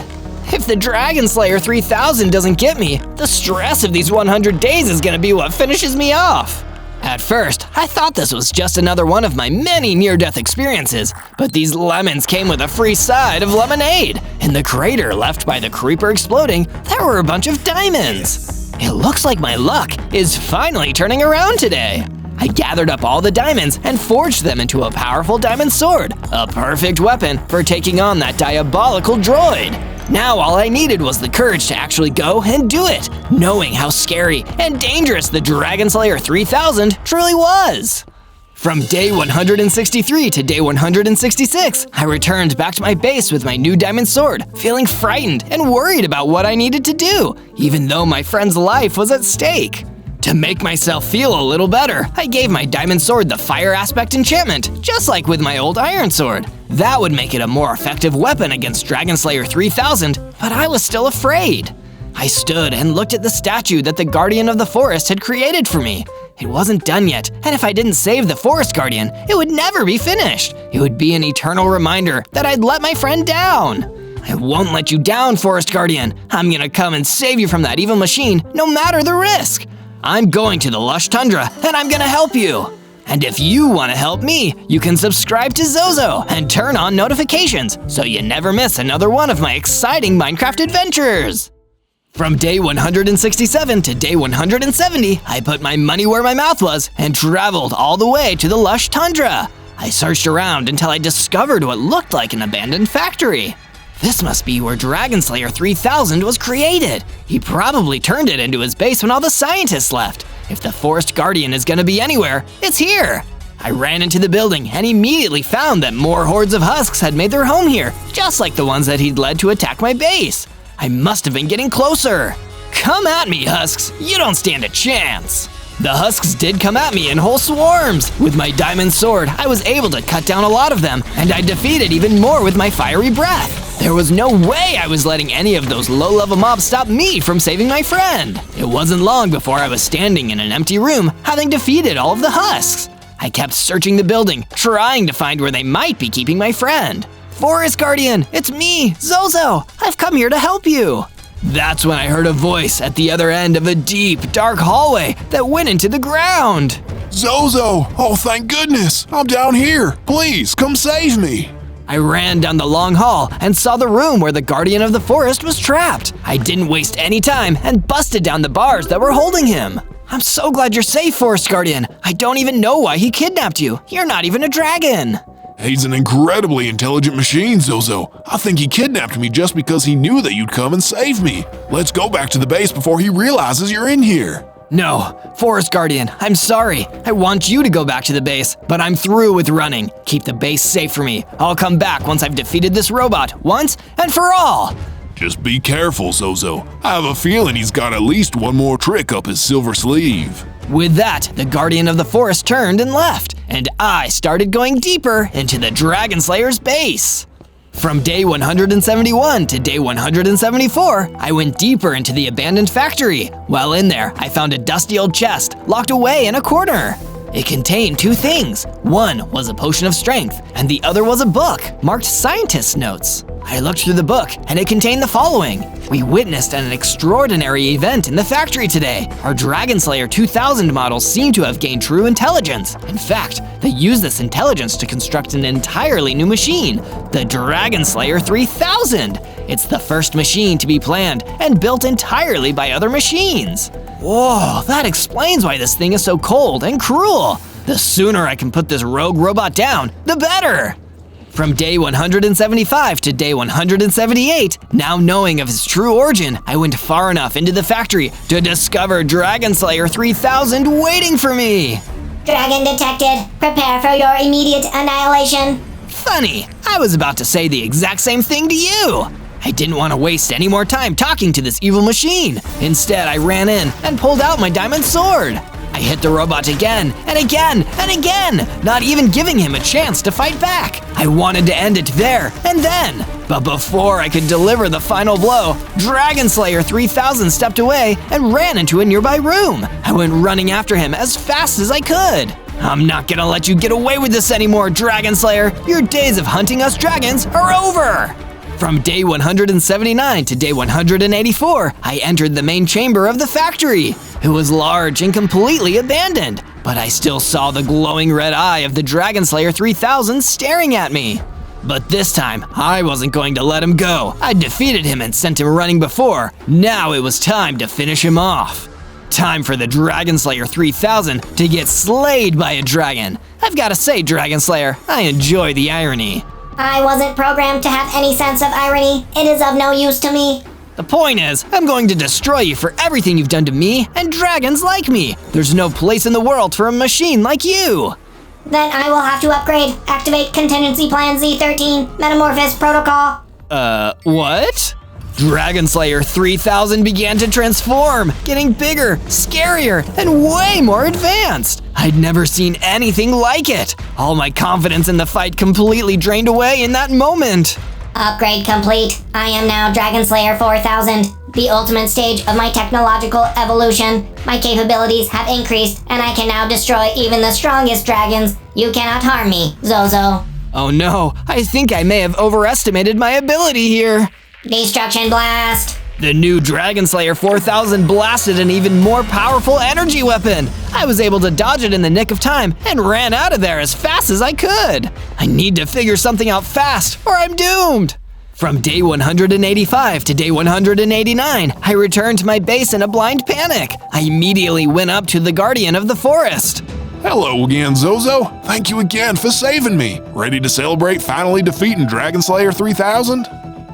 If the Dragon Slayer 3000 doesn't get me, the stress of these 100 days is gonna be what finishes me off. At first, I thought this was just another one of my many near-death experiences, but these lemons came with a free side of lemonade. In the crater left by the creeper exploding, there were a bunch of diamonds. It looks like my luck is finally turning around today. I gathered up all the diamonds and forged them into a powerful diamond sword, a perfect weapon for taking on that diabolical droid. Now all I needed was the courage to actually go and do it, knowing how scary and dangerous the Dragon Slayer 3000 truly was. From day 163 to day 166, I returned back to my base with my new diamond sword, feeling frightened and worried about what I needed to do, even though my friend's life was at stake. To make myself feel a little better, I gave my diamond sword the fire aspect enchantment, just like with my old iron sword. That would make it a more effective weapon against Dragon Slayer 3000, but I was still afraid. I stood and looked at the statue that the Guardian of the Forest had created for me. It wasn't done yet, and if I didn't save the Forest Guardian, it would never be finished. It would be an eternal reminder that I'd let my friend down. I won't let you down, Forest Guardian. I'm gonna come and save you from that evil machine, no matter the risk. I'm going to the lush tundra, and I'm gonna help you. And if you want to help me, you can subscribe to Zozo and turn on notifications so you never miss another one of my exciting Minecraft adventures. From day 167 to day 170, I put my money where my mouth was and traveled all the way to the lush tundra. I searched around until I discovered what looked like an abandoned factory. This must be where Dragon Slayer 3000 was created. He probably turned it into his base when all the scientists left. If the Forest Guardian is gonna be anywhere, it's here. I ran into the building and immediately found that more hordes of husks had made their home here, just like the ones that he'd led to attack my base. I must have been getting closer. Come at me, husks. You don't stand a chance. The husks did come at me in whole swarms. With my diamond sword, I was able to cut down a lot of them, and I defeated even more with my fiery breath. There was no way I was letting any of those low-level mobs stop me from saving my friend. It wasn't long before I was standing in an empty room, having defeated all of the husks. I kept searching the building, trying to find where they might be keeping my friend. Forest Guardian, it's me, Zozo. I've come here to help you. That's when I heard a voice at the other end of a deep, dark hallway that went into the ground. Zozo! Oh, thank goodness! I'm down here! Please, come save me! I ran down the long hall and saw the room where the Guardian of the Forest was trapped. I didn't waste any time and busted down the bars that were holding him. I'm so glad you're safe, Forest Guardian. I don't even know why he kidnapped you. You're not even a dragon. He's an incredibly intelligent machine, Zozo. I think he kidnapped me just because he knew that you'd come and save me. Let's go back to the base before he realizes you're in here. No, Forest Guardian, I'm sorry. I want you to go back to the base, but I'm through with running. Keep the base safe for me. I'll come back once I've defeated this robot, once and for all. Just be careful, Zozo. I have a feeling he's got at least one more trick up his silver sleeve. With that, the Guardian of the Forest turned and left, and I started going deeper into the Dragon Slayer's base. From day 171 to day 174, I went deeper into the abandoned factory. While in there, I found a dusty old chest locked away in a corner. It contained two things. One was a potion of strength, and the other was a book marked Scientist's Notes. I looked through the book, and it contained the following. We witnessed an extraordinary event in the factory today. Our Dragon Slayer 2000 models seem to have gained true intelligence. In fact, they used this intelligence to construct an entirely new machine, the Dragon Slayer 3000. It's the first machine to be planned and built entirely by other machines. Whoa, that explains why this thing is so cold and cruel. The sooner I can put this rogue robot down, the better. From day 175 to day 178, now knowing of his true origin, I went far enough into the factory to discover Dragon Slayer 3000 waiting for me. Dragon detected. Prepare for your immediate annihilation. Funny, I was about to say the exact same thing to you. I didn't want to waste any more time talking to this evil machine. Instead, I ran in and pulled out my diamond sword. I hit the robot again and again and again, not even giving him a chance to fight back. I wanted to end it there and then. But before I could deliver the final blow, Dragon Slayer 3000 stepped away and ran into a nearby room. I went running after him as fast as I could. I'm not gonna let you get away with this anymore, Dragon Slayer. Your days of hunting us dragons are over. From day 179 to day 184, I entered the main chamber of the factory. It was large and completely abandoned, but I still saw the glowing red eye of the Dragon Slayer 3000 staring at me. But this time, I wasn't going to let him go. I defeated him and sent him running before. Now it was time to finish him off. Time for the Dragon Slayer 3000 to get slayed by a dragon. I've got to say, Dragon Slayer, I enjoy the irony. I wasn't programmed to have any sense of irony. It is of no use to me. The point is, I'm going to destroy you for everything you've done to me and dragons like me. There's no place in the world for a machine like you. Then I will have to upgrade. Activate Contingency Plan Z13, Metamorphosis Protocol. What? Dragon Slayer 3000 began to transform, getting bigger, scarier, and way more advanced. I'd never seen anything like it. All my confidence in the fight completely drained away in that moment. Upgrade complete. I am now Dragon Slayer 4000, the ultimate stage of my technological evolution. My capabilities have increased, and I can now destroy even the strongest dragons. You cannot harm me, Zozo. Oh no, I think I may have overestimated my ability here. Destruction Blast. The new Dragon Slayer 4000 blasted an even more powerful energy weapon. I was able to dodge it in the nick of time and ran out of there as fast as I could. I need to figure something out fast or I'm doomed. From day 185 to day 189, I returned to my base in a blind panic. I immediately went up to the Guardian of the Forest. Hello again, Zozo. Thank you again for saving me. Ready to celebrate finally defeating Dragon Slayer 3000?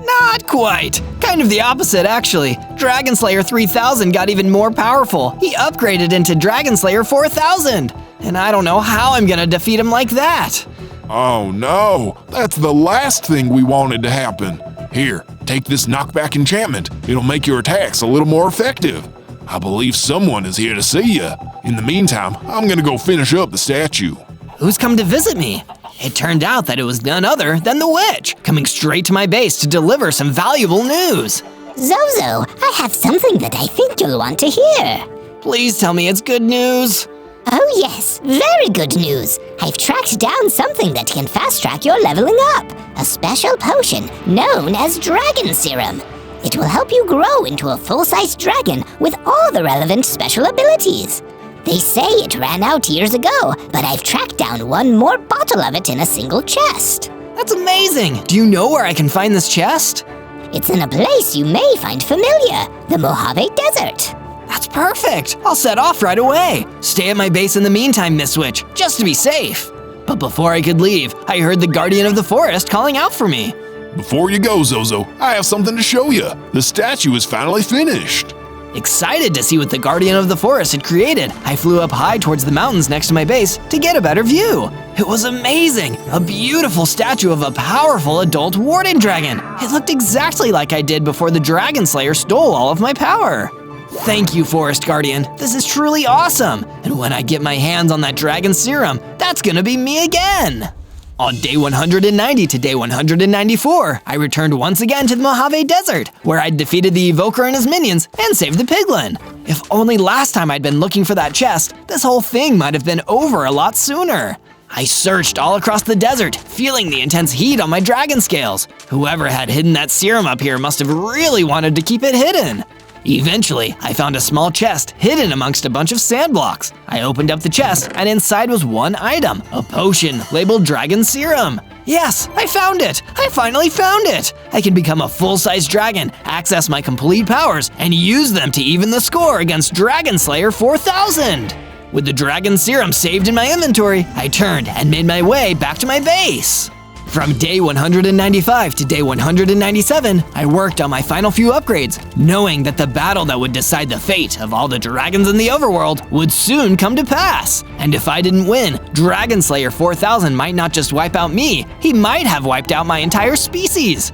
Not quite. Kind of the opposite, actually. Dragon Slayer 3000 got even more powerful. He upgraded into Dragon Slayer 4000. And I don't know how I'm gonna defeat him like that. Oh no, that's the last thing we wanted to happen. Here, take this knockback enchantment. It'll make your attacks a little more effective. I believe someone is here to see you. In the meantime, I'm gonna go finish up the statue. Who's come to visit me? It turned out that it was none other than the witch, coming straight to my base to deliver some valuable news. Zozo, I have something that I think you'll want to hear. Please tell me it's good news. Oh yes, very good news. I've tracked down something that can fast-track your leveling up. A special potion known as Dragon Serum. It will help you grow into a full-sized dragon with all the relevant special abilities. They say it ran out years ago, but I've tracked down one more bottle of it in a single chest. That's amazing! Do you know where I can find this chest? It's in a place you may find familiar, the Mojave Desert. That's perfect! I'll set off right away. Stay at my base in the meantime, Miss Witch, just to be safe. But before I could leave, I heard the Guardian of the Forest calling out for me. Before you go, Zozo, I have something to show you. The statue is finally finished. Excited to see what the Guardian of the Forest had created, I flew up high towards the mountains next to my base to get a better view. It was amazing! A beautiful statue of a powerful adult warden dragon. It looked exactly like I did before the Dragon Slayer stole all of my power. Thank you, Forest Guardian. This is truly awesome. And when I get my hands on that dragon serum, that's gonna be me again. On day 190 to day 194, I returned once again to the Mojave Desert, where I'd defeated the Evoker and his minions and saved the piglin. If only last time I'd been looking for that chest, this whole thing might have been over a lot sooner. I searched all across the desert, feeling the intense heat on my dragon scales. Whoever had hidden that serum up here must have really wanted to keep it hidden. Eventually, I found a small chest hidden amongst a bunch of sand blocks. I opened up the chest, and inside was one item, a potion labeled Dragon Serum. Yes, I found it! I finally found it! I can become a full-size dragon, access my complete powers, and use them to even the score against Dragon Slayer 4000! With the Dragon Serum saved in my inventory, I turned and made my way back to my base. From day 195 to day 197, I worked on my final few upgrades, knowing that the battle that would decide the fate of all the dragons in the overworld would soon come to pass. And if I didn't win, Dragon Slayer 4000 might not just wipe out me, he might have wiped out my entire species.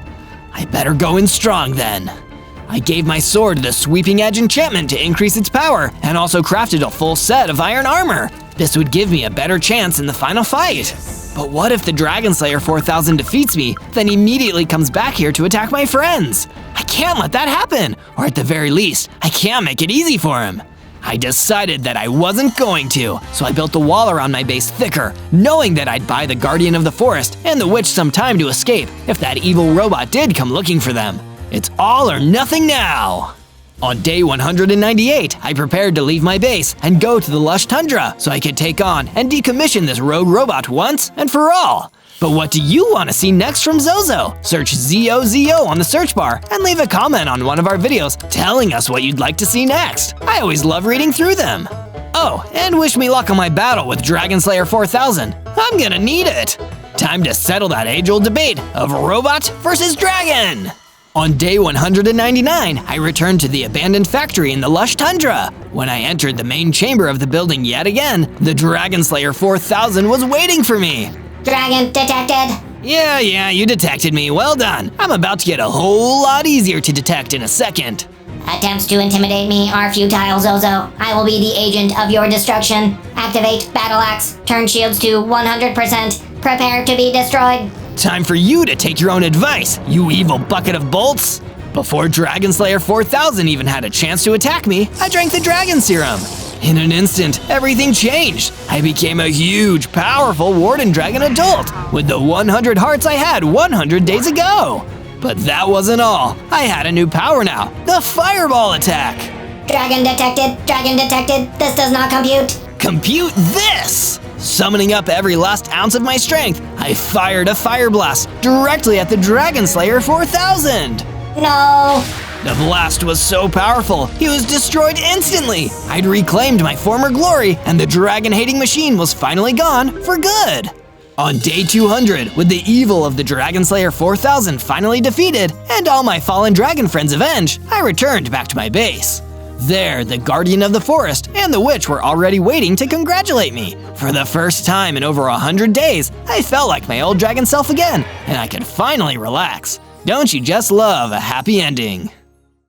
I better go in strong then. I gave my sword the Sweeping Edge enchantment to increase its power, and also crafted a full set of iron armor. This would give me a better chance in the final fight. But what if the Dragon Slayer 4000 defeats me, then immediately comes back here to attack my friends? I can't let that happen, or at the very least, I can't make it easy for him. I decided that I wasn't going to, so I built the wall around my base thicker, knowing that I'd buy the Guardian of the Forest and the Witch some time to escape if that evil robot did come looking for them. It's all or nothing now! On day 198, I prepared to leave my base and go to the lush tundra so I could take on and decommission this rogue robot once and for all. But what do you want to see next from Zozo? Search ZOZO on the search bar and leave a comment on one of our videos telling us what you'd like to see next. I always love reading through them. Oh, and wish me luck on my battle with Dragon Slayer 4000. I'm gonna need it. Time to settle that age-old debate of robot versus dragon. On day 199, I returned to the abandoned factory in the lush tundra. When I entered the main chamber of the building yet again, the Dragon Slayer 4000 was waiting for me. Dragon detected. Yeah, you detected me. Well done. I'm about to get a whole lot easier to detect in a second. Attempts to intimidate me are futile, Zozo. I will be the agent of your destruction. Activate Battle Axe. Turn shields to 100%. Prepare to be destroyed. Time for you to take your own advice, you evil bucket of bolts! Before Dragon Slayer 4000 even had a chance to attack me, I drank the dragon serum. In an instant, everything changed. I became a huge, powerful Warden Dragon adult with the 100 hearts I had 100 days ago. But that wasn't all. I had a new power now, the Fireball attack. Dragon detected. Dragon detected. This does not compute. Compute this! Summoning up every last ounce of my strength, I fired a fire blast directly at the Dragon Slayer 4000! No! The blast was so powerful, he was destroyed instantly! I'd reclaimed my former glory, and the dragon-hating machine was finally gone for good! On day 200, with the evil of the Dragon Slayer 4000 finally defeated, and all my fallen dragon friends avenged, I returned back to my base. There, the Guardian of the Forest and the Witch were already waiting to congratulate me. For the first time in over 100 days, I felt like my old dragon self again, and I could finally relax. Don't you just love a happy ending?